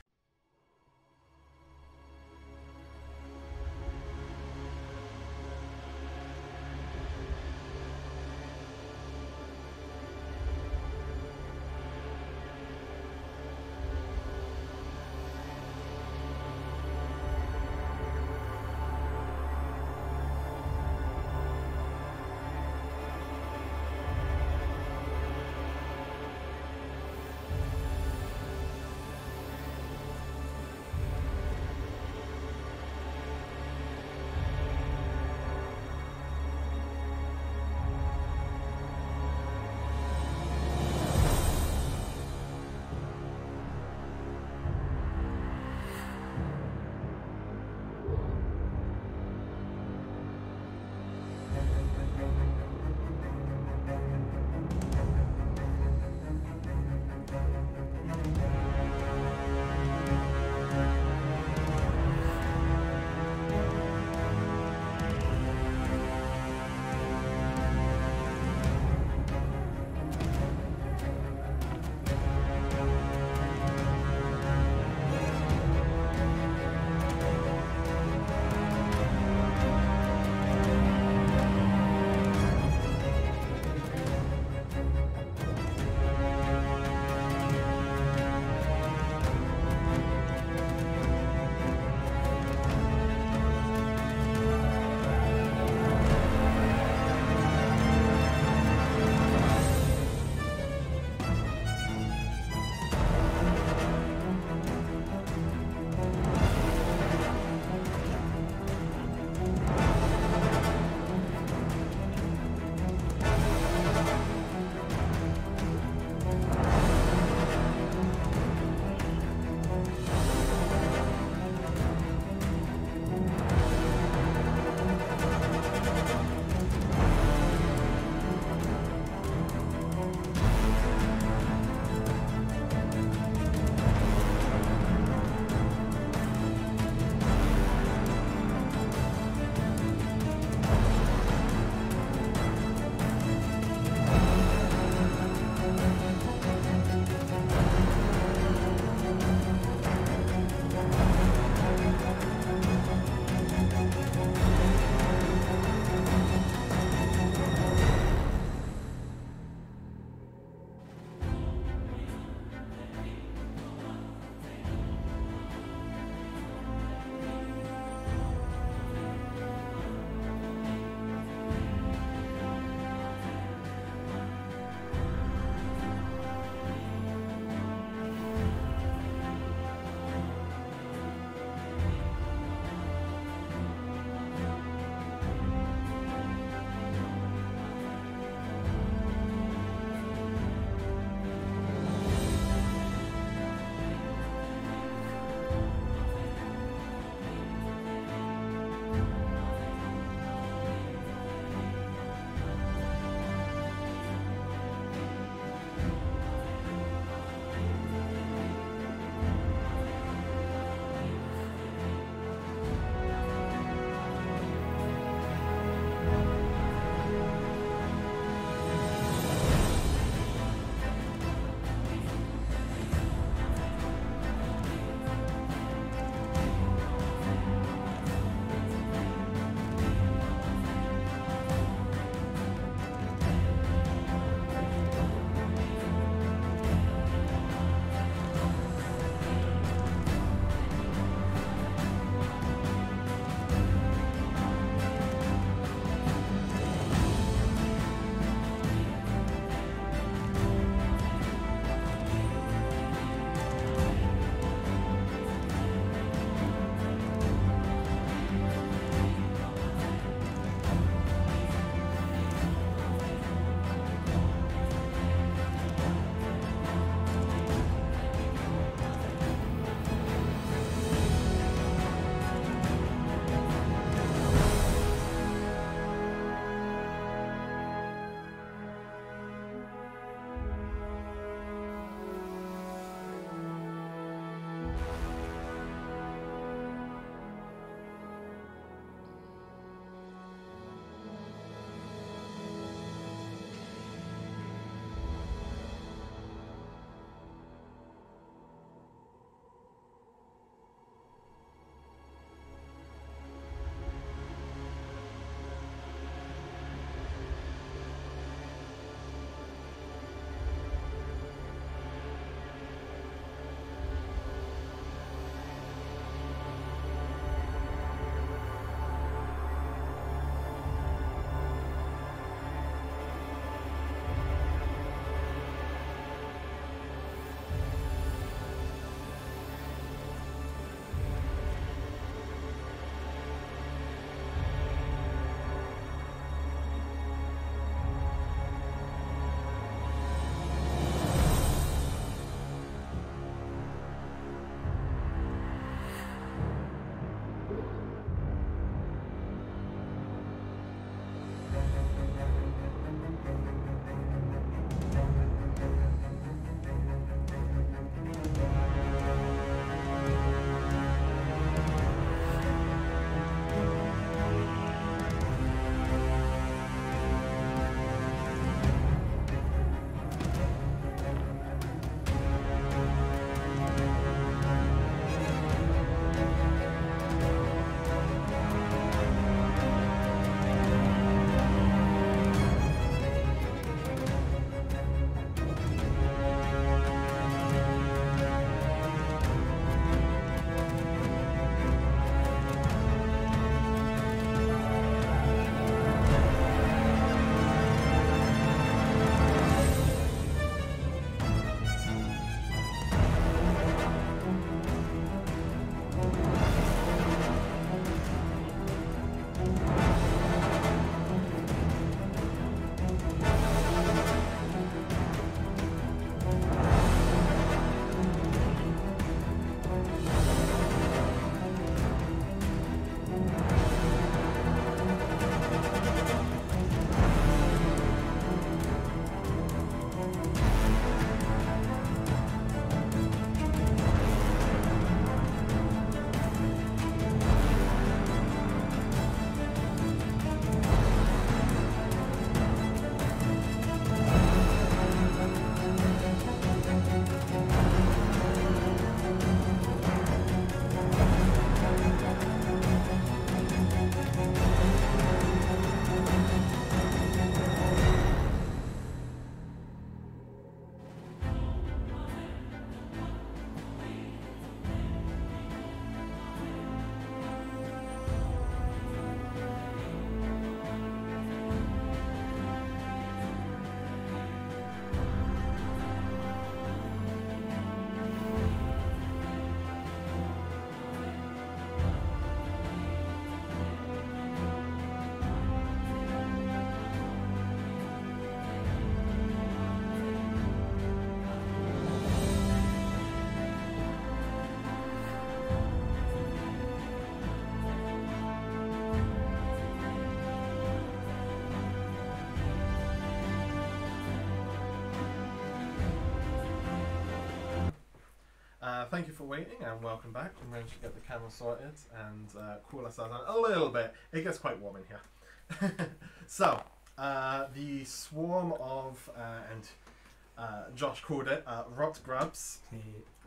S1: Thank you for waiting and welcome back. We managed to get the camera sorted and cool ourselves down a little bit. It gets quite warm in here. So, the swarm of, and Josh called it, rot grubs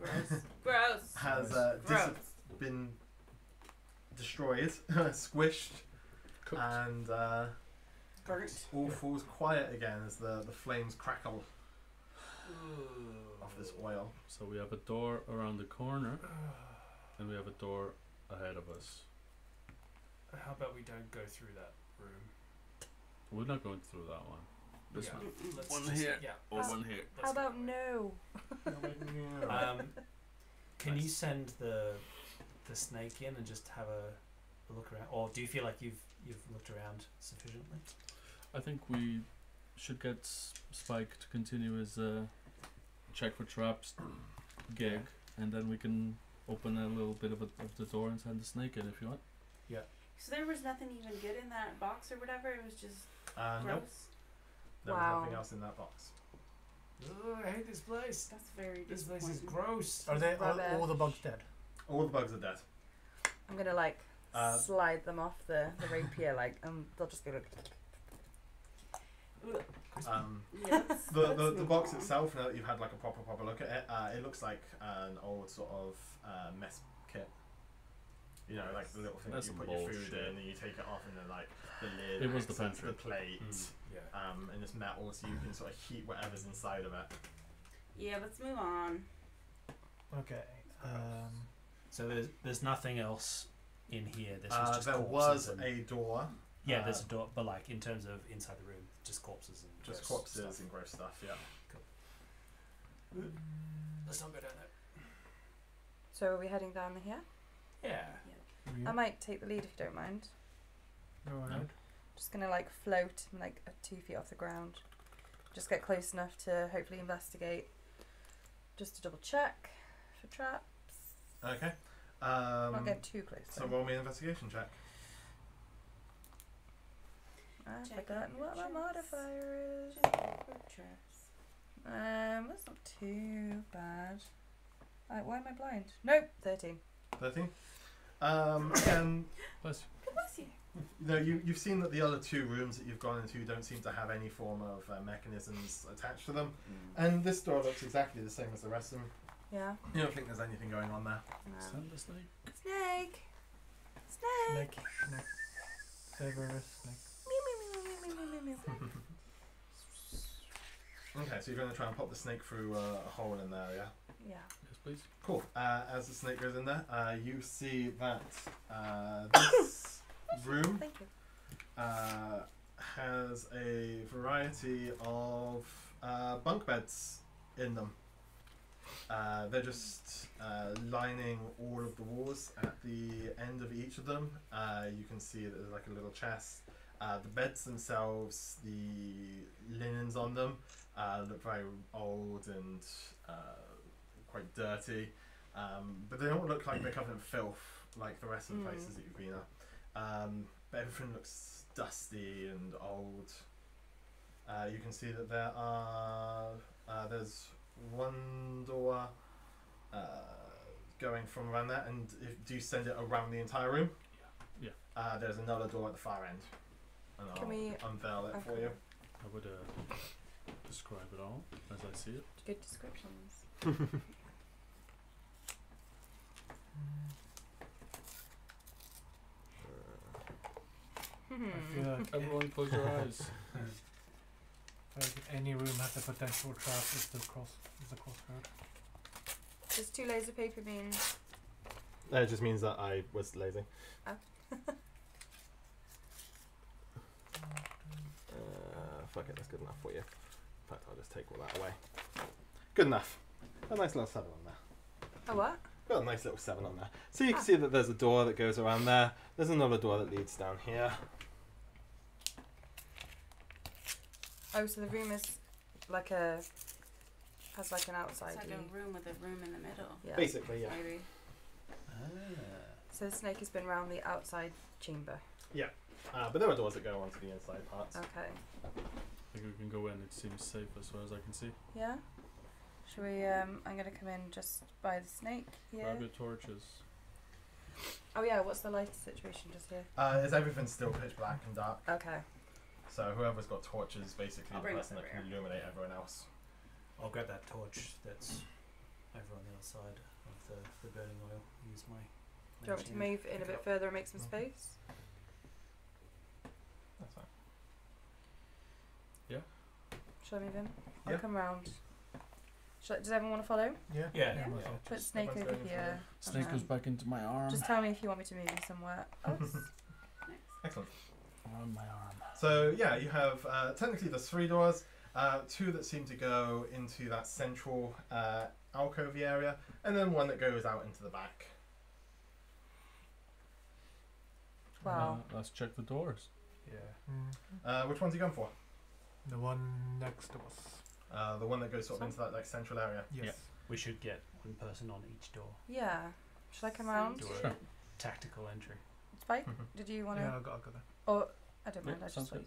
S6: Gross. Gross.
S1: has
S6: Gross.
S1: been destroyed, squished,
S2: Cooked.
S1: and
S6: Burnt.
S1: all falls quiet again as the flames crackle of this oil.
S2: So we have a door around the corner, and we have a door ahead of us.
S7: How about we don't go through that room?
S2: We're not going through that one. This
S7: Yeah,
S2: one.
S7: let's
S2: One
S7: just-
S2: here.
S7: Yeah.
S2: Or one here.
S3: How about no?
S5: Can you send the snake in and just have a look around, or do you feel like you've looked around sufficiently?
S2: I think we should get Spike to continue his check for traps gig, and then we can open a little bit of the door and send the snake in if you want.
S6: So there was nothing even good in that box or whatever. It was just gross.
S1: Nope, there was
S3: Wow.
S1: nothing else in that box.
S7: Oh, I hate this place.
S6: That's very
S7: This place is
S6: disappointing.
S7: gross.
S4: Are they
S3: Rubbish.
S4: all the bugs dead?
S1: All the bugs are dead.
S3: I'm gonna like slide them off the rapier, like, they'll just go like.
S6: Yes,
S1: The
S6: let's move
S1: box
S6: on.
S1: itself, now that you've had like a proper look at it, it looks like an old sort of mess kit. You know, like the little thing
S2: That's
S1: that you
S2: some
S1: put your food
S2: bullshit.
S1: in and you take it off and then like the lid,
S2: It was the
S1: acts as
S2: pantry.
S1: the plate,
S7: Yeah.
S1: and it's metal so you can sort of heat whatever's inside of it.
S6: Yeah, let's move on.
S4: Okay.
S5: So there's nothing else in here. This was just
S1: There
S5: corpses
S1: was
S5: and,
S1: a door.
S5: yeah. There's a door, but like in terms of inside the room, just corpses and
S1: Just
S5: gross
S1: corpses
S5: stuff.
S1: and gross stuff, yeah.
S7: Let's not go down there.
S3: So are we heading down here?
S7: Yeah.
S3: I might take the lead if you don't mind.
S4: Go ahead.
S3: Just gonna like float like 2 feet off the ground. Just get close enough to hopefully investigate. Just to double check for traps.
S1: Okay.
S3: Not get too close.
S1: So
S3: though.
S1: roll me an investigation check.
S3: I've
S6: Check
S3: forgotten
S6: your
S3: what my
S6: traps.
S3: modifier is.
S6: Traps.
S3: That's not too bad. Why am I blind? Nope, 13.
S1: 13. Again,
S2: Bless
S6: God bless you.
S1: you know, you've seen that the other two rooms that you've gone into don't seem to have any form of mechanisms attached to them. And this door looks exactly the same as the rest of them.
S3: Yeah.
S1: You don't think there's anything going on there.
S2: Send the snake.
S3: Snake! Snake!
S4: Snake. Severus. Snake.
S3: Meow, meow, meow, meow, meow, meow, meow.
S1: Okay, so you're going to try and pop the snake through a hole in there, yeah?
S3: Yeah.
S2: Yes, please.
S1: Cool. As the snake goes in there, you see that this room
S3: Thank you.
S1: has a variety of bunk beds in them. They're just lining all of the walls at the end of each of them. You can see that there's like a little chest. The beds themselves, the linens on them look very old and quite dirty, but they don't look like they're covered in filth like the rest of the places that you've been at. But everything looks dusty and old. You can see that there's one door going from around there, and do you send it around the entire room?
S2: Yeah.
S1: There's another door at the far end, and
S3: Can we-
S1: I'll unveil it for you.
S2: I would describe it all as I see it.
S3: Good descriptions.
S4: I feel like
S2: Everyone close your eyes.
S4: if any room has a potential trap, is the crossroad.
S3: Does 2 layers of paper mean?
S1: It just means that I was lazy.
S3: Oh.
S1: Fuck it, that's good enough for you. In fact, I'll just take all that away. Good enough. A nice little 7 on there.
S3: A what?
S1: Got a nice little 7 on there. So you can see that there's a door that goes around there. There's another door that leads down here.
S3: Oh, so the room is like has like an outside.
S6: It's like a room with a room in the middle.
S3: Yeah.
S1: Basically, yeah.
S6: Maybe.
S3: So the snake has been round the outside chamber.
S1: But there are doors that go onto the inside parts.
S3: Okay.
S2: I think we can go in. It seems safe as far as I can see.
S3: Yeah. Shall we? I'm gonna come in just by the snake here.
S2: Grab your torches.
S3: Oh yeah, what's the light situation just here?
S1: Is everything still pitch black and dark?
S3: Okay.
S1: So whoever's got torches, basically
S6: I'll
S1: the
S6: bring it
S1: person that
S6: over
S1: can
S6: here.
S1: illuminate everyone else.
S5: I'll grab that torch that's over on the other side of the burning oil. Use my.
S3: Do you want me to move in a bit further and make some space?
S1: That's fine.
S3: Shall I move in? I'll
S1: Yeah.
S3: come round. Does everyone want to follow?
S1: Yeah.
S5: Yeah.
S6: Yeah.
S3: Put Snake
S1: Everyone's
S3: over
S1: going
S3: here. and
S2: Snake goes
S3: then
S2: back into my arm.
S3: Just tell me if you want me to move you somewhere else.
S6: Nice.
S1: Excellent.
S2: On my arm.
S1: So yeah, you have technically there's 3 doors, 2 that seem to go into that central alcove area, and then one that goes out into the back.
S3: Wow.
S2: Let's check the doors.
S7: Yeah.
S1: Which one's you going for?
S7: The one next to us.
S1: The one that goes sort of into that like central area.
S7: Yes.
S2: Yeah.
S5: We should get one person on each door.
S3: Yeah. Should I come round?
S5: Do
S2: Sure.
S5: a tactical entry.
S3: Spike, did you want to?
S7: Yeah, I'll go there.
S3: Or I don't
S2: Yeah,
S3: mind. I just
S2: sounds
S3: like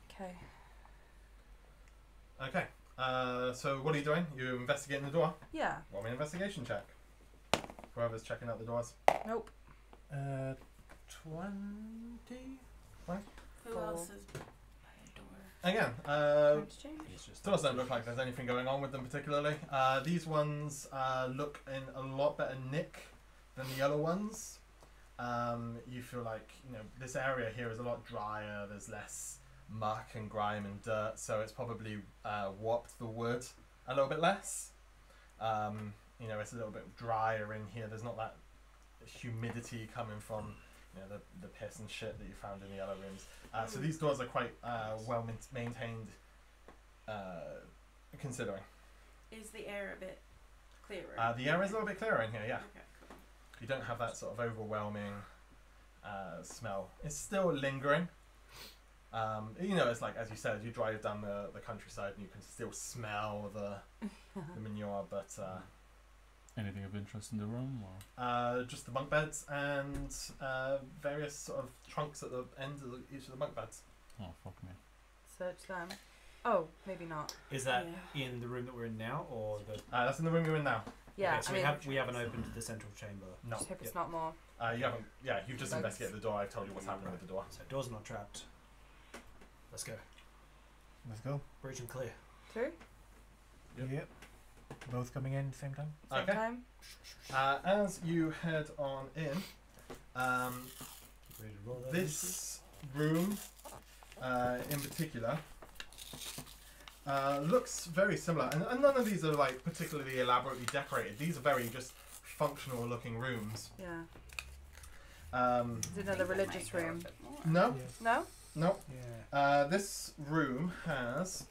S3: Okay.
S1: Okay. So what are you doing? You investigating the door?
S3: Yeah.
S1: Roll me an investigation check. Whoever's checking out the doors.
S3: Nope.
S7: 20?
S6: Who
S3: Four.
S6: else is by a door?
S1: Again,
S3: Time to change.
S5: It's just
S1: doors don't look like there's anything going on with them particularly. These ones look in a lot better nick than the other ones. You feel like, you know, this area here is a lot drier, there's less muck and grime and dirt, so it's probably warped the wood a little bit less. You know, it's a little bit drier in here, there's not that humidity coming from, you know, the piss and shit that you found in the other rooms. So these doors are quite well maintained, considering.
S6: Is the air a bit clearer?
S1: The air is a little bit clearer in here, yeah.
S6: Okay, cool.
S1: You don't have that sort of overwhelming smell. It's still lingering. You know, it's like, as you said, you drive down the countryside and you can still smell the manure, but
S2: Anything of interest in the room? Or?
S1: just the bunk beds and various sort of trunks at the ends of each of the bunk beds.
S2: Oh, fuck me.
S3: Search them. Oh, maybe not.
S5: Is that
S6: Yeah.
S5: in the room that we're in now, or the?
S1: That's in the room you're in now.
S3: Yeah.
S5: Okay, so
S3: I mean,
S5: we haven't opened the central chamber.
S1: No.
S3: just hope it's not more.
S1: You haven't. Yeah, you've just
S3: Bugs.
S1: investigated the door. I've told you what's happening with the door.
S5: So doors are not trapped. Let's go.
S7: Let's go.
S5: Breach and clear.
S3: Through.
S2: Yep.
S7: Yep. Both coming in at the same time?
S3: Same
S1: Okay.
S3: time.
S1: As you head on in,
S5: Ready to roll that?
S1: this room in particular looks very similar, and none of these are like particularly elaborately decorated. These are very just functional looking rooms.
S3: Yeah.
S1: Um,
S3: Is it another
S6: I think that
S3: religious
S6: might go a
S3: room?
S6: bit more.
S1: no,
S7: Yes.
S3: No.
S1: no.
S7: Yeah.
S1: This room has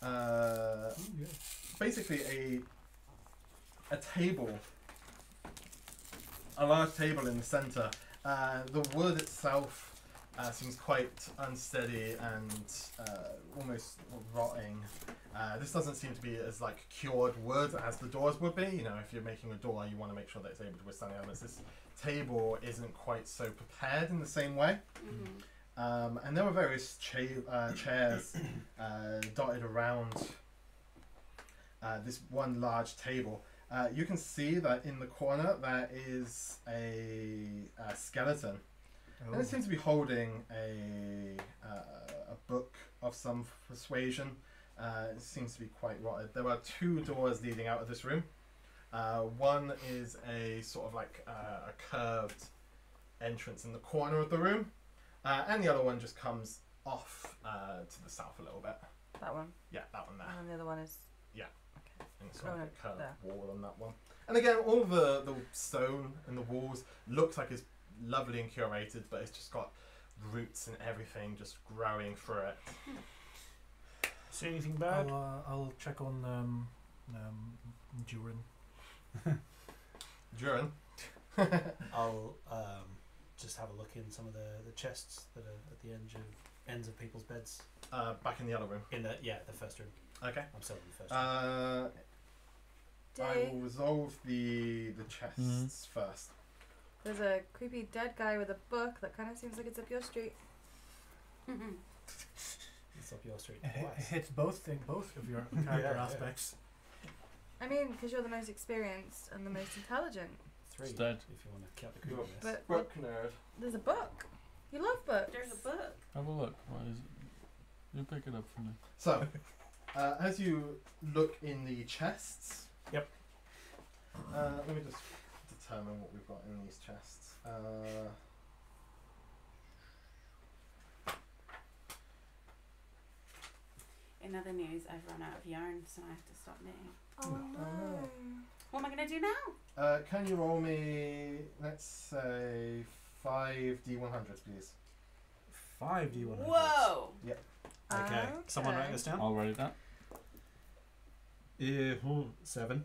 S7: Oh, yeah.
S1: basically a table, a large table in the center. The wood itself seems quite unsteady and almost rotting. This doesn't seem to be as like cured wood as the doors would be. You know, if you're making a door, you want to make sure that it's able to withstand the elements. This table isn't quite so prepared in the same way.
S6: Mhm.
S1: And there were various chairs dotted around this one large table. You can see that in the corner there is a skeleton.
S7: Oh.
S1: And it seems to be holding a book of some persuasion. It seems to be quite rotted. There are 2 doors leading out of this room. One is a sort of like a curved entrance in the corner of the room. And the other one just comes off to the south a little bit.
S3: That one.
S1: Yeah, that one there.
S3: And then the other one is.
S1: And it's sort of
S3: Oh,
S1: like a curved
S3: there.
S1: wall on that one. And again, all the stone and the walls looks like it's lovely and curated, but it's just got roots and everything just growing through it.
S5: See anything bad?
S7: I'll check on Durin.
S1: Durin.
S5: I'll just have a look in some of the chests that are at the ends of people's beds.
S1: Back in the other room.
S5: In the first room.
S1: Okay.
S5: I'm still in the first room.
S1: I
S3: Day.
S1: will resolve the chests first.
S3: There's a creepy dead guy with a book that kind of seems like it's up your street.
S5: It's up your street
S4: It
S5: twice.
S4: hits both of your character
S5: Yeah.
S4: aspects.
S3: I mean, because you're the most experienced and the most intelligent.
S5: 3
S2: It's dead.
S5: if you want to count the
S1: You're-
S5: creepiness.
S3: But
S1: Book nerd.
S3: there's a book. You love books.
S6: There's a book.
S2: Have a look. What is it? You pick it up for me.
S1: So, as you look in the chests.
S5: Yep.
S1: Let me just determine what we've got in these chests.
S6: In other news, I've run out of yarn, so I have to stop knitting.
S3: Oh no.
S6: What am I gonna do now?
S1: Can you roll me, let's say, 5 D100s, please?
S5: 5 D100s.
S6: Whoa!
S5: Okay. Someone write this down.
S2: I'll write it down.
S5: 7.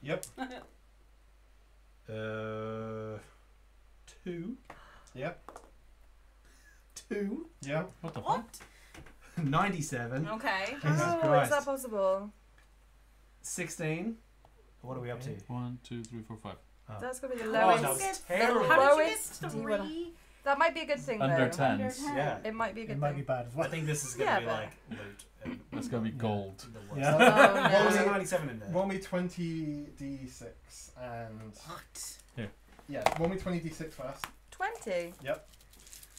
S1: Yep.
S5: 2.
S1: Yep.
S5: 2.
S1: Yep.
S2: What the fuck?
S6: What?
S5: 97.
S6: Okay.
S5: Jesus
S3: How is
S5: Christ.
S3: that possible?
S5: 16. What are we up to?
S2: 1, 2, 3, 4, 5.
S5: Oh.
S3: That's gonna be the
S5: Oh,
S3: lowest.
S5: that was
S3: the
S5: terrible.
S6: How did you
S3: lowest
S6: get
S3: D100.
S6: 3?
S3: That might be a good thing
S2: Under
S3: though.
S2: 10.
S6: Under 10.
S5: Yeah.
S3: It might be a good
S4: It might be
S3: thing.
S4: bad as well.
S5: I think this is going to
S3: Yeah,
S5: be
S3: but-
S5: like loot. And
S2: That's gonna be gold.
S5: The worst.
S4: Yeah.
S3: Oh,
S5: What was
S3: no.
S5: it? 97 in there.
S1: Roll me 20 D6 and...
S6: What?
S1: Yeah, roll me 20 D6 first.
S3: 20.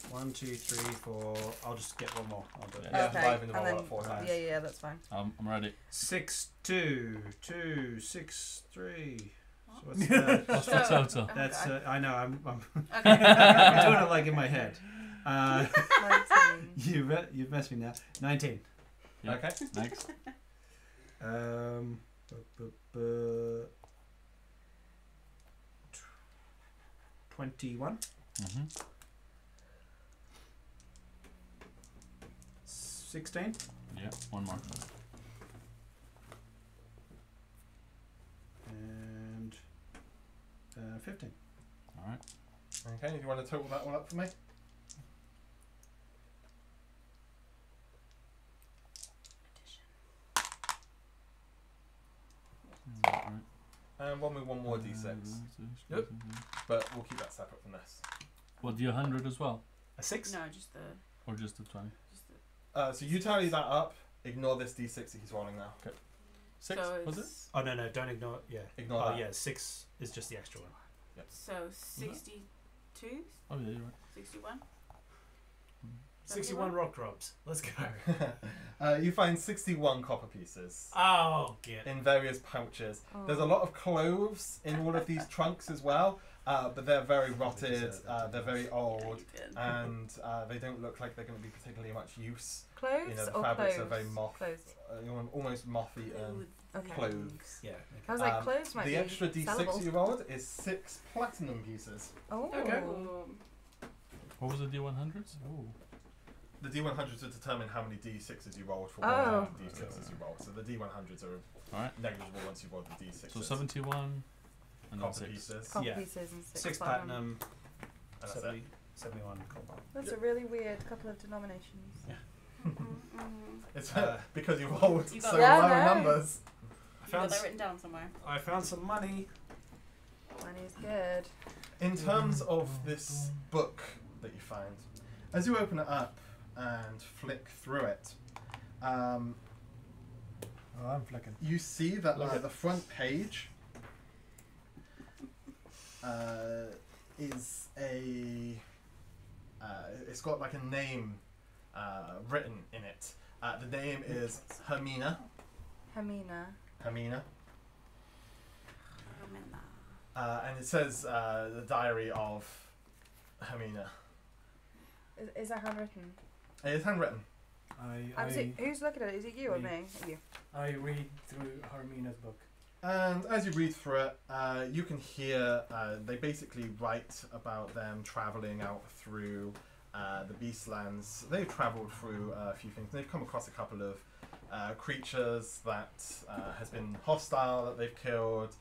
S5: 1, 2, 3, 4. I'll just get one more. I'll do it.
S1: Yeah,
S3: Okay.
S1: five in the
S3: and
S1: roll
S3: then,
S1: up 4 times.
S3: yeah, that's fine.
S2: I'm ready.
S5: 6, 2, 2, 6, 3. So what's that?
S2: What's the total?
S5: That's I know. I'm
S6: Okay.
S5: I'm doing it like in my head.
S3: 19.
S5: You've messed me now. 19.
S2: Yeah.
S1: Okay.
S2: Next.
S5: Bu- bu- 21.
S2: Mm-hmm.
S5: 16.
S2: Yeah, one more.
S5: And 15.
S2: Alright.
S1: Okay, do you want to total that one up for me?
S2: Alright.
S1: And roll me one more D6.
S5: Yep.
S1: But we'll keep that separate from this.
S2: What, do you 100 as well?
S5: A 6.
S6: No, just the.
S2: Or just the 20?
S6: Just the
S1: So you tally that up. Ignore this D6 that he's rolling now.
S2: 6,
S6: so
S2: was it?
S6: it's-
S5: Oh no, don't ignore. Yeah.
S1: Ignore
S5: Oh
S1: that.
S5: yeah, 6 is just the extra one.
S6: So 62?
S2: Oh yeah, you're right.
S6: 61?
S5: 61 rock drops. Let's go.
S1: You find 61 copper pieces
S5: Oh, get.
S1: in various pouches.
S3: Oh.
S1: There's a lot of cloves in all of these trunks as well, but they're very rotted, they're very
S6: Yeah,
S1: old,
S6: you did.
S1: and they don't look like they're going to be particularly much use.
S3: Clothes
S1: You know, the
S3: or
S1: fabrics
S3: clothes?
S1: are very moth,
S3: Clothes.
S1: almost moth-eaten
S3: Okay.
S1: clothes.
S5: Yeah.
S3: I was like,
S1: Um,
S3: clothes might
S1: The
S3: be
S1: extra D6
S3: sellable.
S1: you rolled is 6 platinum pieces.
S3: Oh.
S5: Okay.
S2: What was the D100s? Oh.
S1: The D100s will determine how many D6s you rolled for
S3: Oh.
S1: one D6s you rolled. So the D100s are
S2: Alright.
S1: negligible once you rolled the D6s.
S2: So 71 and then
S1: copper
S2: 6.
S1: pieces.
S3: Copper
S5: Yeah.
S3: pieces and
S5: 6
S3: platinum.
S5: platinum,
S1: And that's it.
S5: 71 copper.
S3: That's a really weird couple of denominations.
S5: Yeah.
S1: It's
S5: Uh,
S1: because you rolled
S6: You got
S1: so
S3: Yeah,
S1: low
S3: no.
S1: numbers.
S5: I
S6: You got
S5: found
S6: that written down somewhere.
S5: I found some money.
S3: Money's good.
S1: In terms of this book that you find, as you open it up and flick through it,
S4: Oh, I'm flicking.
S1: you see that
S2: Look at-
S1: the front page is a it's got like a name written in it. The name is Hermina.
S3: Hermina.
S1: Hermina.
S6: Hermina.
S1: And it says the diary of Hermina.
S3: Is that handwritten?
S1: It is handwritten.
S3: Who's looking at it? Is it you or
S4: Me.
S3: me? You.
S4: I read through Hermina's book.
S1: And as you read through it, you can hear they basically write about them traveling out through the Beastlands. They've travelled through a few things. They've come across a couple of creatures that has been hostile that they've killed.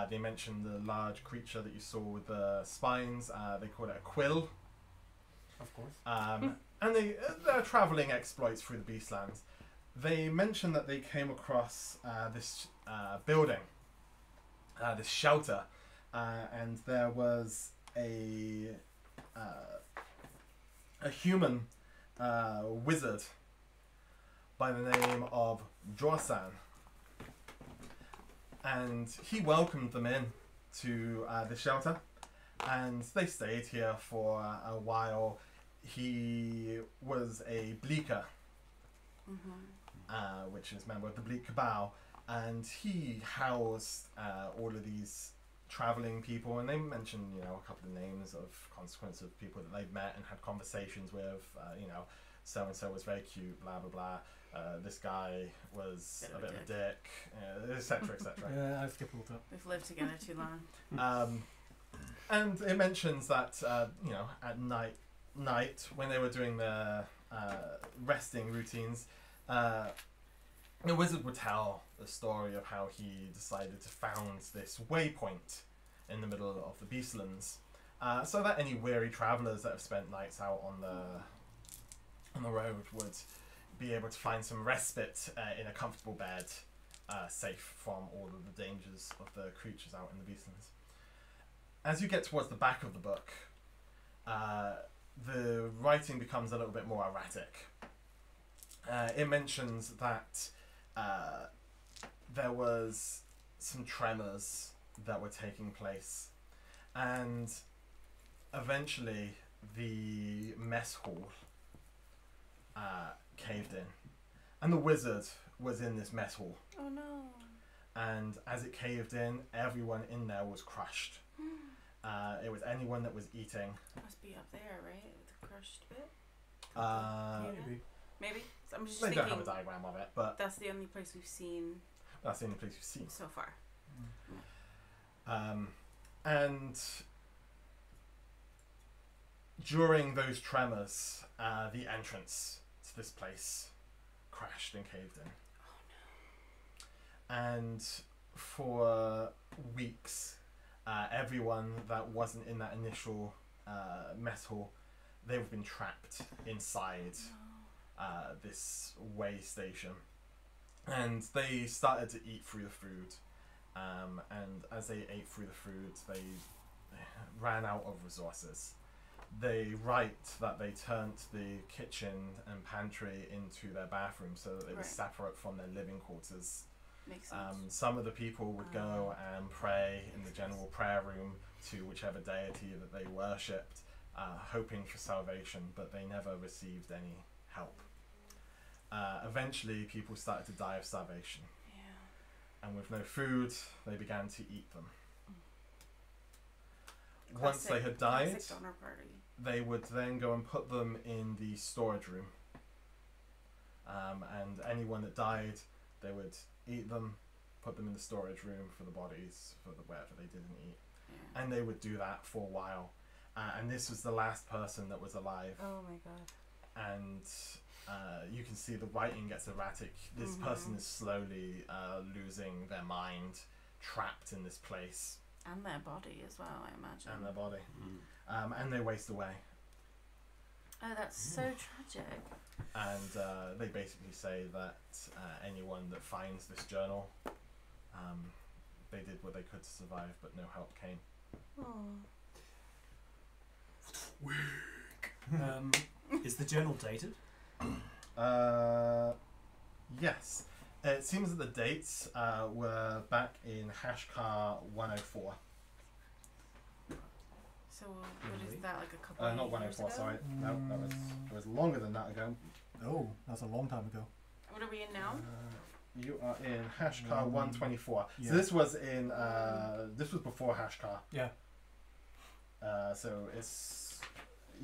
S1: They mentioned the large creature that you saw with the spines. They call it a quill.
S4: Of course.
S1: And they're travelling exploits through the Beastlands. They mentioned that they came across this building, this shelter, and there was a human wizard by the name of Jorsan. And he welcomed them in to the shelter, and they stayed here for a while. He was a bleaker, which is a member of the Bleak Cabal, and he housed all of these traveling people, and they mentioned, you know, a couple of names of consequence of people that they've met and had conversations with, you know, so-and-so was very cute, blah, blah, blah. This guy was a bit of a dick, etc., etc.
S4: Yeah, I skipped all that.
S6: We've lived together too long.
S1: And it mentions that, you know, at night when they were doing their resting routines, the wizard would tell the story of how he decided to found this waypoint in the middle of the Beastlands, so that any weary travellers that have spent nights out on the road would be able to find some respite in a comfortable bed, safe from all of the dangers of the creatures out in the Beastlands. As you get towards the back of the book, the writing becomes a little bit more erratic. It mentions that there was some tremors that were taking place, and eventually the mess hall caved in, and the wizard was in this mess hall.
S6: Oh no.
S1: And as it caved in, everyone in there was crushed. It was anyone that was eating.
S6: Must be up there, right? With the crushed bit?
S4: Maybe.
S6: Maybe? I'm just
S1: They
S6: thinking
S1: don't have a diagram of it, but
S6: that's the only place we've seen
S1: that's the only place you've seen.
S6: so far.
S1: And during those tremors, the entrance to this place crashed and caved in. And for weeks, everyone that wasn't in that initial mess hall, they've been trapped inside this way station. And they started to eat through the food. And as they ate through the food, they ran out of resources. They write that they turned the kitchen and pantry into their bathroom so that they were separate from their living quarters.
S6: Makes sense.
S1: Some of the people would go and pray in the general prayer room to whichever deity that they worshipped, hoping for salvation, but they never received any help. Eventually, people started to die of starvation.
S6: Yeah.
S1: And with no food, they began to eat them. Once they had died,
S6: donor party.
S1: they would then go and put them in the storage room. And anyone that died, they would eat them, put them in the storage room for the bodies, for the whatever they didn't eat.
S6: Yeah.
S1: And they would do that for a while. And this was the last person that was alive.
S3: Oh my god.
S1: And you can see the writing gets erratic. This person is slowly losing their mind, trapped in this place.
S6: And their body as well, I imagine.
S1: And their body. And they waste away.
S6: Oh, that's so tragic.
S1: And they basically say that anyone that finds this journal, they did what they could to survive, but no help came.
S5: Is the journal dated?
S1: Yes. It seems that the dates were back in Hashkar 104.
S6: So what is that, like a couple of
S1: Not
S6: years
S1: 104,
S6: ago?
S1: sorry. No, it was longer than that ago.
S4: Oh, that's a long time ago.
S6: What are we in now?
S1: You are in Hashkar 124.
S4: Yeah.
S1: So this was in this was before Hashkar.
S4: Yeah.
S1: So it's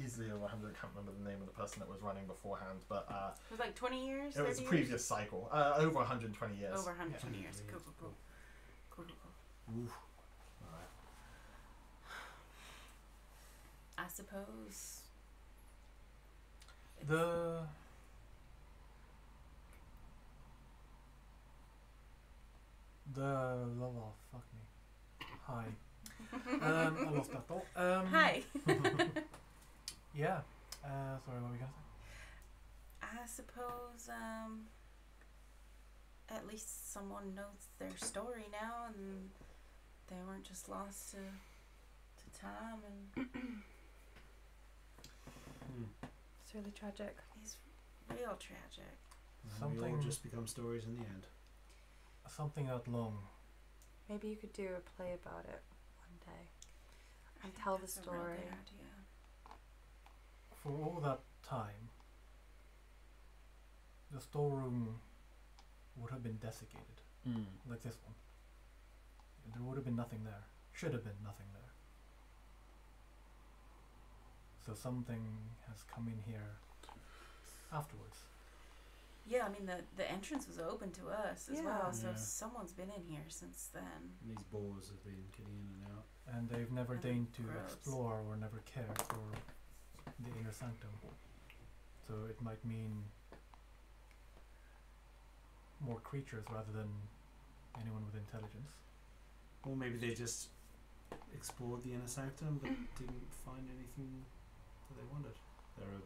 S1: easily over 100. I can't remember the name of the person that was running beforehand, but
S6: It was like 20 years?
S1: it was a
S6: 30
S1: previous
S6: years?
S1: cycle. Over 120 years.
S6: Over 120 years. Cool, cool, cool. Cool, cool, cool.
S5: Oof.
S6: I suppose.
S4: The oh, fuck me. Hi. I lost that thought.
S6: Hi.
S4: Yeah. Sorry, what were we gonna say?
S6: I suppose at least someone knows their story now and they weren't just lost to time and
S3: It's really tragic.
S6: it's real tragic.
S5: We all
S4: Something-
S5: just become stories in the end.
S4: Something out long.
S3: Maybe you could do a play about it one day
S6: I
S3: and
S6: think
S3: tell the
S6: that's a real
S3: story.
S6: good idea.
S4: For all that time, the storeroom would have been desiccated,
S2: Mm.
S4: like this one. There would have been nothing there. Should have been nothing there. So something has come in here afterwards.
S6: Yeah, I mean the entrance was open to us as
S3: Yeah.
S6: well, so
S5: Yeah.
S6: someone's been in here since then.
S5: And these boars have been getting in and out.
S4: And they've never
S6: And
S4: deigned to
S6: gross.
S4: explore or never cared for the inner sanctum. So it might mean more creatures rather than anyone with intelligence.
S5: Or maybe they just explored the inner sanctum but didn't find anything that they wanted. There are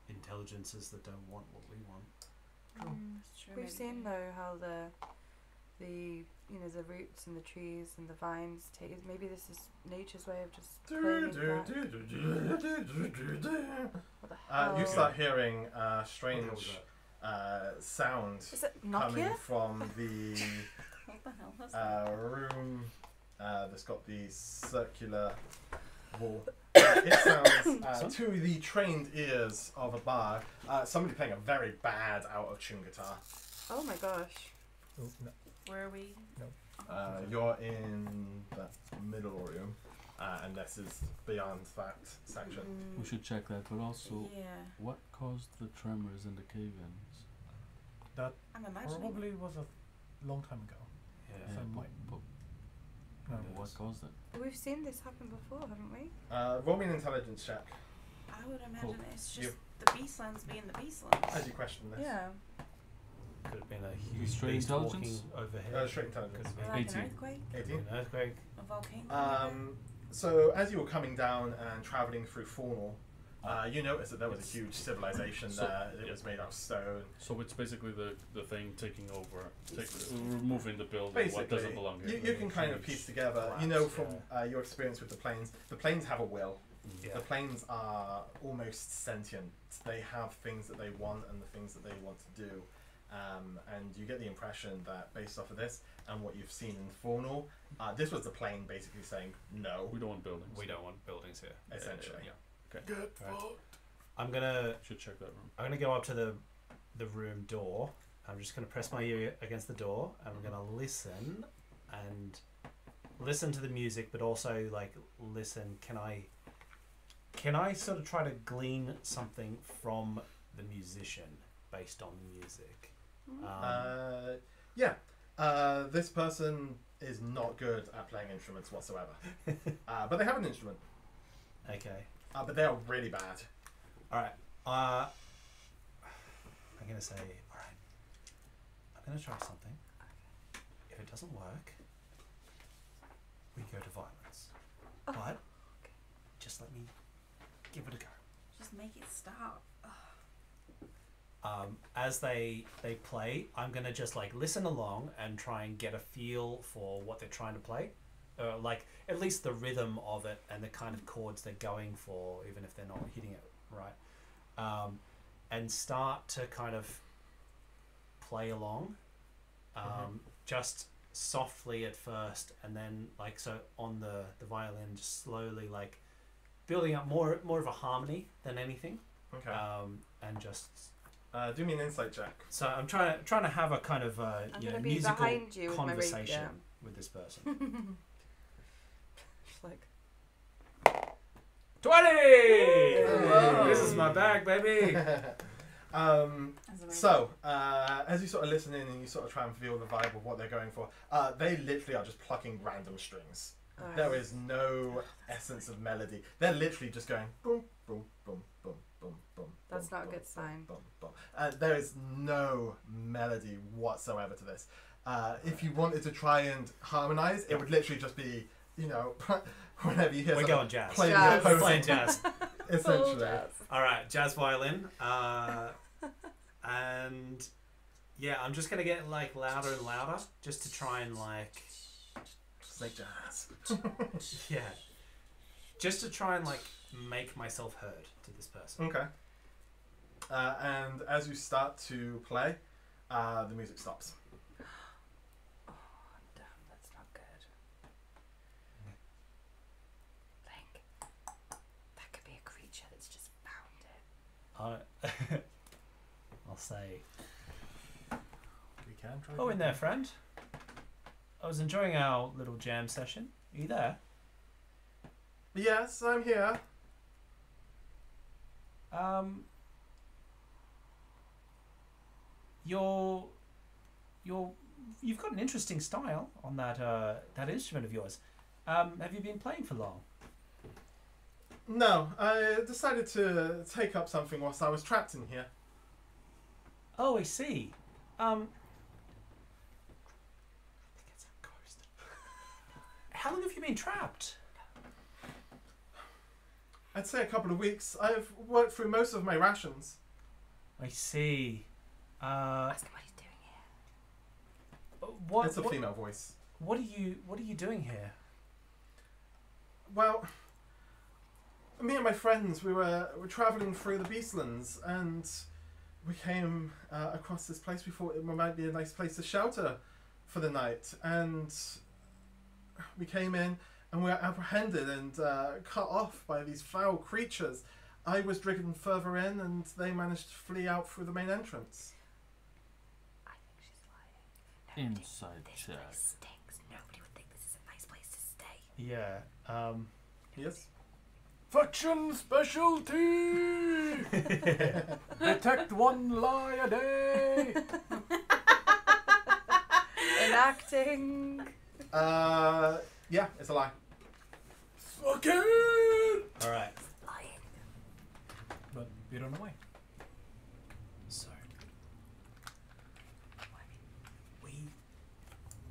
S5: intelligences that don't want what we want.
S6: That's true.
S3: We've
S6: maybe.
S3: seen though how the the roots and the trees and the vines take. Maybe this is nature's way of just playing with that. What the hell?
S1: You start hearing
S5: What the hell was
S1: strange sound
S3: Is it
S1: coming
S3: Nokia?
S1: from the
S6: What the hell was that?
S1: room that's got the circular wall. It sounds to the trained ears of a bard, somebody playing a very bad out of tune guitar.
S3: Oh my gosh.
S4: Oh, no.
S6: Where are we?
S1: You're in that middle room, and this is beyond that section.
S2: We should check that, but also,
S6: Yeah,
S2: what caused the tremors in the cave-ins?
S6: I'm imagining.
S4: Probably was a long time ago.
S5: Yeah.
S4: Some might.
S2: but
S4: No,
S2: what caused it?
S3: We've seen this happen before, haven't we?
S1: Roll me an intelligence check
S6: I would imagine
S2: Cool.
S6: it's just
S1: You-
S6: the beastlands being the beastlands.
S1: as you question this.
S3: Yeah.
S5: Could have been a huge
S2: Straight
S5: beast
S2: walking
S5: overhead.
S1: Straight intelligence.
S5: Could have
S6: Like
S2: been
S6: an
S2: 18.
S6: earthquake,
S1: 18.
S5: been an earthquake.
S6: a volcano.
S1: So as you were coming down and travelling through Faunal, you noticed that there was a huge civilization
S2: So-
S1: there. It was made out of stone.
S2: So it's basically the thing taking over, removing the building, what
S1: Basically,
S2: doesn't belong here.
S1: you can kind of piece together. You know from your experience with the planes have a will.
S5: Yeah.
S1: The planes are almost sentient. They have things that they want and the things that they want to do. And you get the impression that based off of this and what you've seen in Faunal, this was the plane basically saying no.
S2: We don't want buildings.
S5: We don't want buildings here.
S1: Essentially.
S5: Yeah.
S1: Good.
S5: Right. I'm gonna
S2: Should check that room.
S5: go up to the room door. I'm just gonna press my ear against the door and I'm gonna listen to the music, but also like listen. Can I sort of try to glean something from the musician based on the music?
S1: Yeah. This person is not good at playing instruments whatsoever. But they have an instrument.
S5: Okay.
S1: But they are really bad.
S5: All right. I'm gonna say, all right. I'm gonna try something. If it doesn't work, we go to violence. But just let me give it a go.
S6: Just make it stop.
S5: As they play, I'm gonna just like listen along and try and get a feel for what they're trying to play, like at least the rhythm of it and the kind of chords they're going for, even if they're not hitting it right, and start to kind of play along, just softly at first, and then like so on the violin, just slowly like building up more of a harmony than anything,
S1: Okay.
S5: and just.
S1: Do me an insight check.
S5: So I'm trying to have a kind of
S3: I'm
S5: you know
S3: gonna be
S5: musical
S3: behind you with my
S5: conversation
S3: radio.
S5: with this person.
S3: Just like
S5: 20.
S1: Whoa.
S5: This is my bag, baby.
S1: So, as you sort of listen in and you sort of try and feel the vibe of what they're going for, they literally are just plucking random strings.
S3: alright.
S1: There is no essence of melody. They're literally just going boom, boom, boom, boom, boom, boom.
S3: That's
S1: boom,
S3: not a
S1: boom,
S3: good sign.
S1: Boom, boom. There is no melody whatsoever to this. If you wanted to try and harmonize, it would literally just be, you know, whenever you hear
S5: We're
S1: something,
S5: going jazz.
S1: play
S3: Jazz.
S1: the
S5: We're
S1: opposing,
S5: playing jazz.
S1: essentially.
S3: jazz.
S5: All right, jazz violin. And yeah, I'm just gonna get like louder and louder just to try and like
S1: Just like jazz.
S5: yeah, just to try and like make myself heard to this person.
S1: Okay. And as you start to play, the music stops.
S3: Oh, damn, that's not good. Link, that could be a creature that's just found it.
S5: I'll say,
S4: We can try.
S5: oh, in there, friend. I was enjoying our little jam session. Are you there?
S1: Yes, I'm here.
S5: You've got an interesting style on that instrument of yours. Have you been playing for long?
S1: No, I decided to take up something whilst I was trapped in here.
S5: Oh, I see. I think it's a ghost. How long have you been trapped?
S1: I'd say a couple of weeks. I've worked through most of my rations.
S5: I see.
S3: Ask him what he's doing here.
S5: What?
S1: It's a female voice.
S5: What are you doing here?
S1: Well, me and my friends, we were travelling through the Beastlands, and we came across this place. We thought it might be a nice place to shelter for the night, and we came in, and we were apprehended and cut off by these foul creatures. I was driven further in, and they managed to flee out through the main entrance.
S3: I think she's lying. Nobody,
S2: Inside
S3: this
S2: check.
S3: place stinks. Nobody would think this is a nice place to stay.
S5: Yeah.
S1: Yes?
S4: Faction specialty. Detect one lie a day.
S3: Enacting.
S1: Yeah, it's a lie.
S4: Fuck it.
S5: All right.
S3: Lying.
S4: But we don't know why.
S5: So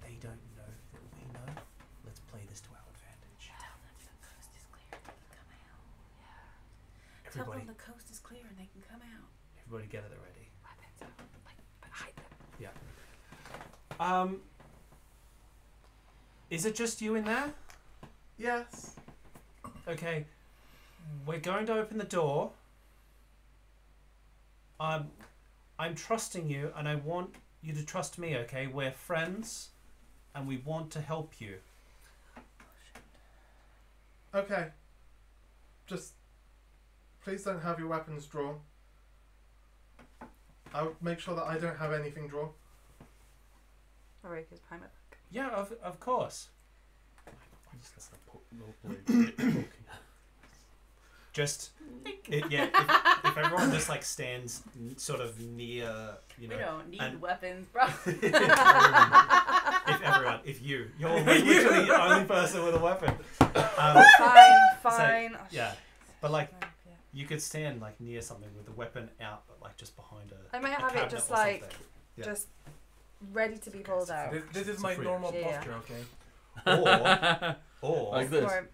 S5: they don't know that we know. Let's play this to our advantage.
S6: Tell them the coast is clear and they can come out. Yeah. Tell
S5: Everybody,
S6: them the coast is clear and they can come out.
S5: everybody, get it ready.
S3: Weapons out. Like, but hide them.
S5: Is it just you in there?
S1: Yes.
S5: Okay. We're going to open the door. I'm trusting you, and I want you to trust me. Okay, we're friends, and we want to help you.
S1: Okay. Just please don't have your weapons drawn. I'll make sure that I don't have anything drawn.
S3: Marika's prime it.
S5: Yeah, of course.
S2: I'm just gonna start poking.
S5: Just if everyone just like stands sort of near, you know.
S6: We don't need
S5: and-
S6: weapons, bro.
S5: if you're literally the only person with a weapon.
S3: Fine. Oh,
S5: yeah,
S3: shit.
S5: but like
S3: Yeah.
S5: you could stand like near something with the weapon out, but like just behind a.
S3: I might
S5: a
S3: have it
S5: cabinet
S3: just
S5: or
S3: like
S5: something. Yeah.
S3: just ready to be pulled out.
S4: This is my
S2: Free.
S4: normal
S3: Yeah.
S4: posture, okay?
S5: Or
S2: Like this.
S3: Or-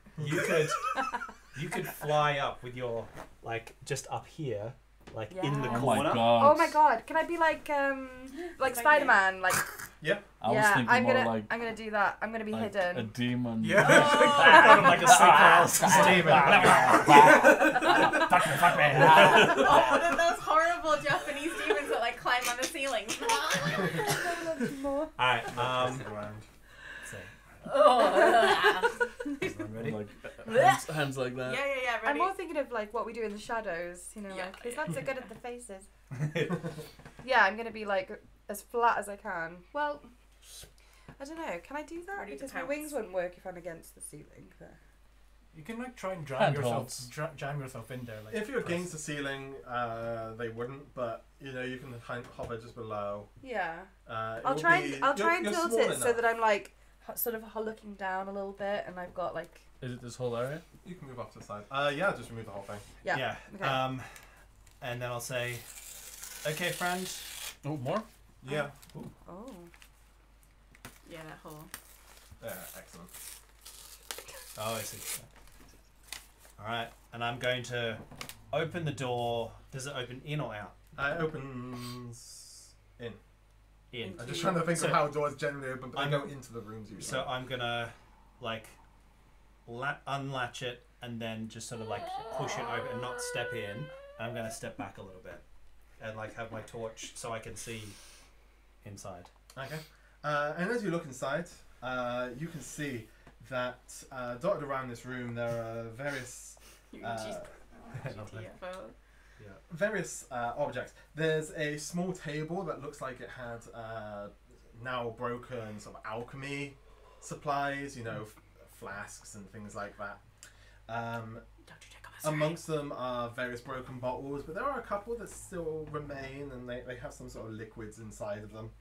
S5: you could fly up with your like just up here, like in the
S3: Yeah.
S2: Oh my
S5: corner.
S2: god.
S3: Oh my god! Can I be like Spider-Man? Like
S2: I was
S3: yeah,
S2: thinking
S3: I'm
S2: more
S3: gonna
S2: like
S3: do that. I'm gonna be
S2: a
S3: hidden.
S2: demon.
S5: Kind of like a sick paralysis demon.
S2: Fuck me.
S6: Oh, those horrible Japanese demons that like climb on the ceiling.
S3: More.
S5: All right. So,
S6: Oh.
S5: everyone ready?
S2: Like hands like that.
S6: Yeah,
S3: I'm
S6: ready?
S3: more thinking of like what we do in the shadows. You know,
S6: Yeah,
S3: like he's not so good at the faces. Yeah, I'm gonna be like as flat as I can. Well, I don't know. Can I do that?
S6: Ready to
S3: Because my
S6: pounce.
S3: wings wouldn't work if I'm against the ceiling. But...
S4: You can like try and jam
S2: Handholds.
S4: yourself in there. Like
S1: If you're
S4: press.
S1: against the ceiling, they wouldn't. But you know, you can kind of hover just below.
S3: Yeah.
S1: It
S3: I'll
S1: will
S3: try
S1: be-
S3: and I'll try and
S1: you're
S3: tilt
S1: small
S3: it so
S1: enough.
S3: that I'm like sort of looking down a little bit, and I've got like
S2: Is it this whole area?
S1: You can move off to the side. Yeah, just remove the whole thing.
S3: yeah. Okay.
S5: And then I'll say, okay, friend.
S2: Oh, more?
S1: Yeah.
S3: Oh.
S6: Yeah, that whole.
S1: Yeah, excellent.
S5: Oh, I see. All right, and I'm going to open the door. Does it open in or out?
S1: It opens in.
S5: In.
S1: I'm just trying to think
S5: So-
S1: of how doors generally open, but
S5: I'm-
S1: they go into the rooms usually.
S5: So I'm gonna like unlatch it and then just sort of like push it open and not step in. And I'm gonna step back a little bit and like have my torch so I can see inside.
S1: Okay. And as you look inside, you can see that dotted around this room there are various
S6: GTFO.
S1: various objects. There's a small table that looks like it had now broken sort of alchemy supplies, you know, flasks and things like that.
S6: Don't you take off my
S1: Amongst them are various broken bottles, but there are a couple that still remain, and they have some sort of liquids inside of them.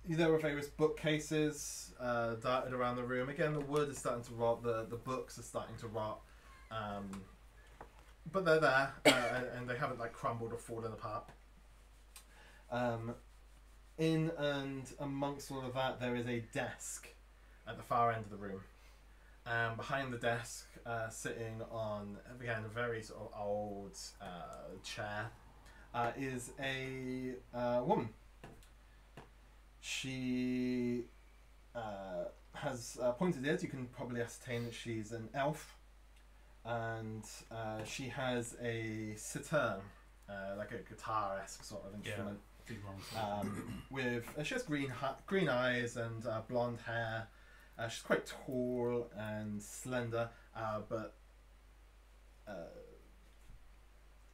S1: There are various bookcases darted around the room. Again, the wood is starting to rot, the books are starting to rot. But they're there, and they haven't like crumbled or fallen apart. In and amongst all of that, there is a desk at the far end of the room. Behind the desk, sitting on again a very sort of old chair, is a woman. She has pointed ears. You can probably ascertain that she's an elf. And she has a sitar, like a guitar-esque sort of instrument, with she has green eyes and blonde hair. She's quite tall and slender, but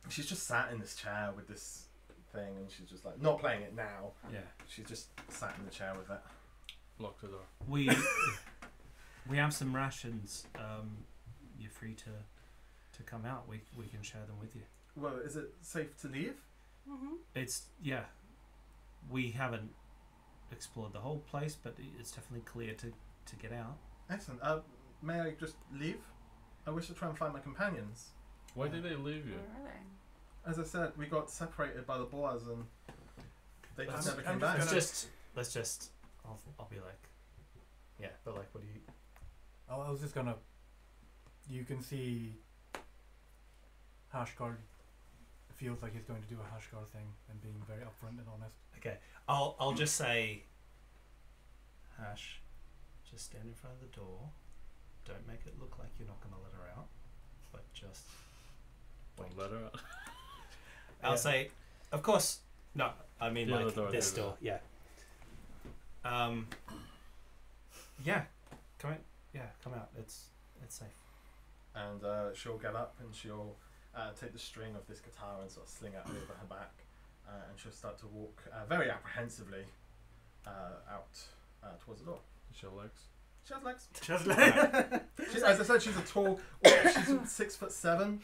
S1: she's just sat in this chair with this thing, and she's just like not playing it now.
S5: Yeah.
S1: She's just sat in the chair with it.
S2: Lock the door.
S5: We have some rations. You're free to come out. We can share them with you.
S1: Well, is it safe to leave?
S6: Mm-hmm.
S5: It's we haven't explored the whole place, but it's definitely clear to get out.
S1: Excellent. May I just leave? I wish to try and find my companions.
S2: Why did they leave you?
S6: Where are they?
S1: As I said, we got separated by the boars, and they just
S4: I'm
S1: never came
S4: just
S1: back.
S5: Let's just I'll be like, yeah, but like, what do you?
S4: Oh, I was just gonna. You can see Hashguard feels like he's going to do a Hashguard thing and being very upfront and honest.
S5: Okay, I'll just say, Hash, just stand in front of the door. Don't make it look like you're not going to let her out, but just
S2: Don't let her out.
S5: I'll say, of course. No, I mean
S2: The other
S5: like
S2: door,
S5: this
S2: the other
S5: door. Yeah. Yeah. Come in. Yeah, come out. It's safe.
S1: And she'll get up and she'll take the string of this guitar and sort of sling it over her back, and she'll start to walk very apprehensively out towards the door.
S2: Show legs.
S1: She has legs.
S4: Just like
S1: As I said, she's a tall. She's 6'7",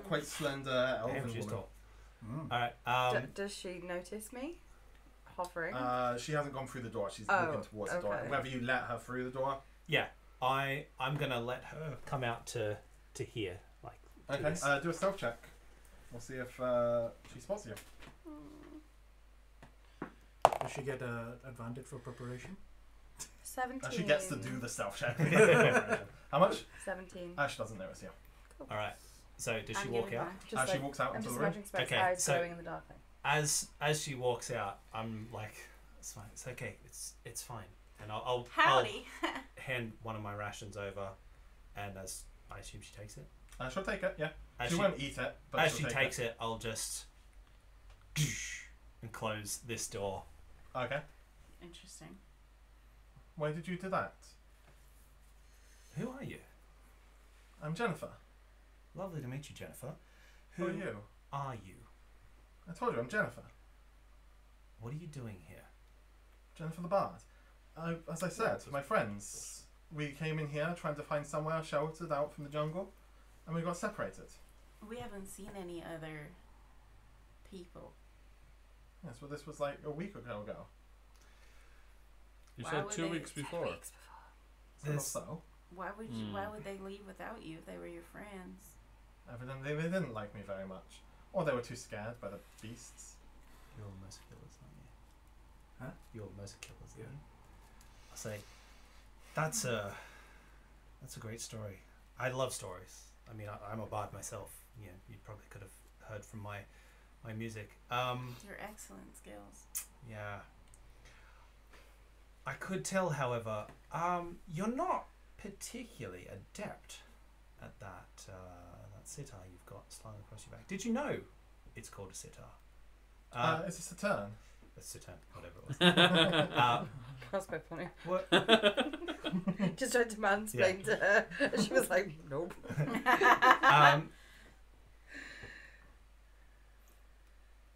S1: quite slender elven
S5: Damn, she's
S1: woman.
S5: tall.
S4: Mm.
S5: All right.
S3: Does she notice me hovering?
S1: She hasn't gone through the door. She's
S3: Oh,
S1: looking towards the door.
S3: okay.
S1: Whether you let her through the door.
S5: Yeah. I'm gonna let her come out to here. Like. to
S1: Okay.
S5: this.
S1: Do a stealth check. We'll see if she spots you.
S4: Does she get advantage for preparation?
S3: 17.
S1: She gets to do the stealth check. How much?
S3: 17.
S1: She doesn't notice you.
S5: All right. So does she
S6: I'm
S5: walk
S6: giving
S5: out?
S6: her-
S3: Just
S1: She
S3: like,
S1: walks out
S3: I'm
S1: into
S3: just
S1: the room.
S3: imagining Spike's
S5: Okay,
S3: eyes
S5: so-
S3: glowing in the dark. Thing.
S5: As she walks out, I'm like, it's fine. It's okay. It's fine. And I'll
S6: Howdy.
S5: hand one of my rations over, and as I assume she takes it.
S1: She'll take it. Yeah.
S5: As
S1: She won't eat it, but
S5: as
S1: she'll
S5: she
S1: take
S5: takes it, I'll just and close this door.
S1: Okay.
S6: Interesting.
S1: Why did you do that?
S5: Who are you?
S1: I'm Jennifer.
S5: Lovely to meet you, Jennifer.
S1: Who are you?
S5: Are you?
S1: I told you, I'm Jennifer.
S5: What are you doing here?
S1: Jennifer the Bard. As I said, my friends, we came in here trying to find somewhere sheltered out from the jungle, and we got separated.
S6: We haven't seen any other people.
S1: Yes, well, this was like a week ago.
S2: You
S6: Why
S2: said
S6: would
S2: 2
S6: they-
S2: weeks before.
S1: So,
S5: This-
S1: so
S6: Why would you? Why would they leave without you if they were your friends?
S1: evidently they didn't like me very much, or they were too scared by the beasts.
S5: You're almost killers, aren't you?
S4: Huh?
S5: You're almost killers,
S4: Yeah.
S5: aren't you? I'll say, that's a great story. I love stories. I mean, I'm a bard myself. You know, you probably could have heard from my music.
S6: Your excellent skills.
S5: Yeah. I could tell, however, you're not particularly adept at that sitar you've got slung across your back. Did you know it's called a sitar?
S1: It's a saturn.
S5: Sutan, whatever it was.
S3: That's quite funny.
S5: What?
S3: Just tried to mansplain to her. And she was like, nope.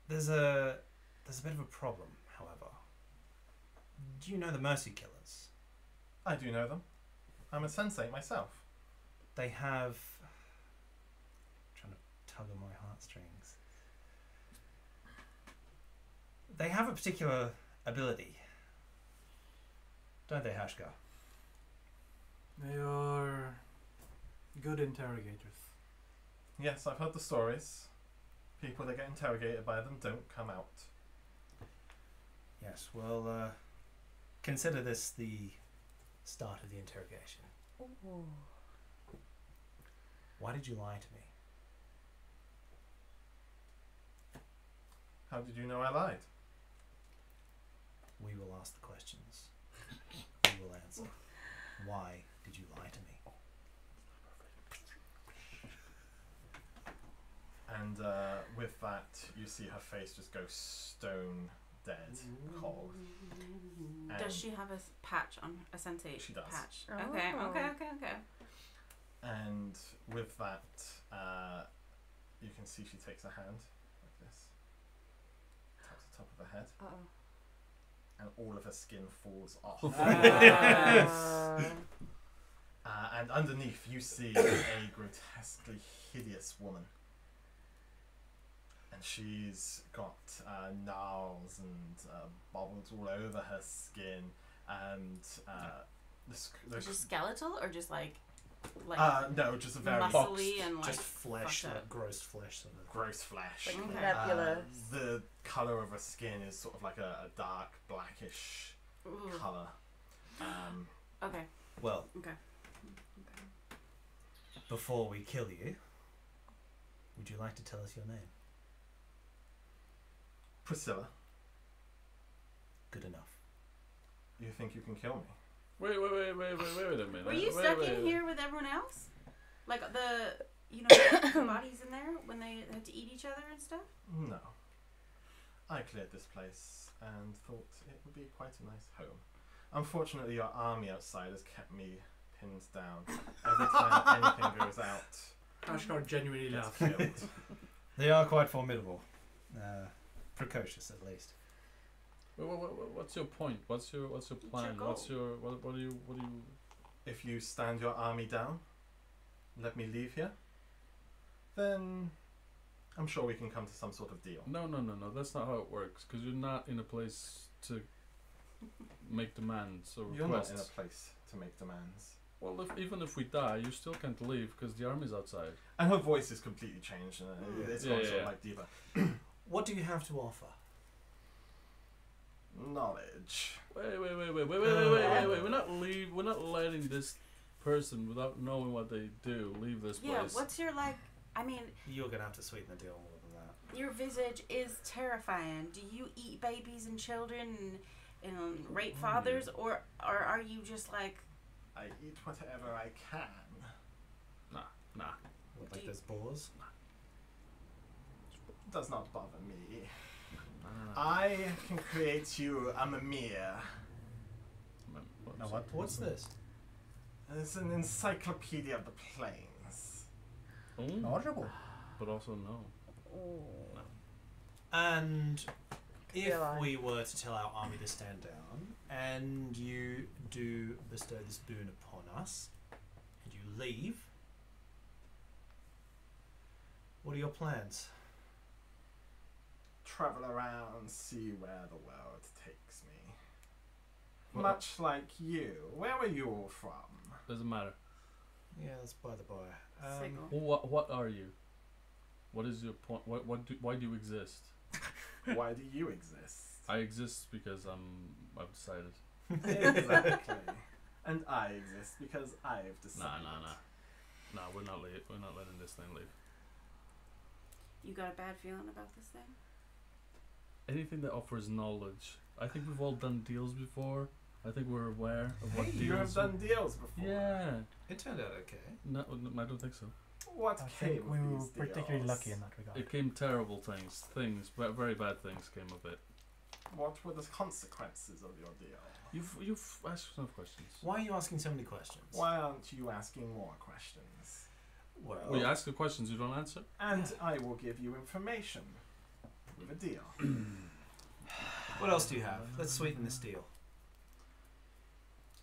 S5: There's a bit of a problem, however. Do you know the Mercy Killers?
S1: I do know them. I'm a sensei myself.
S5: They have... trying to tug on my heartstrings. They have a particular ability. Don't they, Hashgar?
S4: They are good interrogators.
S1: Yes, I've heard the stories. People that get interrogated by them don't come out.
S5: Yes, well, consider this the start of the interrogation.
S3: Ooh.
S5: Why did you lie to me?
S1: How did you know I lied?
S5: We will ask the questions. We will answer. Why did you lie to me?
S1: And with that, you see her face just go stone dead, cold.
S6: Does she have a patch on a sensei?
S1: She does.
S6: Patch.
S3: Oh.
S6: Okay.
S1: And with that, you can see she takes a hand like this, taps the top of her head,
S3: Uh-oh.
S1: and all of her skin falls off. And underneath, you see a grotesquely hideous woman. And she's got gnarls and bubbles all over her skin, and
S6: Is she skeletal or just like
S1: no, just a very
S6: muscly and like
S5: just flesh,
S6: fucked
S5: like
S6: up?
S5: gross flesh. Sort of.
S1: gross flesh.
S3: Like
S6: Okay.
S3: nebulous.
S1: The colour of her skin is sort of like a dark blackish
S6: Ooh.
S1: colour.
S6: Okay.
S5: Well,
S6: Okay.
S5: before we kill you, would you like to tell us your name?
S1: Priscilla,
S5: Good enough.
S1: you think you can kill me?
S2: Wait a minute.
S6: Were you
S2: Wait,
S6: stuck
S2: wait,
S6: in
S2: wait.
S6: here with everyone else? Like the bodies in there when they had to eat each other and stuff?
S1: No. I cleared this place and thought it would be quite a nice home. Unfortunately, your army outside has kept me pinned down. Every time anything goes out,
S4: Ashgar genuinely
S1: gets
S4: laughs.
S1: killed.
S5: They are quite formidable. Precocious, at least.
S2: What's your point? What's your plan?
S6: goal?
S2: What do you?
S1: If you stand your army down, let me leave here, then I'm sure we can come to some sort of deal.
S2: No. That's not how it works. Because you're not in a place to make demands or
S1: You're not
S2: requests.
S1: in a place to make demands.
S2: Well, even if we die, you still can't leave because the army's outside.
S1: And her voice is completely changed. It's gone sort of like diva.
S5: What do you have to offer?
S1: Knowledge.
S2: Wait. We're not letting this person without knowing what they do leave this
S6: Yeah.
S2: place.
S6: What's your like? I mean,
S5: You're gonna have to sweeten the deal more than that.
S6: your visage is terrifying. Do you eat babies and children and rape fathers, or are you just like?
S1: I eat whatever I can.
S2: Nah.
S5: What,
S6: Do
S5: like
S6: you-
S5: those boars?
S1: Does not bother me.
S2: Nah.
S1: I can create you a mimir.
S5: No, what's this?
S1: It's an encyclopedia of the plains.
S2: Mm,
S4: Knowledgeable.
S2: but also no.
S3: Ooh.
S5: And if
S3: Feel like-
S5: we were to tell our army to stand down, and you do bestow this boon upon us, and you leave, what are your plans?
S1: Travel around, see where the world takes me.
S2: Well-
S1: Much like you. Where were you all from?
S2: Doesn't matter.
S5: Yeah, that's by the by.
S6: Signal.
S2: Well, what are you? What is your point? Why do you exist?
S1: Why do you exist?
S2: I exist because I've decided.
S1: Exactly. And I exist because I've decided.
S2: Nah. We're not letting this thing leave.
S6: You got a bad feeling about this thing?
S2: Anything that offers knowledge. I think we've all done deals before. I think we're aware of what
S1: Hey,
S2: deals.
S1: you have done deals before.
S2: Yeah.
S5: It turned out okay.
S2: No, I don't think so.
S1: What
S4: I
S1: came
S4: think we
S1: of
S4: were
S1: these
S4: particularly
S1: deals?
S4: lucky in that regard.
S2: It came terrible things, but very bad things came of it.
S1: What were the consequences of your deal?
S2: You've asked enough questions.
S5: Why are you asking so many questions?
S1: Why aren't you asking more questions?
S5: Well,
S2: You ask the questions you don't answer.
S1: And I will give you information with a deal.
S5: what else do you have? Let's sweeten this deal.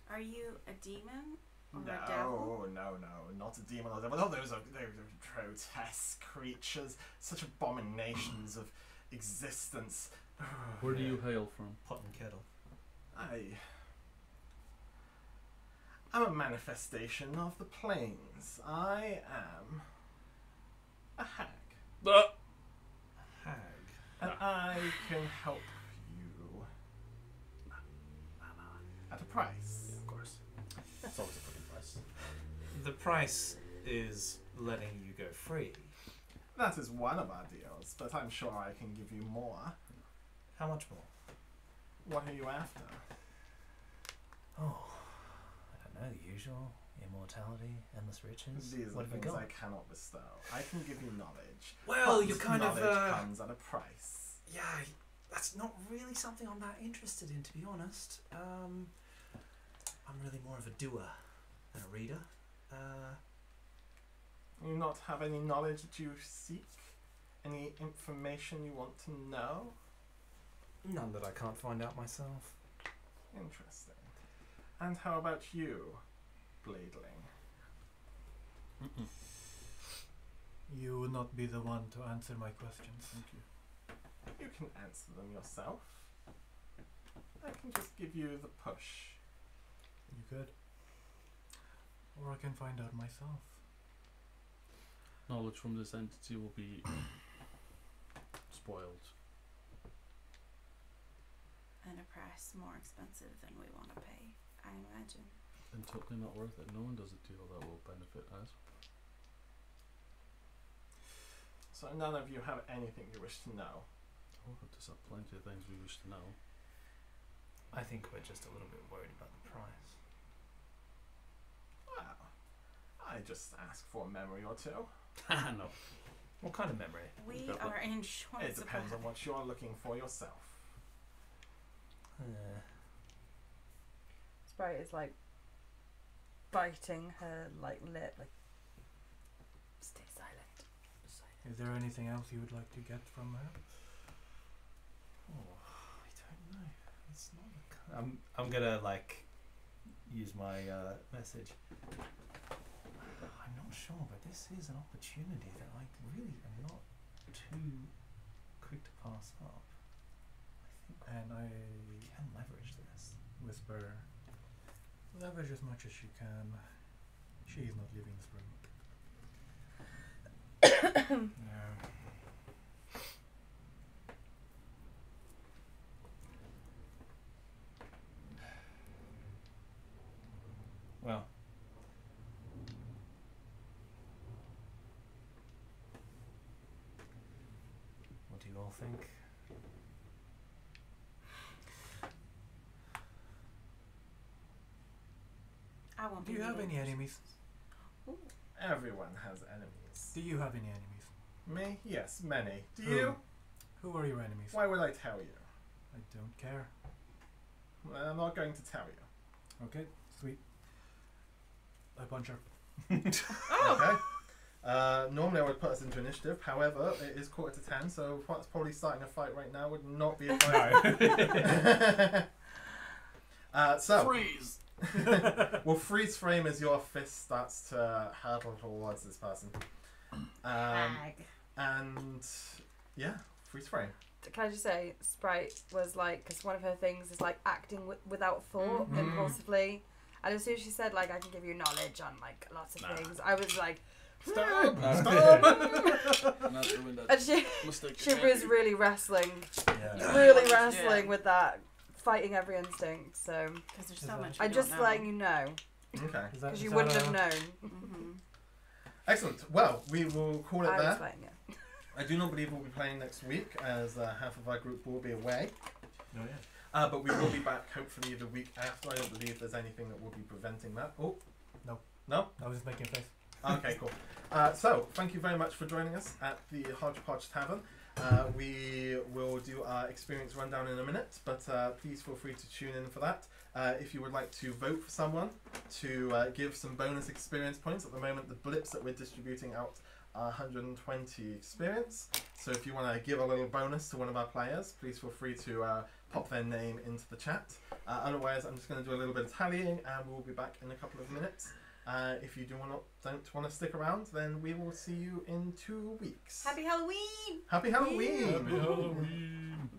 S6: Are you a demon or a devil?
S1: No, not a demon or devil. Oh, those are grotesque creatures, such abominations of existence.
S2: Where do you hail from?
S5: Pot and kettle.
S1: I'm a manifestation of the plains. I am a hag.
S5: Hag.
S1: And I can help you at a price.
S5: Yeah, of course.
S2: It's always a fucking price.
S5: The price is letting you go free.
S1: That is one of our deals, but I'm sure I can give you more.
S5: How much more?
S1: What are you after?
S5: Oh, I don't know. The usual. Immortality, endless riches.
S1: These are
S5: What have you
S1: things
S5: got?
S1: I cannot bestow. I can give you knowledge.
S5: Well,
S1: but
S5: you're kind of.
S1: knowledge comes at a price.
S5: Yeah, that's not really something I'm that interested in, to be honest. I'm really more of a doer than a reader.
S1: You not have any knowledge that you seek? Any information you want to know?
S5: None that I can't find out myself.
S1: Interesting. And how about you, Bladeling?
S4: You will not be the one to answer my questions.
S2: Thank you.
S1: You can answer them yourself. I can just give you the push.
S4: You could. Or I can find out myself.
S2: Knowledge from this entity will be spoiled.
S6: And a price more expensive than we want to pay, I imagine.
S2: And totally not worth it. No one does a deal that will benefit us.
S1: So none of you have anything you wish to know.
S2: Oh, there's plenty of things we wish to know.
S5: I think we're just a little bit worried about the price.
S1: Well, I just ask for a memory or two.
S2: No.
S5: What kind of memory?
S6: We
S2: Got
S6: are in short
S1: It depends on what you're looking for yourself.
S3: Sprite is like biting her like lip, like stay silent.
S4: Is there anything else you would like to get from her?
S5: Oh, I don't know. It's not the kind. I'm gonna like use my message. I'm not sure, but this is an opportunity that I really am not too quick to pass up. I think
S4: And I
S5: we can leverage this.
S4: whisper, leverage as much as you can. She is not leaving this room.
S5: No. Well, what do you all think?
S6: I won't
S4: Do
S6: be
S4: you have
S6: leaving.
S4: any enemies?
S1: Everyone has enemies.
S4: Do you have any enemies?
S1: Me? Yes, many. Do
S4: Who?
S1: you?
S4: Who are your enemies?
S1: Why would I tell you?
S4: I don't care.
S1: Well, I'm not going to tell you.
S4: Okay, sweet. I punch her.
S1: Okay. Normally I would put us into initiative. However, it is 9:45, so what's probably starting a fight right now would not be a fight. So
S2: Freeze!
S1: we'll freeze frame as your fist starts to hurtle towards this person.
S6: Hag.
S1: And yeah, freeze frame.
S3: Can I just say, Sprite was like, because one of her things is like acting without thought,
S1: Mhm.
S3: impulsively. And as soon as she said, like, I can give you knowledge on like lots of things, I was like,
S1: Stop!
S2: Not
S1: Stop!
S2: doing that
S3: and she
S2: mistake
S3: she
S2: again.
S3: was really wrestling,
S5: Yeah.
S3: really
S6: Yeah.
S3: wrestling with that, fighting every instinct. So
S6: Because there's
S4: Is
S6: so
S4: that-
S6: much.
S3: I'm just letting you know,
S1: Okay.
S4: Is that,
S3: because
S4: is
S3: you
S4: that
S3: wouldn't
S4: a-
S3: have known.
S6: Mm-hmm.
S1: Excellent. Well, we will call it
S3: I
S1: there.
S3: was playing it.
S1: I do not believe we'll be playing next week, as half of our group will be away.
S5: Oh yeah.
S1: But we will be back hopefully the week after. I don't believe there's anything that will be preventing that. Oh,
S4: No.
S1: No?
S4: I was just making a face.
S1: Okay, cool. So, thank you very much for joining us at the Hodgepodge Tavern. We will do our experience rundown in a minute, but please feel free to tune in for that. If you would like to vote for someone to give some bonus experience points, at the moment the blips that we're distributing out are 120 experience. So if you want to give a little bonus to one of our players, please feel free to pop their name into the chat. Otherwise, I'm just going to do a little bit of tallying, and we'll be back in a couple of minutes. If you don't want to stick around, then we will see you in 2 weeks.
S6: Happy Halloween!
S1: Happy Halloween!
S2: Happy Halloween!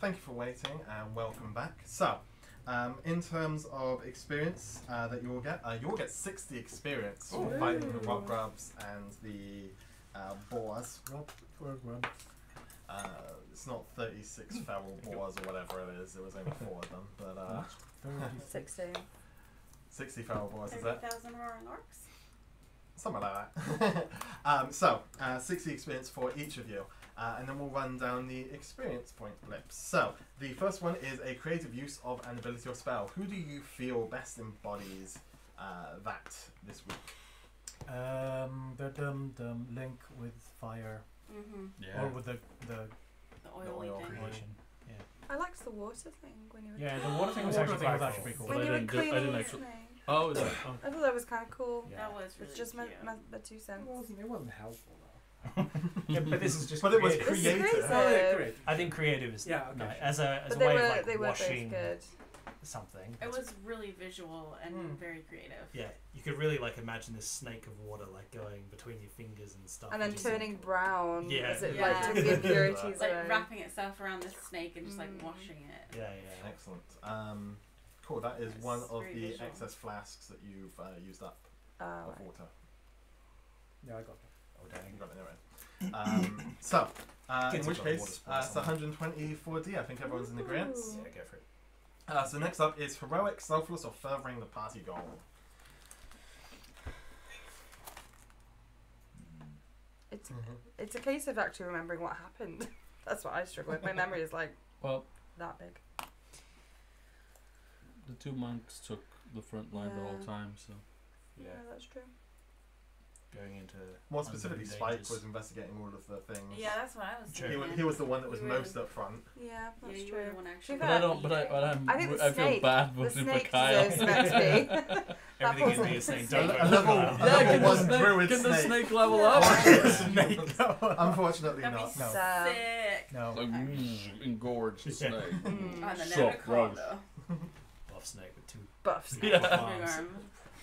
S1: Thank you for waiting and welcome back. So, in terms of experience that you'll get 60 experience for fighting the rock grubs and the boars. It's not 36 feral boars or whatever it is. There was only 4 of them, but
S3: 60.
S1: 60 feral boars, is it?
S6: 30,000 roaring orcs?
S1: Something like that. 60 experience for each of you. And then we'll run down the experience point blips. So, the first one is a creative use of an ability or spell. Who do you feel best embodies that this week?
S4: The link with fire,
S2: Yeah.
S4: or with the
S6: oil thing.
S5: creation.
S3: I liked the water thing when you were.
S4: yeah, the water thing was
S5: The
S4: actually
S5: water thing was
S4: quite
S5: actually pretty cool.
S3: When
S2: I
S3: you were
S2: didn't do- I
S3: cleaning
S2: didn't
S3: your
S2: actually-
S3: thing.
S2: Oh, is it? Oh.
S3: I thought that was kind of cool.
S5: Yeah.
S6: That was really
S3: It's just my
S6: cute.
S3: 2 cents.
S8: It wasn't helpful though.
S5: Yeah, but this is just.
S1: But it was
S5: creative.
S1: creative.
S3: Oh, yeah,
S8: great.
S5: I think creative is
S8: Yeah, okay.
S5: no, as a
S3: But
S5: way
S3: they
S5: of like
S3: were
S5: washing
S3: both good.
S5: something.
S6: It was really visual and very creative.
S5: Yeah, you could really like imagine this snake of water like going between your fingers and stuff.
S3: And then
S5: just,
S3: turning brown
S5: Yeah.
S3: as it
S6: Yeah.
S3: like took the impurities
S6: Like
S3: away.
S6: wrapping itself around this snake and just like washing it.
S5: Yeah, yeah.
S1: Excellent. Cool, that is
S6: Yes,
S1: one of
S6: very
S1: the
S6: visual.
S1: excess flasks that you've used up of
S3: Right.
S1: water.
S8: Yeah, I got that.
S1: Oh, dang, you got it there, right. So, in
S5: Gets
S1: which
S5: a lot of water
S1: case,
S5: spray
S1: it's 120 4D. I think everyone's in agreement.
S5: Yeah, go for it.
S1: So next up is heroic, selfless, or furthering the party goal.
S3: It's a case of actually remembering what happened. That's what I struggle with. My memory is like
S2: Well,
S3: that big.
S2: the 2 monks took the front line the whole
S3: Yeah.
S2: time, so
S3: Yeah, that's true.
S5: going into
S1: More specifically,
S5: unknown
S1: Spike
S5: dangers.
S1: was investigating all of the things.
S6: Yeah, that's what I was
S5: True.
S6: thinking.
S1: He was the one that was
S6: You were-
S1: most up front.
S3: Yeah, that's
S6: you
S3: true.
S6: were the one actually.
S3: But
S2: But I don't. But
S3: I think the
S2: I feel
S3: snake-
S2: bad
S3: The
S2: voting for
S3: snake
S2: Kyle.
S3: deserves meant to be.
S5: Everything
S3: That
S5: can be a snake.
S3: wasn't-
S5: Don't
S1: A
S5: vote for
S1: level-
S5: Kyle.
S1: a level one druid
S2: Can the
S1: snake.
S2: snake level
S3: Yeah.
S2: up?
S4: Snake.
S1: Unfortunately
S6: That'd be
S1: not.
S4: No.
S6: sick.
S4: No.
S2: Like, engorged
S5: Yeah.
S2: snake.
S3: Mm.
S6: On the
S2: So
S6: Nevercon,
S5: Buff snake with two
S3: Buff snake.
S2: Yeah.
S5: arms.
S6: arms.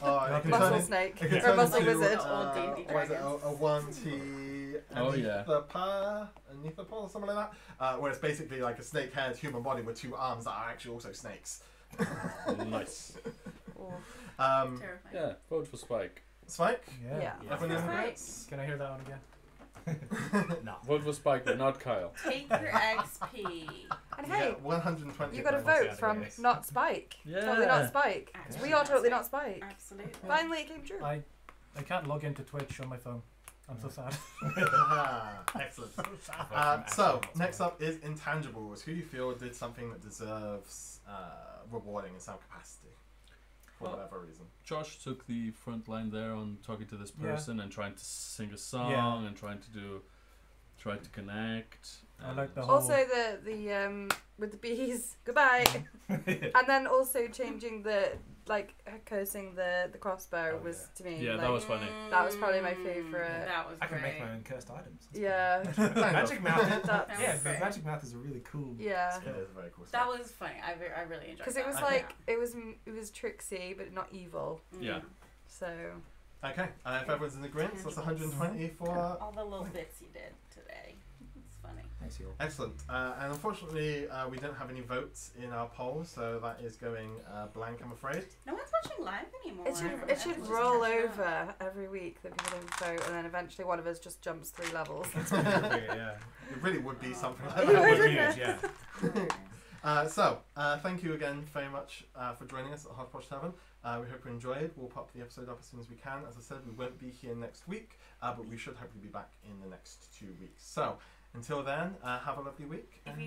S1: Oh, it can turn
S3: Muscle
S1: in-
S3: snake.
S1: it can
S3: Or
S1: turn
S3: muscle
S1: into,
S3: wizard.
S6: Old dainty
S1: what is it,
S6: dragons.
S1: a 1T
S2: Oh, yeah.
S1: Anethopol or something like that. Where it's basically like a snake-haired human body with two arms that are actually also snakes.
S2: Nice.
S3: Oof.
S1: Um,
S6: Terrifying.
S2: Yeah, vote for Spike.
S1: Spike?
S3: Yeah.
S5: Yeah.
S1: Everyone in
S3: Spike.
S1: agreement?
S4: Can I hear that one again?
S5: No.
S2: Vote for Spike, but not Kyle.
S6: Take your XP.
S3: And
S1: You
S3: hey,
S1: get 120
S3: you got a
S1: bonus.
S3: vote
S5: yeah,
S3: from
S5: yes.
S3: not Spike.
S2: Yeah.
S3: Totally not Spike.
S6: Actually,
S3: We are totally
S6: that's
S3: not Spike.
S6: Absolutely.
S3: Finally, it came true.
S4: I can't log into Twitch on my phone. I'm so sad.
S1: Ah, excellent. So, next up is Intangibles. Who you feel did something that deserves rewarding in some capacity? For
S2: Well,
S1: whatever reason.
S2: Josh took the front line there on talking to this
S4: Yeah.
S2: person and trying to sing a song
S4: Yeah.
S2: and trying to connect.
S4: I like the
S2: and-
S4: whole-
S3: Also, the with the bees, goodbye, and then also changing the cursing the crossbow
S5: Oh,
S3: was to me.
S2: Yeah, that
S3: like,
S2: was funny.
S3: That was probably my favourite.
S6: That was
S5: I can
S6: great.
S5: make my own cursed items.
S3: Yeah,
S5: Magic Mouth.
S3: That's-
S5: Yeah, but Magic Mouth is a really cool.
S3: yeah.
S1: It is very cool
S6: That
S1: stuff.
S6: was funny. I really enjoyed
S3: Because
S6: that.
S3: it was
S1: Okay.
S3: like it was tricksy but not evil.
S2: Yeah.
S3: So
S1: Okay, if everyone's in agreement, that's 120 for...
S6: all the little bits you did today. It's funny.
S5: Thanks, you all.
S1: Excellent. And unfortunately, we don't have any votes in our poll, so that is going blank, I'm afraid.
S6: No one's watching live anymore.
S3: it should
S6: Everyone's just
S3: roll
S6: catching up.
S3: over every week that people don't vote, and then eventually one of us just jumps 3 levels.
S5: Yeah.
S1: It really would be something like
S3: It
S1: that.
S3: would,
S1: wouldn't
S3: wouldn't
S1: it?
S3: it?
S5: Yeah.
S1: So, thank you again very much for joining us at Hodgepodge Tavern. We hope you enjoyed. We'll pop the episode up as soon as we can. As I said, we won't be here next week, but we should hopefully be back in the next 2 weeks. So, until then, have a lovely week.
S6: If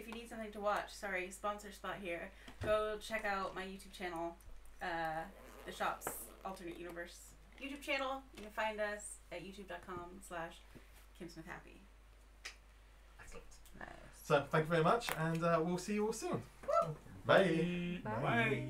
S6: you need something to watch, sorry, sponsor spot here. Go check out my YouTube channel, the shop's alternate universe YouTube channel. You can find us at youtube.com/KimSmithHappy.
S1: Excellent.
S3: Nice.
S1: So, thank you very much, and we'll see you all soon. Bye.
S3: Bye.
S5: Bye.